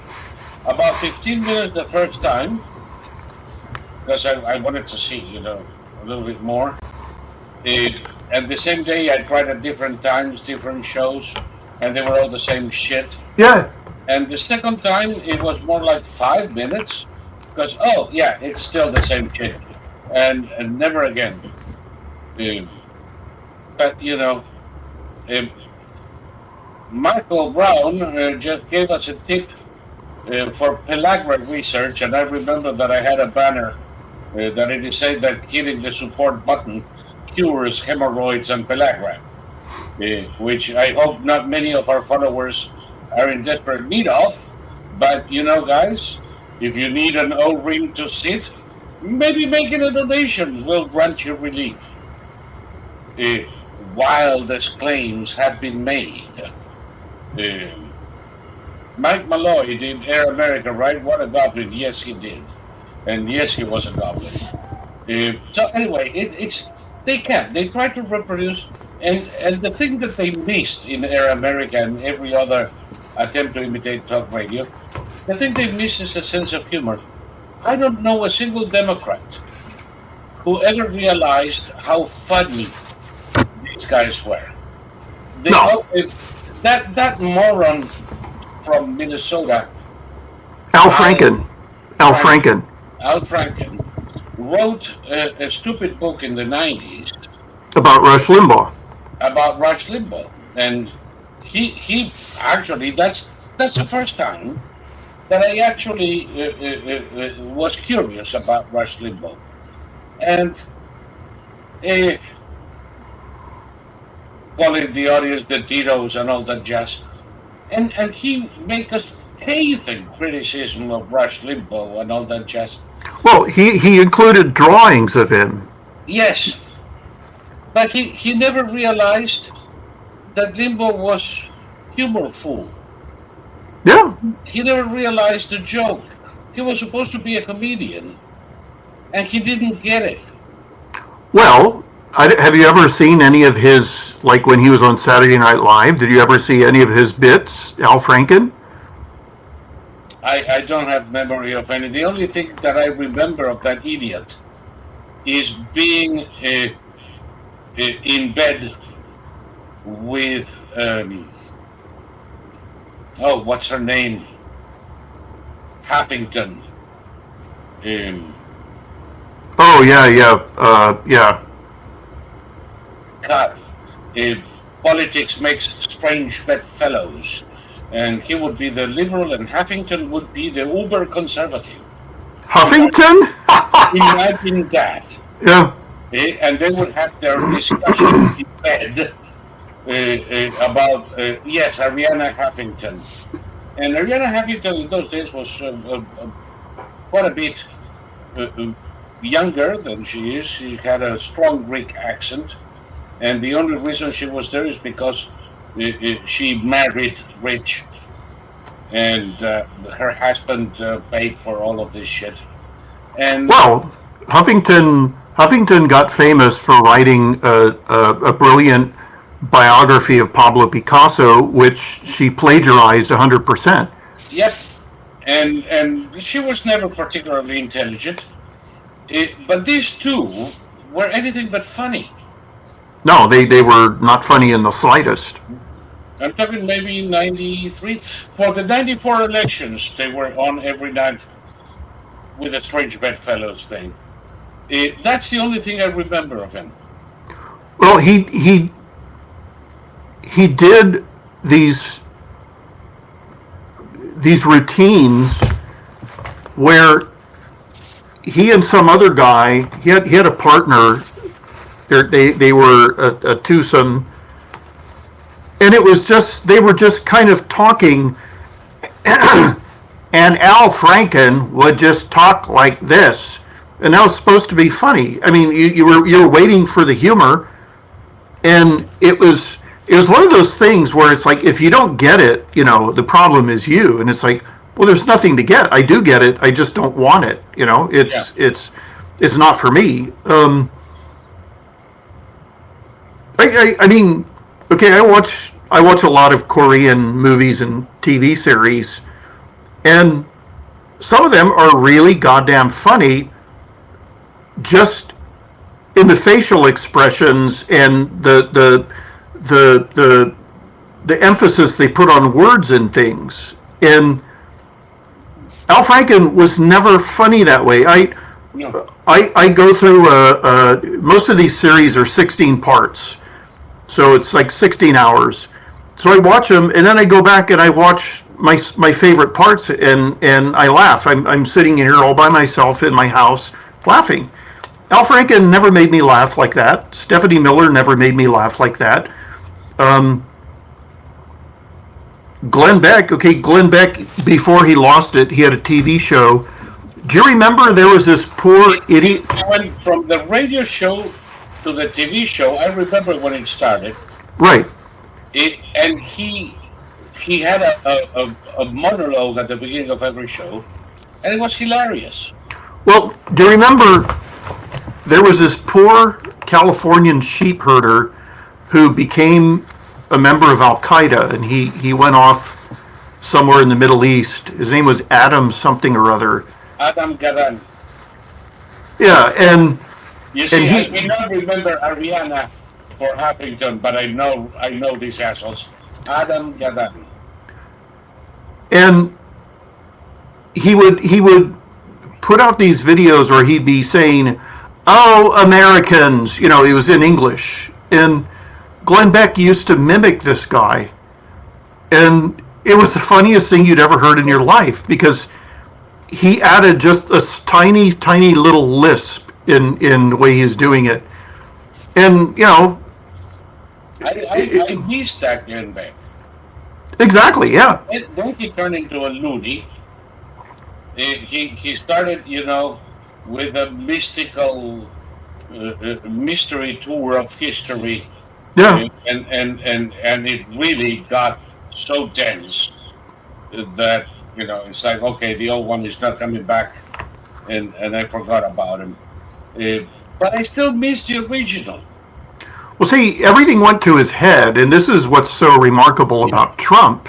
about 15 minutes the first time, because I wanted to see, a little bit more. And the same day I tried at different times, different shows, and they were all the same shit. Yeah. And the second time it was more like 5 minutes, because it's still the same shit, and never again. But Michael Brown just gave us a tip for pellagra research, and I remember that I had a banner that it said that hitting the support button cures hemorrhoids and pellagra, which I hope not many of our followers are in desperate need of. But guys, if you need an O-ring to sit, maybe making a donation will grant you relief. Wildest claims have been made. Mike Malloy did Air America, right? What a goblin. Yes, he did. And yes, he was a goblin. So anyway, they try to reproduce, and the thing that they missed in Air America and every other attempt to imitate talk radio. The thing they miss is a sense of humor. I don't know a single Democrat who ever realized how funny these guys were. They No. always, that moron from Minnesota, Al Franken. Al Franken. Al Franken, wrote a stupid book in the 90s About Rush Limbaugh. about Rush Limbaugh, and he actually that's the first time that I actually was curious about Rush Limbaugh, and uh, calling the audience the Dinos and all that jazz, and he make us scathing criticism of Rush Limbaugh and all that jazz. Well, he included drawings of him. Yes, but he never realized that Limbaugh was humorful. Yeah. He never realized the joke. He was supposed to be a comedian, and he didn't get it. Well, have you ever seen any of his, like when he was on Saturday Night Live, did you ever see any of his bits, Al Franken? I don't have memory of any. The only thing that I remember of that idiot is being in bed with what's her name? Huffington. Oh, yeah. God, politics makes strange bedfellows. And he would be the liberal, and Huffington would be the uber conservative. Huffington? Imagine that. Yeah. And they would have their discussion in bed about, yes, Arianna Huffington. And Arianna Huffington in those days was quite a bit younger than she is. She had a strong Greek accent. And the only reason she was there is because she married rich, and her husband paid for all of this shit. And well, Huffington got famous for writing a brilliant biography of Pablo Picasso, which she plagiarized 100%. Yep, and she was never particularly intelligent, but these two were anything but funny. No, they were not funny in the slightest. I'm talking maybe 93. For the 94 elections, they were on every night with a Strange Bedfellows thing. That's the only thing I remember of him. Well, he did these routines where he and some other guy, he had a partner. They were a twosome, and it was just they were just kind of talking, and Al Franken would just talk like this, and that was supposed to be funny. I mean, you were waiting for the humor, and it was one of those things where it's like if you don't get it, the problem is you, and it's like, well, there's nothing to get. I do get it. I just don't want it. It's not for me. I mean, okay, I watch a lot of Korean movies and TV series, and some of them are really goddamn funny, just in the facial expressions and the emphasis they put on words and things. And Al Franken was never funny that way. I go through most of these series are 16 parts. So it's like 16 hours. So I watch them, and then I go back and I watch my favorite parts, and I laugh. I'm sitting here all by myself in my house laughing. Al Franken never made me laugh like that. Stephanie Miller never made me laugh like that. Glenn Beck, before he lost it, he had a TV show. Do you remember there was this poor idiot? He went from the radio show to the TV show. I remember when it started. Right. And he had a monologue at the beginning of every show, and it was hilarious. Well, do you remember there was this poor Californian sheep herder who became a member of Al Qaeda, and he went off somewhere in the Middle East. His name was Adam something or other. Adam Gadan. Yeah, and You see, he, I may not remember Ariana for Huffington, but I know these assholes. Adam Gadan. and he would put out these videos where he'd be saying, "Oh, Americans," he was in English, and Glenn Beck used to mimic this guy, and it was the funniest thing you'd ever heard in your life because he added just a tiny, tiny little lisp in the way he was doing it, and I missed that Glenn Beck. exactly, yeah, Then he turned into a loony. He started, with a mystical mystery tour of history, yeah, and it really got so dense that it's like, okay, the old one is not coming back, and I forgot about him. But I still miss the original. Well, see, everything went to his head, and this is what's so remarkable about Trump,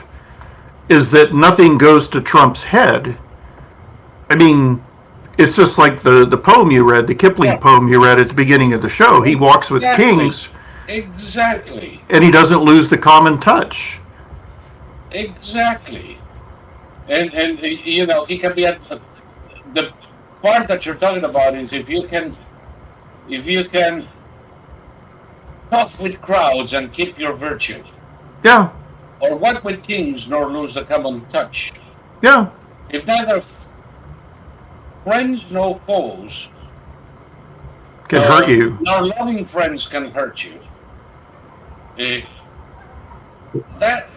is that nothing goes to Trump's head. I mean, it's just like the poem you read, the Kipling poem you read at the beginning of the show. He walks with kings. Exactly. And he doesn't lose the common touch. Exactly. And he can be the part that you're talking about is if you can talk with crowds and keep your virtue. Yeah. Or what with kings nor lose the common touch. Yeah. If neither friends nor foes can hurt you, nor loving friends can hurt you. That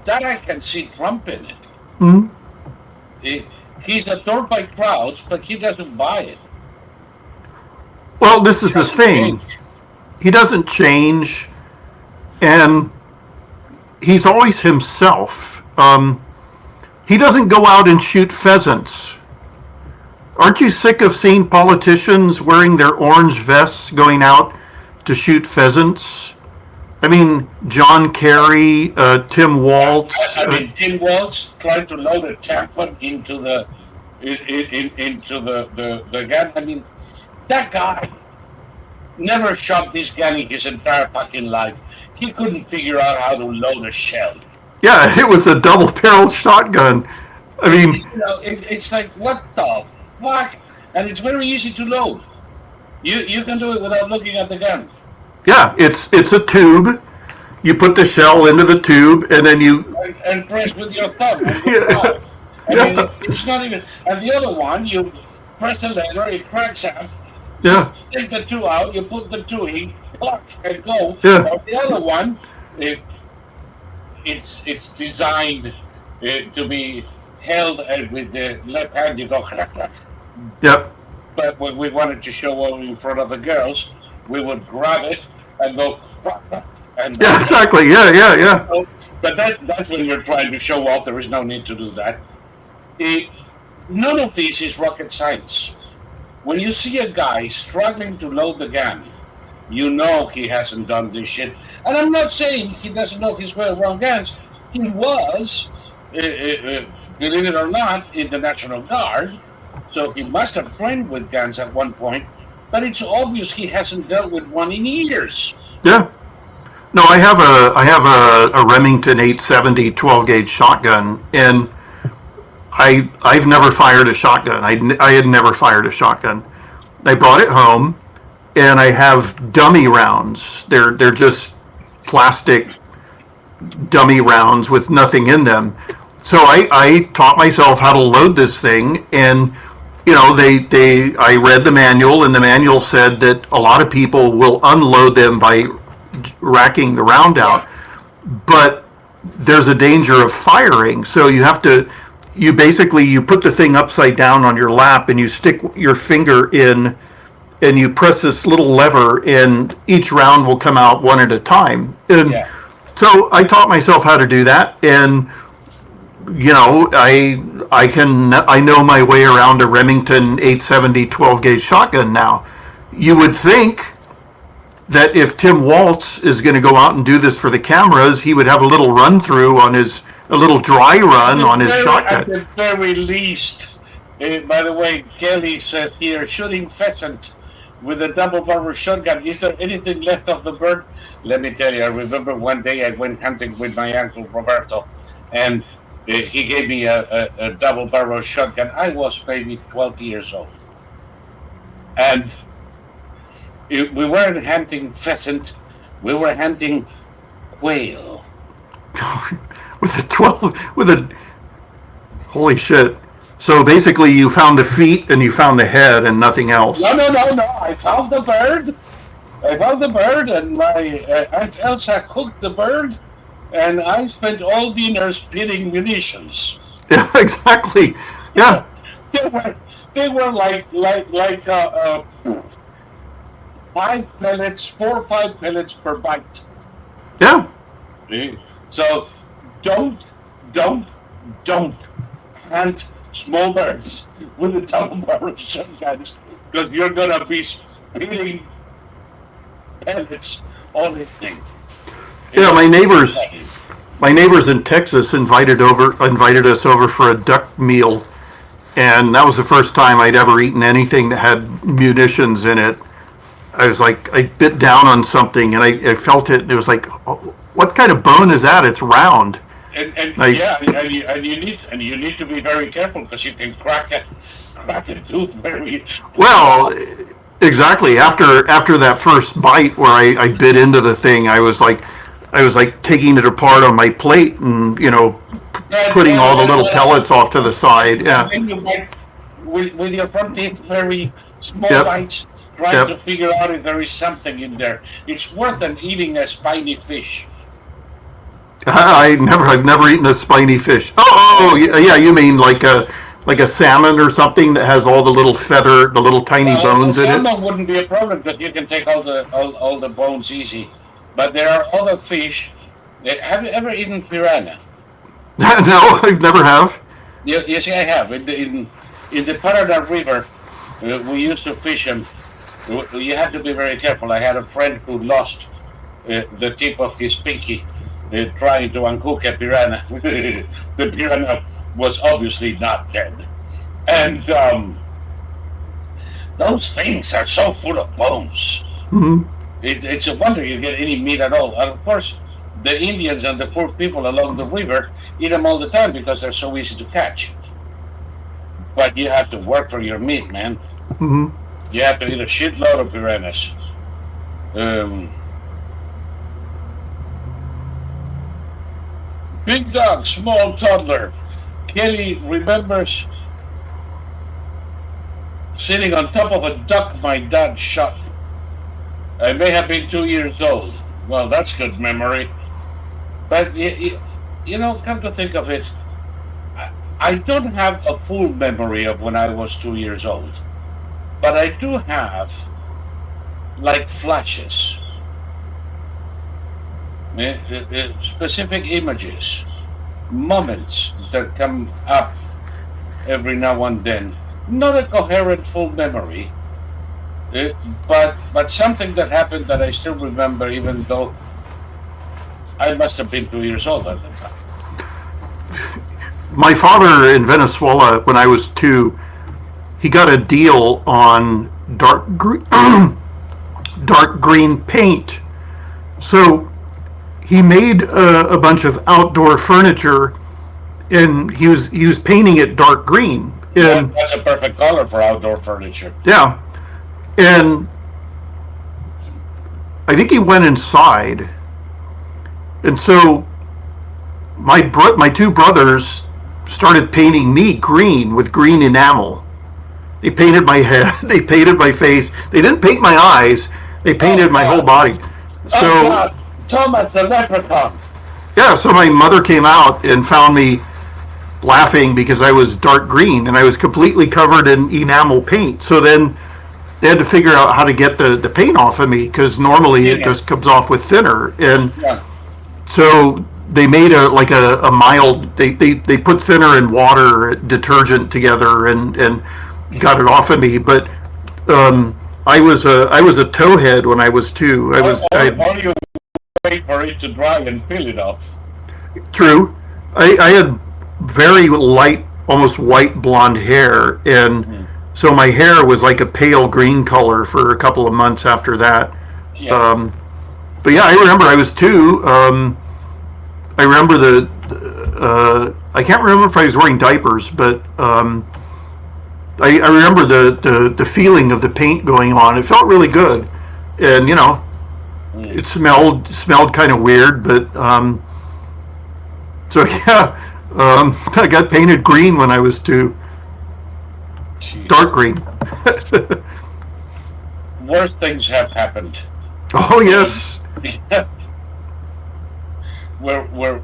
I can see Trump in it. Mm-hmm. He's adored by crowds, but he doesn't buy it. Well, this is the thing. He doesn't change, and he's always himself. He doesn't go out and shoot pheasants. Aren't you sick of seeing politicians wearing their orange vests going out to shoot pheasants? I mean, John Kerry, Tim Walz. I mean, Tim Walz tried to load a tampon into the gun. I mean, that guy never shot this gun in his entire fucking life. He couldn't figure out how to load a shell. Yeah, it was a double-barreled shotgun. I mean, it's like, what the fuck? And it's very easy to load. You can do it without looking at the gun. Yeah, it's a tube. You put the shell into the tube, and then you and press with your thumb. Yeah. I mean, it's not even. And the other one, you press the lever, it cracks out. Yeah. You take the two out, you put the two in, pluck, and go. Yeah. Or the other one, it's designed to be held with the left hand. You go. Yep. But when we wanted to show up in front of the girls, we would grab it and go. And Yeah, exactly. Yeah. But that's when you're trying to show off. There is no need to do that. None of this is rocket science. When you see a guy struggling to load the gun, you know he hasn't done this shit. And I'm not saying he doesn't know his way around guns. He was, believe it or not, in the National Guard. So he must have trained with guns at one point. But it's obvious he hasn't dealt with one in years. Yeah. No, I have a Remington 870 12-gauge shotgun, and I've never fired a shotgun. I had never fired a shotgun. I brought it home, and I have dummy rounds. They're just plastic dummy rounds with nothing in them. So I taught myself how to load this thing, and I read the manual, and the manual said that a lot of people will unload them by racking the round out, but there's a danger of firing. So you have to, you put the thing upside down on your lap, and you stick your finger in, and you press this little lever, and each round will come out one at a time. And so I taught myself how to do that, and I know my way around a Remington 870 12-gauge shotgun now. You would think that if Tim Waltz is going to go out and do this for the cameras, he would have a little run through on a little dry run on his shotgun. At the very least, by the way, Kelly says here, shooting pheasant with a double barrel shotgun. Is there anything left of the bird? Let me tell you, I remember one day I went hunting with my uncle Roberto, and he gave me a double barrel shotgun. I was maybe 12 years old. And we weren't hunting pheasant, we were hunting quail. Holy shit. So basically you found the feet and you found the head and nothing else. No. I found the bird. And my Aunt Elsa cooked the bird, and I spent all dinner spitting munitions. Yeah, exactly. Yeah. They were like 5 pellets, 4 or 5 pellets per bite. Yeah. So don't hunt small birds with a double barrel shotguns, because you're gonna be spitting pellets all evening. Yeah, my neighbors in Texas invited us over for a duck meal, and that was the first time I'd ever eaten anything that had munitions in it. I was like, I bit down on something and I felt it, and it was like, oh, what kind of bone is that? It's round. And you need to be very careful, because you can crack a tooth very well. Exactly. After that first bite where I bit into the thing, I was like taking it apart on my plate and putting all the little pellets off to the side. Yeah. And you bite with your front teeth, very small Yep. bites, trying to figure out if there is something in there. It's worse than eating a spiny fish. I've never eaten a spiny fish. Oh, yeah. You mean like a salmon or something that has all the little tiny bones in it? Salmon wouldn't be a problem, because you can take all the bones easy. But there are other fish. Have you ever eaten piranha? No, I've never have. You see, I have. In the Paraná River, we used to fish them. You have to be very careful. I had a friend who lost the tip of his pinky trying to unhook a piranha. The piranha was obviously not dead. And those things are so full of bones. Mm-hmm. It's a wonder you get any meat at all. And of course, the Indians and the poor people along the river eat them all the time, because they're so easy to catch. But you have to work for your meat, man. Mm-hmm. You have to eat a shitload of piranhas. Big dog, small toddler. Kelly remembers sitting on top of a duck my dad shot. I may have been 2 years old. Well, that's good memory. But, come to think of it, I don't have a full memory of when I was 2 years old. But I do have, like, flashes. Specific images, moments that come up every now and then. Not a coherent full memory, but something that happened that I still remember, even though I must have been 2 years old at the time. My father in Venezuela, when I was 2, he got a deal on dark green paint. So he made a bunch of outdoor furniture, and he was painting it dark green. And that's a perfect color for outdoor furniture. yeah, and I think he went inside, and so my 2 brothers started painting me green with green enamel. They painted my head, they painted my face. They didn't paint my eyes. They painted my whole body. So Thomas the leprechaun. yeah, so my mother came out and found me laughing because I was dark green and I was completely covered in enamel paint. So then they had to figure out how to get the paint off of me, because normally it just comes off with thinner. And so they made a mild, they put thinner and water detergent together and got it off of me. But I was a towhead when I was 2. Or you wait for it to dry and peel it off. True. I had very light, almost white blonde hair, and so my hair was like a pale green color for a couple of months after that. Yeah. But yeah, I remember I was 2. I remember I can't remember if I was wearing diapers, but I remember the feeling of the paint going on. It felt really good, and it smelled kind of weird, but so yeah, I got painted green when I was 2, Jeez. dark green. Worse things have happened. Oh yes, where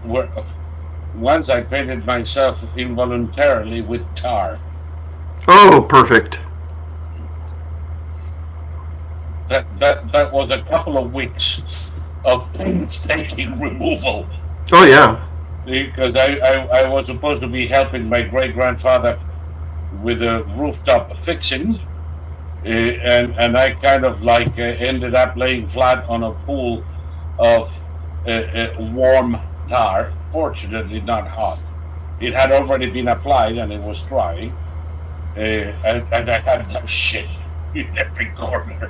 once I painted myself involuntarily with tar. oh perfect. That was a couple of weeks of painstaking removal. Oh yeah, Because I was supposed to be helping my great grandfather with a rooftop fixing, and I kind of like ended up laying flat on a pool of warm tar. Fortunately, not hot. It had already been applied and it was drying, and I had that shit in every corner.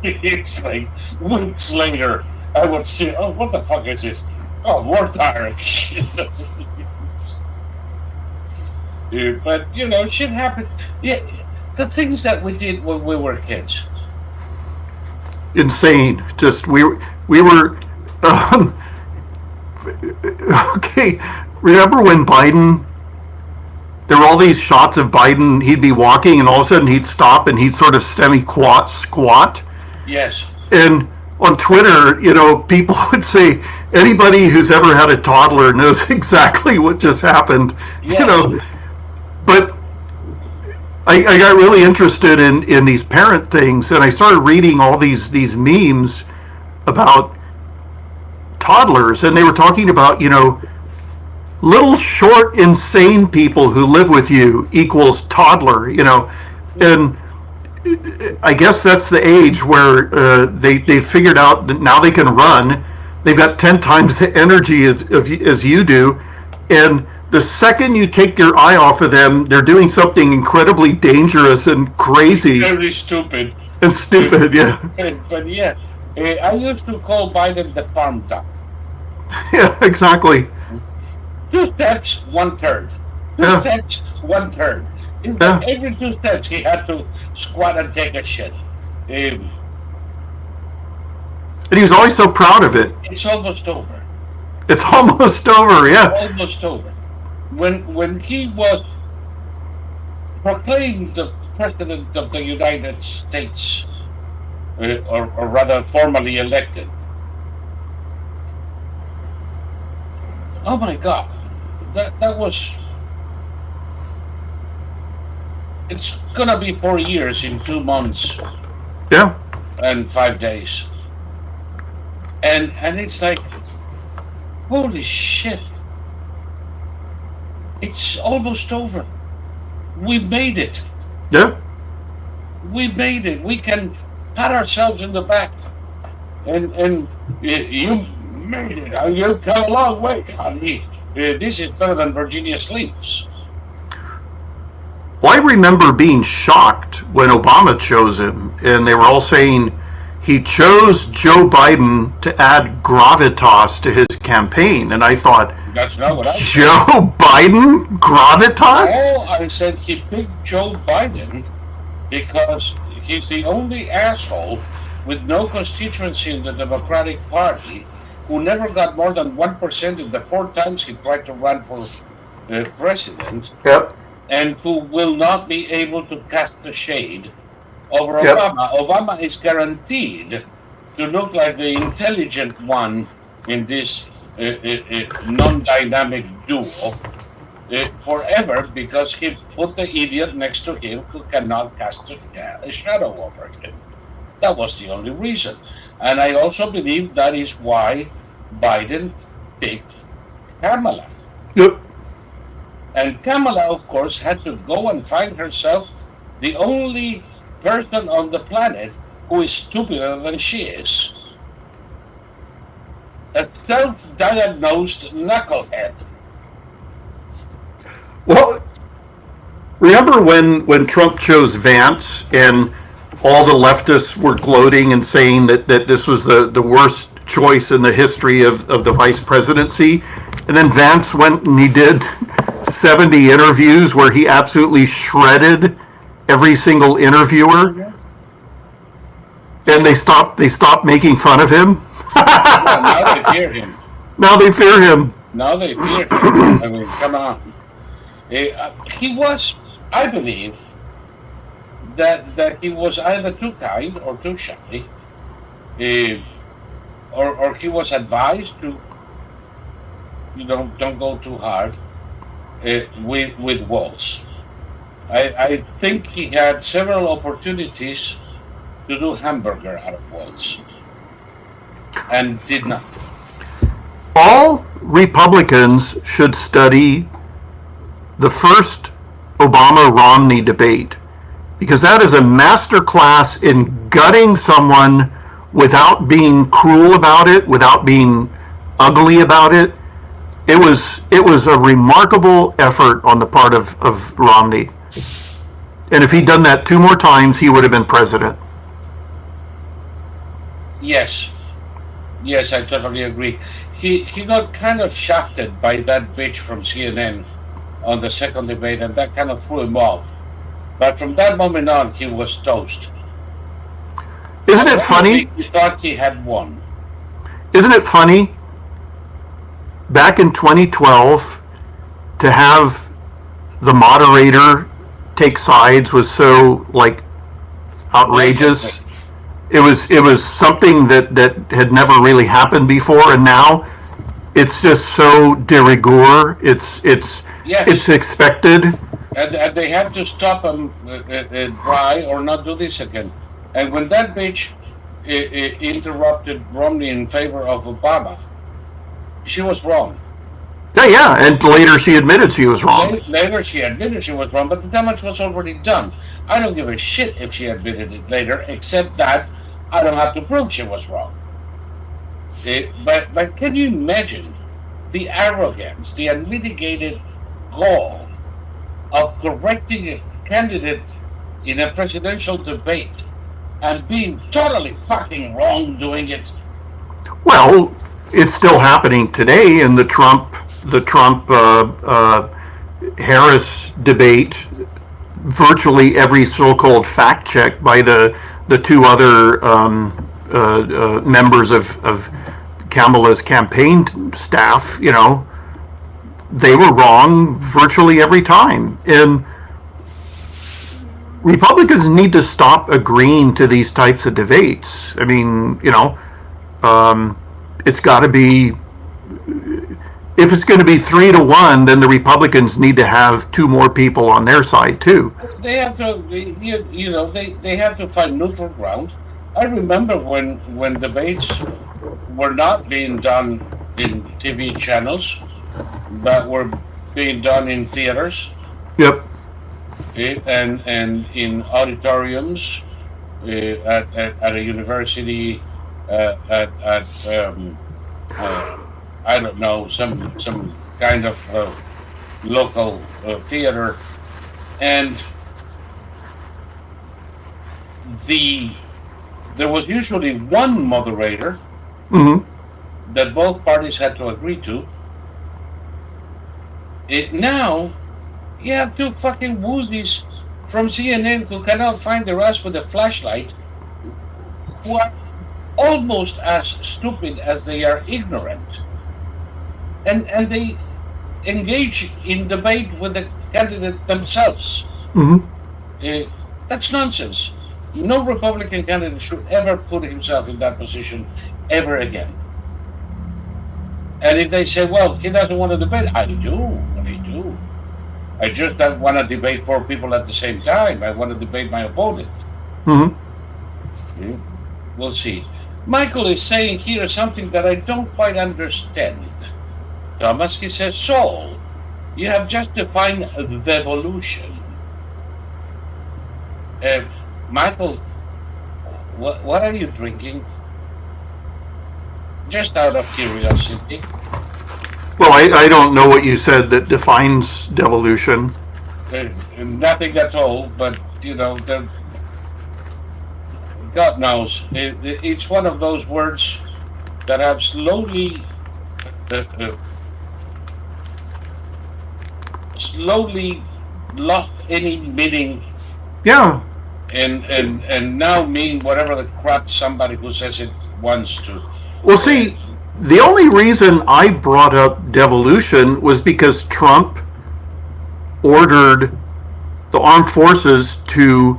It's like weeks later, I would see, oh, what the fuck is this? Oh, more tar. But shit happens. Yeah, the things that we did when we were kids. insane. Just we were okay. Remember when Biden? There were all these shots of Biden. He'd be walking, and all of a sudden he'd stop, and he'd sort of squat. Yes. And on Twitter, people would say anybody who's ever had a toddler knows exactly what just happened. Yes. But I got really interested in these parent things, and I started reading all these memes about toddlers, and they were talking about little short insane people who live with you equals toddler, and I guess that's the age where they figured out that now they can run. They've got 10 times the energy as you do, and the second you take your eye off of them, they're doing something incredibly dangerous and crazy. Very stupid. And stupid, yeah. But yeah, I used to call Biden the farm duck. Yeah, exactly. 2 steps, 1 turn. 2 steps, 1 turn. Every 2 steps, he had to squat and take a shit. And he was always so proud of it. It's almost over. It's almost over, yeah. Almost over. When he was proclaimed the President of the United States, or rather formally elected, oh my God, that was... It's gonna be 4 years in 2 months. Yeah. And 5 days. And it's like, holy shit. It's almost over. We made it. Yeah. We made it. We can pat ourselves in the back. And you made it. You've come a long way, honey. This is better than Virginia Slims. Well, I remember being shocked when Obama chose him, and they were all saying he chose Joe Biden to add gravitas to his campaign. And I thought, that's not what I said. Joe Biden? Gravitas? Oh, I said he picked Joe Biden because he's the only asshole with no constituency in the Democratic Party who never got more than 1% in the 4 times he tried to run for president. Yep. And who will not be able to cast the shade over Yep. Obama. Obama is guaranteed to look like the intelligent one in this non-dynamic duo forever because he put the idiot next to him who cannot cast a shadow over him. That was the only reason. And I also believe that is why Biden picked Kamala. Yep. And Kamala, of course, had to go and find herself the only person on the planet who is stupider than she is. A self-diagnosed knucklehead. Well, remember when Trump chose Vance and all the leftists were gloating and saying that this was the worst choice in the history of the vice presidency? And then Vance went and he did 70 interviews where he absolutely shredded every single interviewer. And they stopped making fun of him. Well, now they fear him. Now they fear him. Now they fear him. I mean, come on. He was, I believe, that he was either too kind or too shy, or he was advised to, don't go too hard with Waltz. I think he had several opportunities to do hamburger out of Waltz, and did not. All Republicans should study the first Obama-Romney debate, because that is a masterclass in gutting someone without being cruel about it, without being ugly about it. It was a remarkable effort on the part of Romney. And if he'd done that 2 more times, he would have been president. Yes, I totally agree. He got kind of shafted by that bitch from CNN on the second debate, and that kind of threw him off. But from that moment on, he was toast. Isn't it funny? He thought he had won. Isn't it funny? Back in 2012, to have the moderator take sides was so outrageous. It was something that had never really happened before, and now it's just so de rigueur. It's expected. And they had to stop him dry or not do this again. And when that bitch interrupted Romney in favor of Obama, she was wrong. Yeah, and later she admitted she was wrong. Later she admitted she was wrong, but the damage was already done. I don't give a shit if she admitted it later, except that I don't have to prove she was wrong. But can you imagine the arrogance, the unmitigated gall of correcting a candidate in a presidential debate and being totally fucking wrong doing it? Well, it's still happening today in the Trump Harris debate. Virtually every so-called fact check by the 2 other members of Kamala's campaign staff, they were wrong virtually every time. And Republicans need to stop agreeing to these types of debates. I mean, it's got to be, if it's going to be 3-1, then the Republicans need to have 2 more people on their side too. They have to, they have to find neutral ground. I remember when debates were not being done in TV channels, but were being done in theaters. Yep. And in auditoriums at a university, I don't know, some kind of local theater, and there was usually one moderator that both parties had to agree to. Now you have 2 fucking woozies from CNN who cannot find their ass with a flashlight, who are almost as stupid as they are ignorant. And they engage in debate with the candidate themselves. That's nonsense. No Republican candidate should ever put himself in that position ever again. And if they say, well, he doesn't want to debate, I do. I just don't want to debate 4 people at the same time. I want to debate my opponent. We'll see. Michael is saying here something that I don't quite understand. Thomas, he says, Saul, you have just defined the evolution. Michael, What are you drinking? Just out of curiosity. Well, I don't know what you said that defines devolution. Nothing at all, but God knows. It's one of those words that have uh, uh, slowly lost any meaning, Yeah. and now mean whatever the crap somebody who says it wants to. Well, Uh, see, the only reason I brought up devolution was because Trump ordered the armed forces to,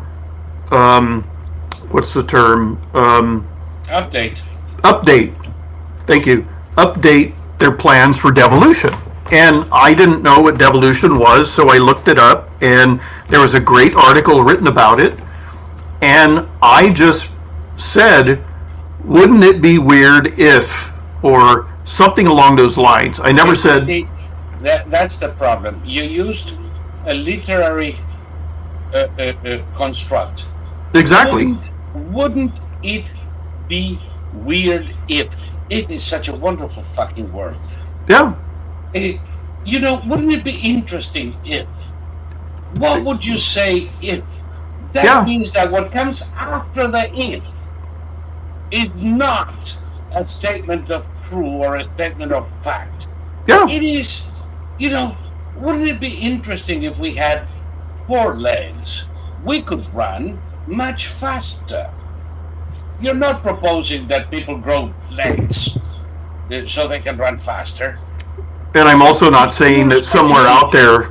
um, what's the term? Update. Update. Thank you. Update their plans for devolution. And I didn't know what devolution was, so I looked it up, and there was a great article written about it. And I just said, wouldn't it be weird if, or something along those lines. I never said, That's the problem. You used a literary construct. exactly. Wouldn't it be weird if? If is such a wonderful fucking word. Yeah. Eh, wouldn't it be interesting if? What would you say if? That Yeah. means that what comes after the if is not a statement of true or a statement of fact. Yeah. It is, wouldn't it be interesting if we had 4 legs? We could run much faster. You're not proposing that people grow legs so they can run faster. And I'm also not saying that somewhere out there,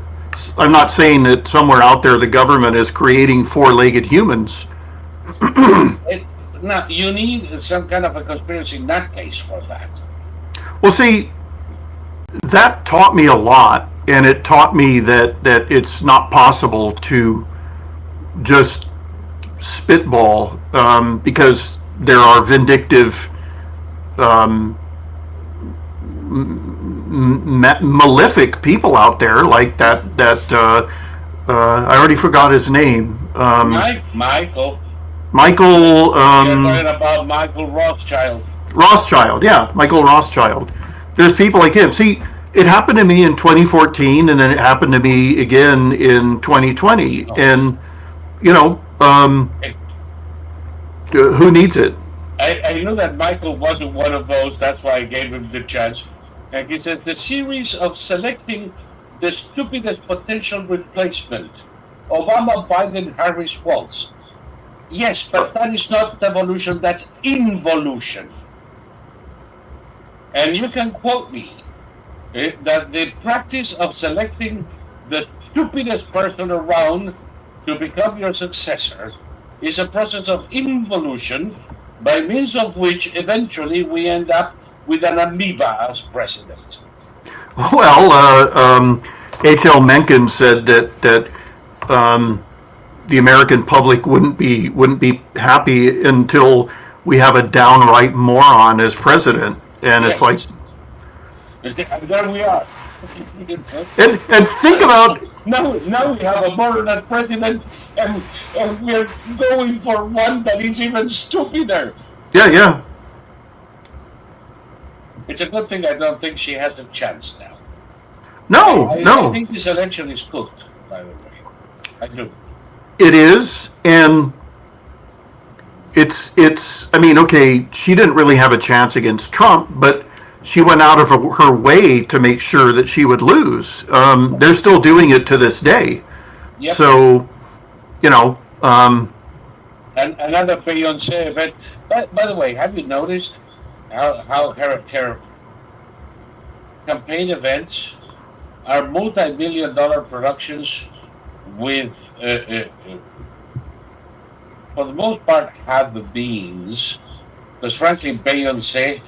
I'm not saying that somewhere out there the government is creating 4-legged humans. Now, you need some kind of a conspiracy nutcase for that. Well, see, that taught me a lot, and it taught me that it's not possible to just spitball, because there are vindictive, malefic people out there like that. I already forgot his name. Michael. Michael. You're talking about Michael Rothschild. Rothschild, yeah, Michael Rothschild. There's people like him. See, it happened to me in 2014, and then it happened to me again in 2020. And who needs it? I knew that Michael wasn't one of those. That's why I gave him the chance. And he says the series of selecting the stupidest potential replacement: Obama, Biden, Harris, Waltz. Yes, but that is not devolution. That's involution. And you can quote me that the practice of selecting the stupidest person around to become your successor is a process of involution by means of which eventually we end up with an amoeba as president. Well, H.L. Mencken said that the American public wouldn't be happy until we have a downright moron as president, and it's like, There we are. and think about. Now we have a moron as president, and we're going for one that is even stupider. Yeah. It's a good thing I don't think she has a chance now. No. I think this election is cooked, by the way. I do. It is, and it's. I mean, okay, she didn't really have a chance against Trump, but she went out of her way to make sure that she would lose. They're still doing it to this day. Yep. So, And another Beyonce event. By the way, have you noticed how her campaign events are multi-million-dollar productions with, for the most part, have the beans? Because frankly, Beyonce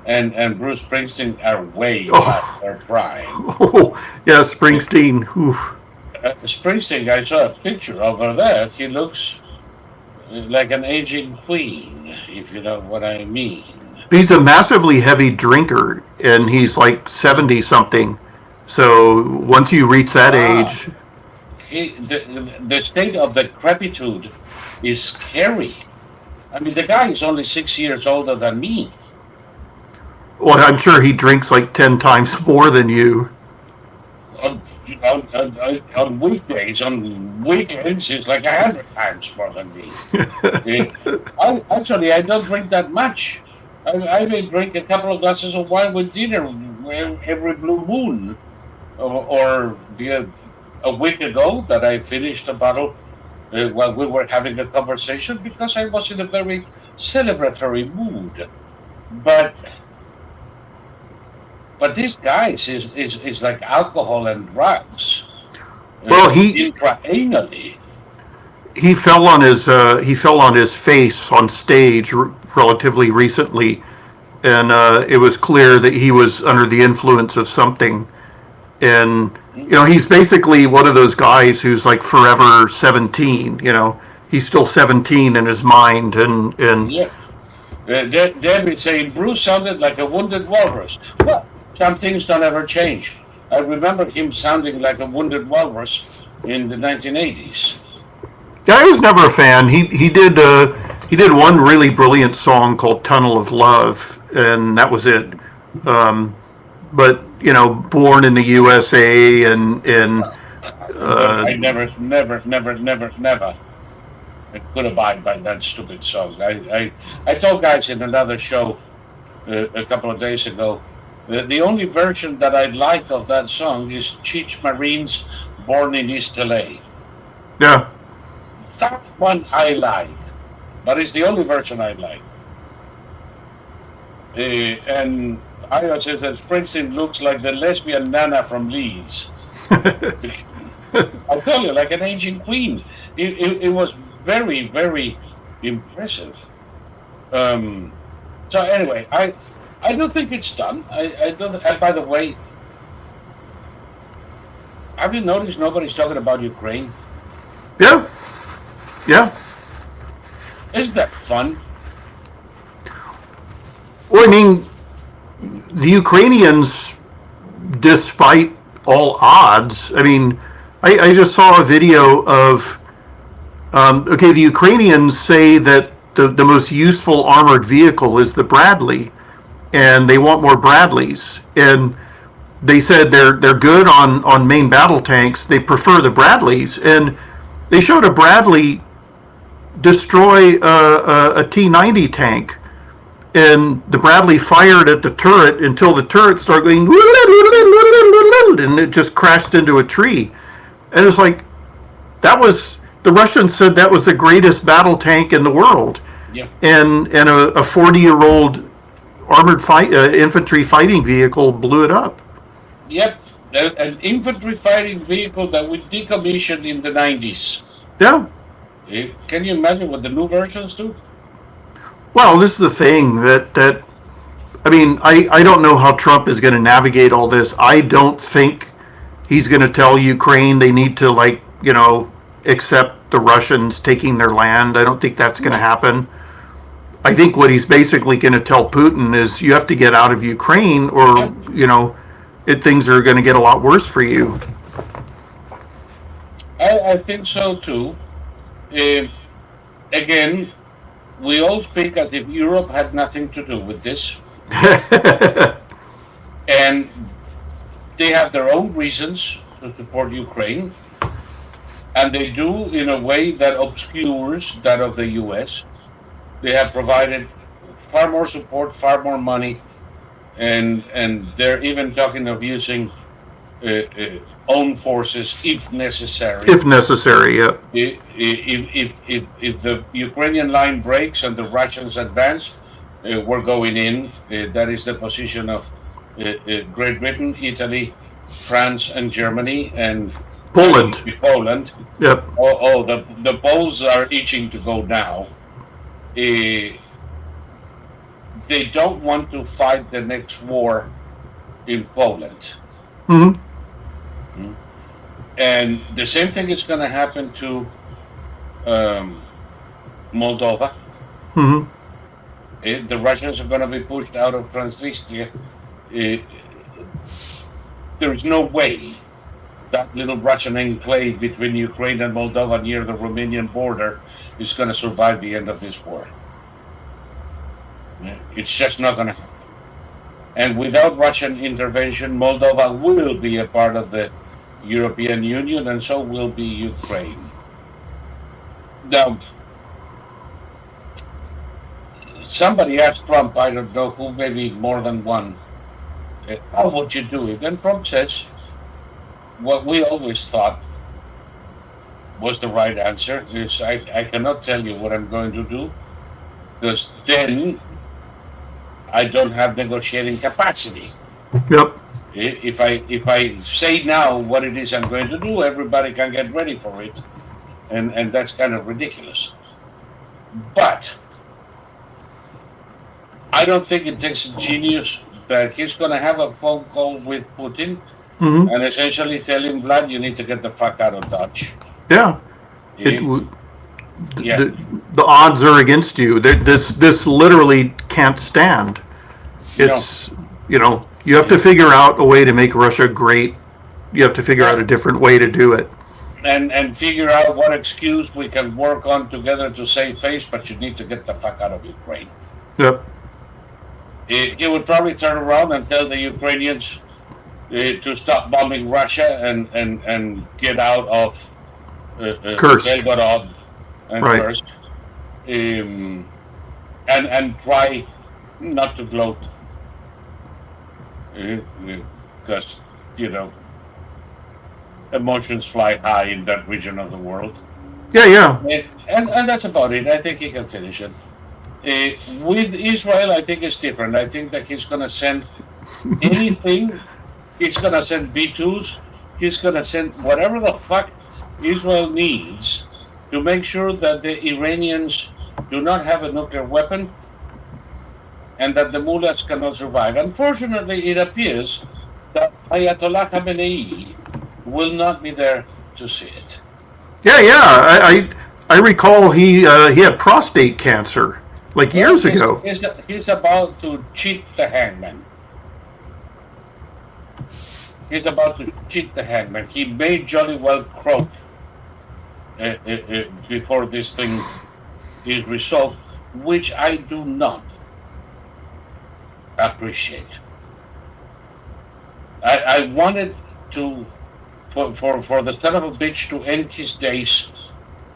and Bruce Springsteen are way past their prime. oh, yeah, Springsteen. Oof. Springsteen, I saw a picture over there. He looks like an aging queen, if you know what I mean. He's a massively heavy drinker, and he's like 70 something. So once you reach that age, The state of decrepitude is scary. I mean, the guy is only 6 years older than me. Well, I'm sure he drinks like 10 times more than you. On weekdays, on weekends, it's like 100 times more than me. I don't drink that much. I may drink a couple of glasses of wine with dinner every blue moon. A week ago that I finished a bottle while we were having a conversation because I was in a very celebratory mood. But this guys is like alcohol and drugs. Well, Intraanally. He fell on his face on stage relatively recently, and it was clear that he was under the influence of something. And he's basically one of those guys who's like forever 17. He's still 17 in his mind, and yeah. David saying Bruce sounded like a wounded walrus. Well, some things don't ever change. I remember him sounding like a wounded walrus in the 1980s. Yeah, I was never a fan. He did one really brilliant song called "Tunnel of Love," and that was it. But born in the USA and I never could abide by that stupid song. I told guys in another show a couple of days ago, the only version that I like of that song is Cheech Marine's "Born in East LA." Yeah. That one I like, but it's the only version I like. And I also said Springsteen looks like the lesbian Nana from Leeds. I tell you, like an aging queen. It was very, very impressive. So anyway, I don't think it's done. I don't. And by the way, have you noticed nobody's talking about Ukraine? Yeah. Yeah. Isn't that fun? Well, I mean, the Ukrainians, despite all odds, I mean, I just saw a video of, the Ukrainians say that the most useful armored vehicle is the Bradley, and they want more Bradleys. And they said they're good on main battle tanks. They prefer the Bradleys. And they showed a Bradley destroy a T-90 tank, and the Bradley fired at the turret until the turret started going, and it just crashed into a tree. And it's like, the Russians said that was the greatest battle tank in the world. Yeah. And a 40-year-old armored infantry fighting vehicle blew it up. Yep, an infantry fighting vehicle that we decommissioned in the 90s. Yeah. Can you imagine what the new versions do? Well, this is the thing that I mean, I don't know how Trump is going to navigate all this. I don't think he's going to tell Ukraine they need to, accept the Russians taking their land. I don't think that's going to happen. I think what he's basically going to tell Putin is you have to get out of Ukraine or, things are going to get a lot worse for you. I think so too. Again, we all speak as if Europe had nothing to do with this. And they have their own reasons to support Ukraine. And they do in a way that obscures that of the US. They have provided far more support, far more money, and they're even talking of using own forces if necessary. If necessary, yeah. If the Ukrainian line breaks and the Russians advance, we're going in. That is the position of Great Britain, Italy, France, and Germany, and Poland. Poland. Yep. The Poles are itching to go now. They don't want to fight the next war in Poland. Mm-hmm. And the same thing is going to happen to Moldova. Mm-hmm. The Russians are going to be pushed out of Transnistria. There's no way that little Russian enclave between Ukraine and Moldova near the Romanian border is going to survive the end of this war. It's just not going to happen. And without Russian intervention, Moldova will be a part of the European Union, and so will be Ukraine. Now, somebody asked Trump, I don't know who, maybe more than one, how would you do it? And Trump says, what we always thought was the right answer is I cannot tell you what I'm going to do, because then I don't have negotiating capacity. Yep. If I say now what it is I'm going to do, everybody can get ready for it, and that's kind of ridiculous. But I don't think it takes a genius that he's going to have a phone call with Putin and essentially tell him, Vlad, you need to get the fuck out of Dodge. Yeah. Yeah. The odds are against you. This literally can't stand. It's you have to figure out a way to make Russia great. You have to figure out a different way to do it. And figure out what excuse we can work on together to save face, but you need to get the fuck out of Ukraine. Yep. He would probably turn around and tell the Ukrainians to stop bombing Russia and get out of Kursk. Belgorod and Right. Kursk. And try not to gloat. Because, emotions fly high in that region of the world. Yeah. And that's about it. I think he can finish it. With Israel, I think it's different. I think that he's going to send anything. He's going to send B-2s. He's going to send whatever the fuck Israel needs to make sure that the Iranians do not have a nuclear weapon and that the mullahs cannot survive. Unfortunately, it appears that Ayatollah Khamenei will not be there to see it. Yeah. I recall he had prostate cancer like years ago. He's about to cheat the hangman. He's about to cheat the hangman. He may jolly well croak before this thing is resolved, which I do not appreciate. I wanted to, for the son of a bitch to end his days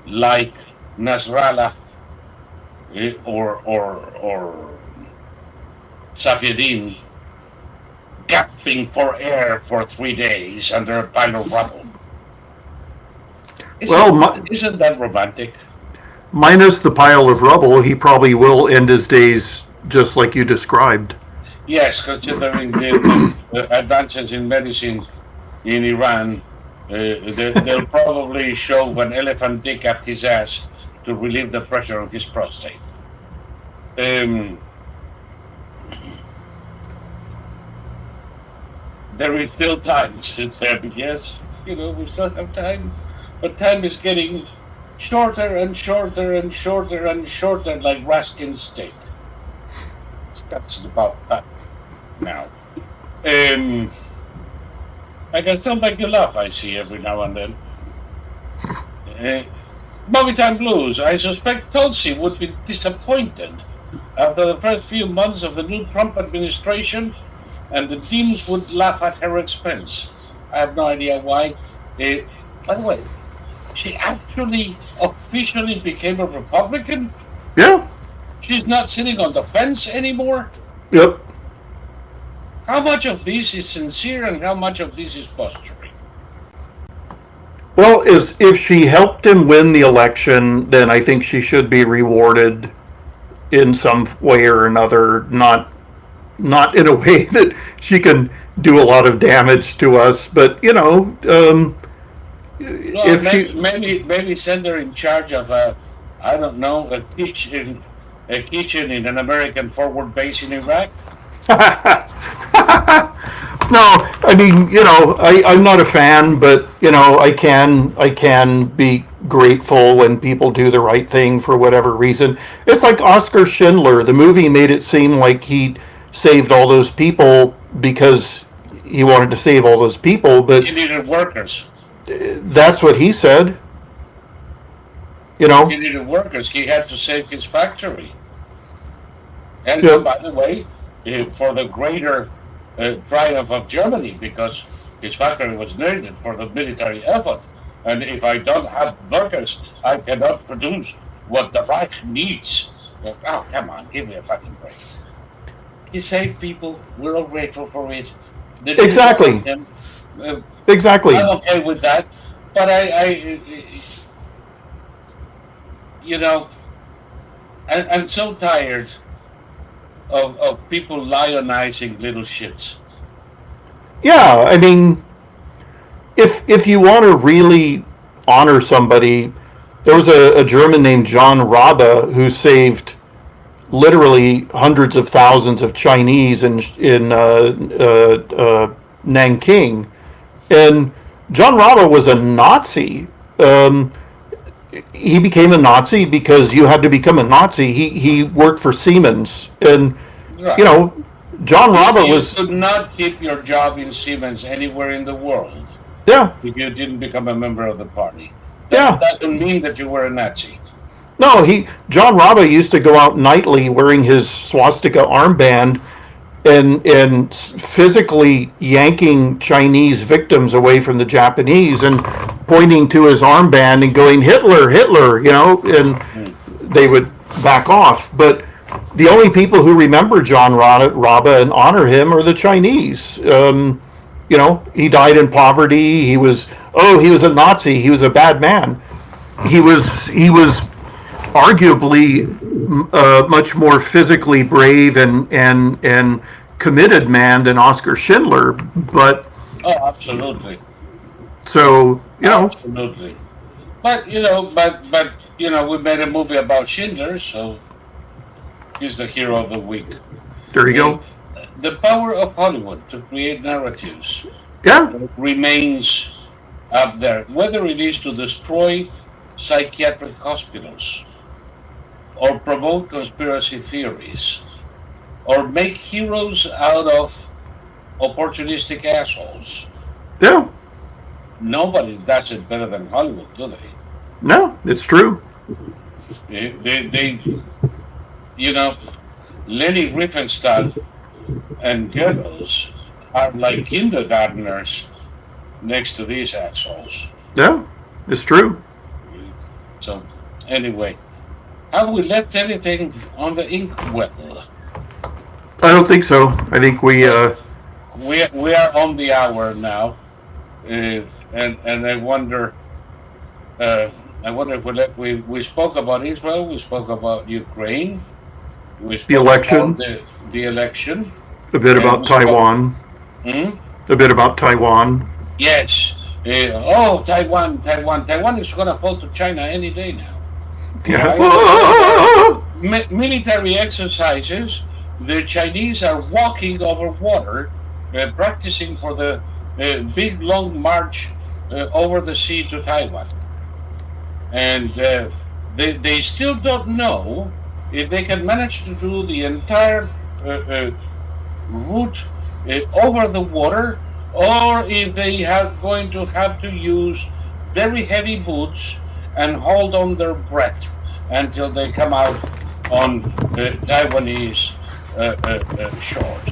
like Nasrallah or Safieddin, gasping for air for 3 days under a pile of rubble. Isn't that romantic? Minus the pile of rubble, he probably will end his days just like you described. Yes, considering the advances in medicine in Iran, they'll probably shove an elephant dick up his ass to relieve the pressure on his prostate. There is still time, yes, we still have time, but time is getting shorter and shorter and shorter and shorter, like Raskin's steak. That's about that now. I can still make you laugh, I see, every now and then. Bobby Time Blues, I suspect Tulsi would be disappointed after the first few months of the new Trump administration, and the Dems would laugh at her expense. I have no idea why. By the way, she actually officially became a Republican? Yeah. She's not sitting on the fence anymore? Yep. How much of this is sincere and how much of this is posturing? Well, if she helped him win the election, then I think she should be rewarded in some way or another, not in a way that she can do a lot of damage to us, but maybe send her in charge of a kitchen in an American forward base in Iraq. No, I mean, I'm not a fan, but I can be grateful when people do the right thing for whatever reason. It's like Oscar Schindler. The movie made it seem like he saved all those people because he wanted to save all those people, but he needed workers. That's what he said. He needed workers. He had to save his factory. And by the way, for the greater triumph of Germany, because his factory was needed for the military effort. And if I don't have workers, I cannot produce what the Reich needs. Oh, come on, give me a fucking break. He saved people. We're all grateful for it. Exactly. Exactly. I'm okay with that. But I'm so tired of people lionizing little shits. Yeah, I mean, if you want to really honor somebody, there was a German named John Rabe who saved literally hundreds of thousands of Chinese in Nanking, and John Rabe was a Nazi. He became a Nazi because you had to become a Nazi. He worked for Siemens, and Right. you know, John Rabe You was could not keep your job in Siemens anywhere in the world yeah if you didn't become a member of the party. yeah. That doesn't mean that you were a Nazi. No, John Rabe used to go out nightly wearing his swastika armband and physically yanking Chinese victims away from the Japanese and pointing to his armband and going Hitler, Hitler, and they would back off. But the only people who remember John Rabe and honor him are the Chinese. He died in poverty. He was a Nazi. He was a bad man. He was arguably much more physically brave and committed man than Oskar Schindler. But Oh, absolutely. so Absolutely. But we made a movie about Schindler, so he's the hero of the week. there you go. The power of Hollywood to create narratives Yeah, remains up there, whether it is to destroy psychiatric hospitals, or promote conspiracy theories, or make heroes out of opportunistic assholes. yeah. Nobody does it better than Hollywood, do they? No, it's true. They Lenny Riefenstahl and Goebbels are like kindergartners next to these assholes. Yeah, it's true. So, anyway, have we left anything on the inkwell? I don't think so. I think we We are on the hour now, and I wonder. If we spoke about Israel, we spoke about Ukraine, we spoke the election, about the election, a bit and about we spoke. Taiwan, Hmm? a bit about Taiwan. Yes. Taiwan is going to fall to China any day now. Yeah. Military exercises. The Chinese are walking over water, practicing for the big long march over the sea to Taiwan. And they still don't know if they can manage to do the entire route over the water, or if they are going to have to use very heavy boots and hold on their breath until they come out on Taiwanese shores.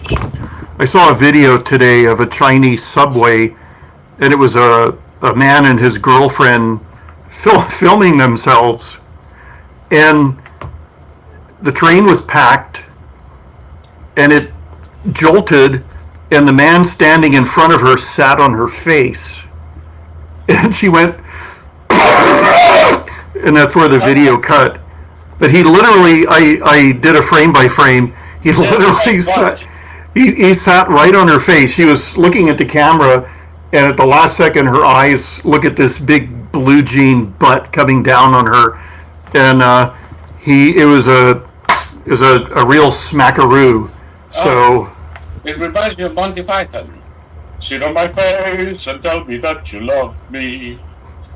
I saw a video today of a Chinese subway, and it was a man and his girlfriend filming themselves, and the train was packed, and it jolted, and the man standing in front of her sat on her face, and she went, and that's where the video cut. But he literally, I did a frame by frame. He literally sat. He sat right on her face. She was looking at the camera, and at the last second, her eyes look at this big blue jean butt coming down on her, and it was a real smackaroo. So it reminds me of Monty Python. Sit on my face and tell me that you love me.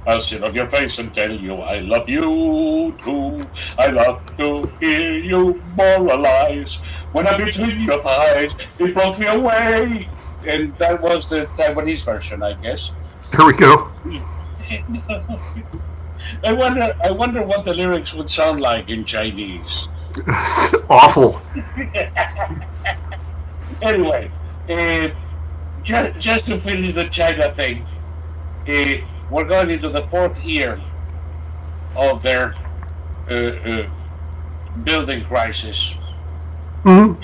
I'll sit on your face and tell you I love you too. I love to hear you moralize. When I'm between your thighs, it blows me away. And that was the Taiwanese version, I guess. there we go. I wonder what the lyrics would sound like in Chinese. Awful. Anyway, just to finish the China thing, we're going into the fourth year of their uh, uh, building crisis. Hmm.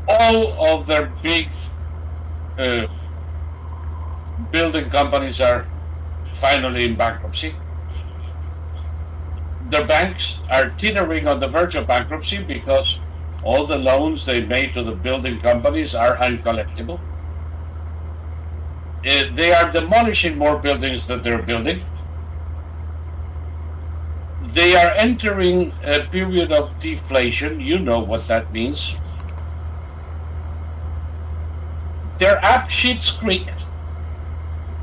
All of their big uh, building companies are finally in bankruptcy. Their banks are teetering on the verge of bankruptcy because all the loans they made to the building companies are uncollectible. They are demolishing more buildings than they're building. They are entering a period of deflation. You know what that means. They're up Schitt's Creek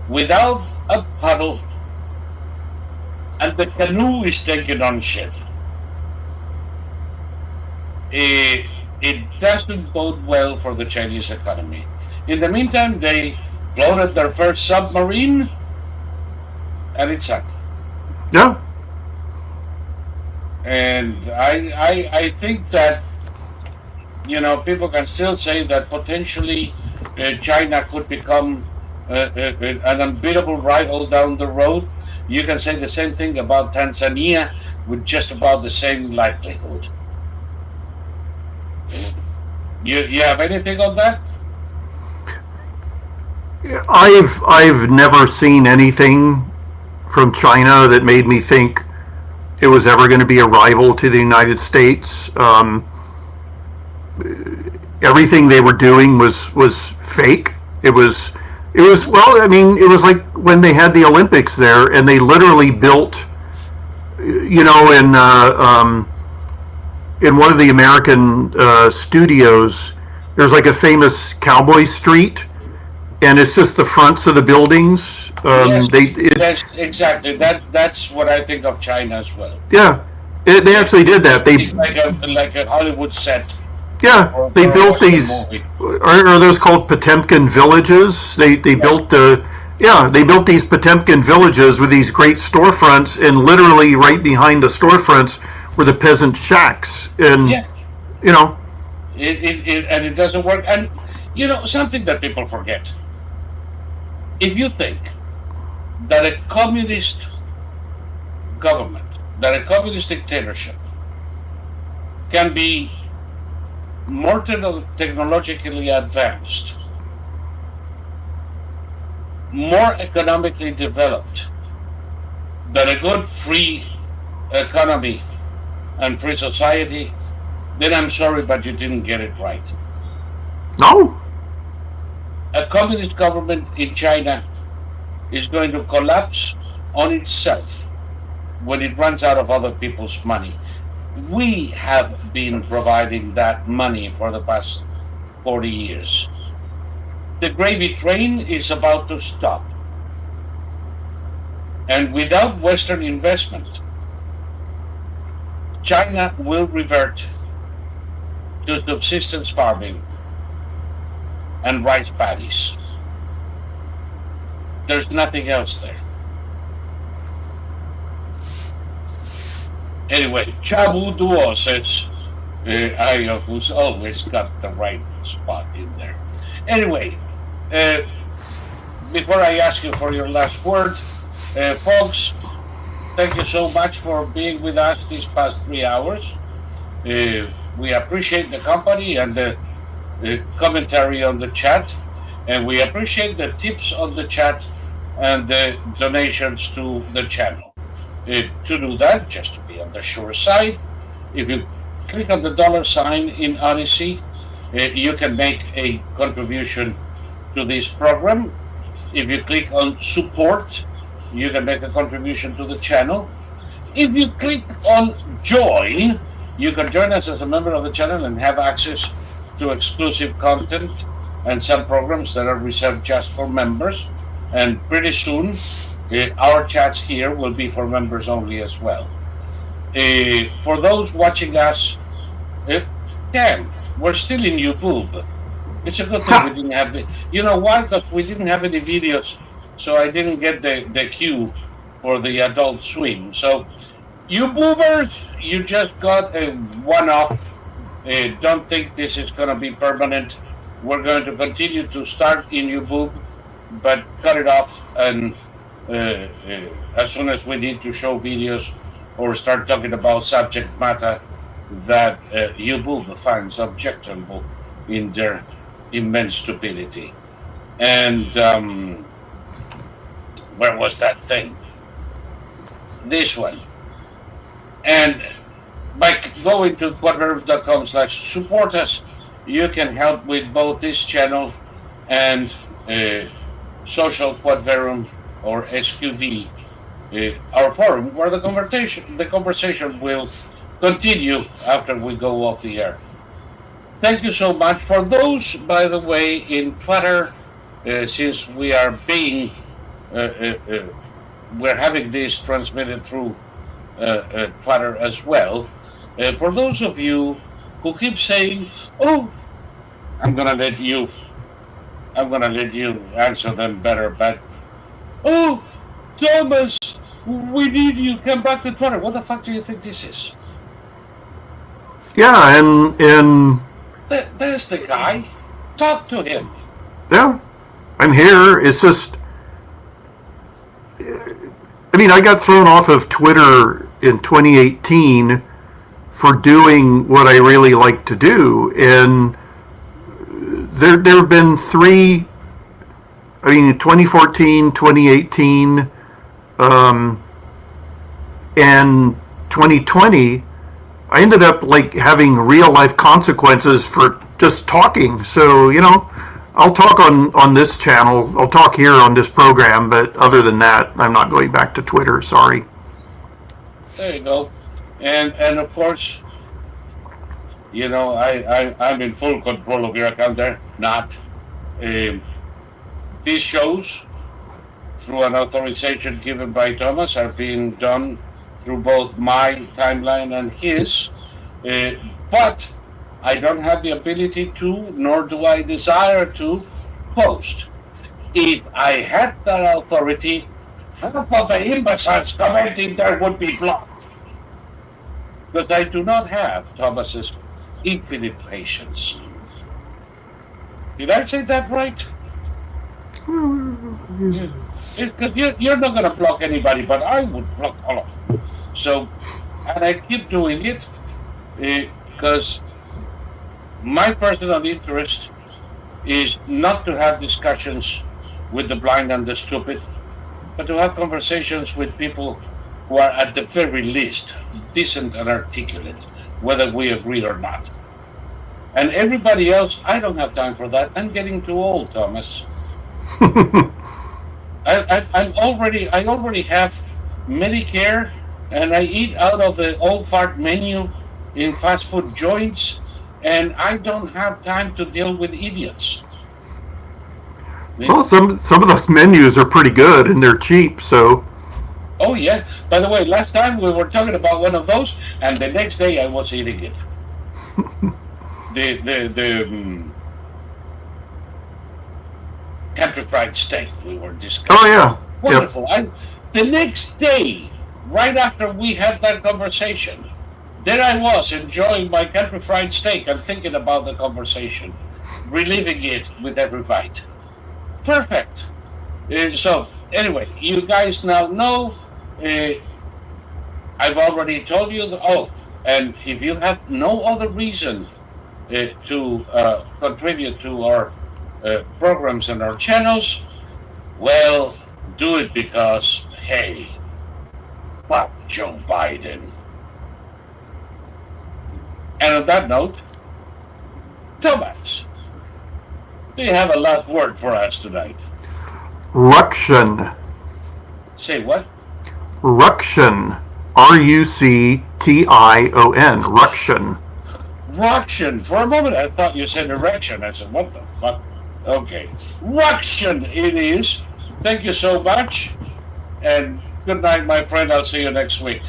without a paddle, and the canoe is taking on shit. It doesn't bode well for the Chinese economy. In the meantime, they floated their first submarine, and it sank. Yeah. And I think that, people can still say that potentially China could become an unbeatable rival down the road. You can say the same thing about Tanzania with just about the same likelihood. You have anything on that? I've never seen anything from China that made me think it was ever going to be a rival to the United States. Everything they were doing was fake. It was well. I mean, it was like when they had the Olympics there, and they literally built, in one of the American studios, there's like a famous cowboy street, and it's just the fronts of the buildings. Yes, that's exactly that's what I think of China as well. Yeah, they actually did that. It's like a Hollywood set They for a built Western these. movie. Are those called Potemkin villages? They Yes. built they built these Potemkin villages with these great storefronts, and literally right behind the storefronts were the peasant shacks, and Yeah, you know, and it doesn't work. And something that people forget: if you think that a communist government, that a communist dictatorship can be more technologically advanced, more economically developed than a good free economy and free society, then I'm sorry, but you didn't get it right. no, A communist government in China is going to collapse on itself when it runs out of other people's money. We have been providing that money for the past 40 years. The gravy train is about to stop. And without Western investment, China will revert to subsistence farming and rice paddies. There's nothing else there. Anyway, Chabu Duo says, Ayo, who's always got the right spot in there. Anyway, uh, before I ask you for your last word, folks, thank you so much for being with us these past 3 hours. We appreciate the company and the commentary on the chat, and we appreciate the tips on the chat and the donations to the channel. To do that, just to be on the sure side, if you click on the $sign in Odyssey, you can make a contribution to this program. If you click on support, you can make a contribution to the channel. If you click on join, you can join us as a member of the channel and have access to exclusive content and some programs that are reserved just for members. And pretty soon, our chats here will be for members only as well. For those watching us, damn, we're still in YouTube. It's a good thing we didn't have the. You know why? Because we didn't have any videos, so I didn't get the cue for the Adult Swim. So You boomers, you just got a one-off. Don't think this is going to be permanent. We're going to continue to start in YouTube, but cut it off and as soon as we need to show videos or start talking about subject matter that YouTube finds objectionable in their immense stupidity. And where was that thing? This one. And by going to quadverb.com/support us, you can help with both this channel and Social Quadverum or SQV, our forum, where the conversation will continue after we go off the air. Thank you so much. For those, by the way, in Twitter, since we are being, we're having this transmitted through Twitter as well. For those of you who keep saying, "Oh, I'm gonna let you answer them better," but "Oh, Thomas, we need you come back to Twitter." What the fuck do you think this is? Yeah, and There's the guy. Talk to him. yeah, I'm here. It's just, I mean, I got thrown off of Twitter in 2018 for doing what I really like to do, and there have been three. I mean, 2014, 2018, and 2020, I ended up like having real life consequences for just talking. So, I'll talk on this channel. I'll talk here on this program, but other than that, I'm not going back to Twitter. Sorry. There you go. And of course, I'm in full control of your account there. Not. These shows, through an authorization given by Thomas, are being done through both my timeline and his, but I don't have the ability to, nor do I desire to, post. If I had that authority, half of the imbeciles commenting there would be blocked. Because I do not have Thomas's infinite patience. Did I say that right? Because you're not going to block anybody, but I would block all of them. So, and I keep doing it because my personal interest is not to have discussions with the blind and the stupid, but to have conversations with people who are at the very least decent and articulate, whether we agree or not. And everybody else, I don't have time for that. I'm getting too old, Thomas. I already have Medicare, and I eat out of the old fart menu in fast food joints, and I don't have time to deal with idiots. Well, some of those menus are pretty good and they're cheap, so. Oh yeah. By the way, last time we were talking about one of those, and the next day I was eating it. the country fried steak we were discussing. Oh yeah. Wonderful. Yep. The next day, right after we had that conversation, there I was enjoying my country fried steak and thinking about the conversation, reliving it with every bite. Perfect. So anyway, you guys now know. I've already told you. And if you have no other reason to contribute to our programs and our channels, well, do it because, hey, fuck Joe Biden. And on that note, Thomas, do you have a last word for us tonight? Ruction. Say what? Ruction. Ruction. Ruction. Ruction. For a moment I thought you said erection. I said, what the fuck? Okay. Ruction it is. Thank you so much. And good night, my friend. I'll see you next week.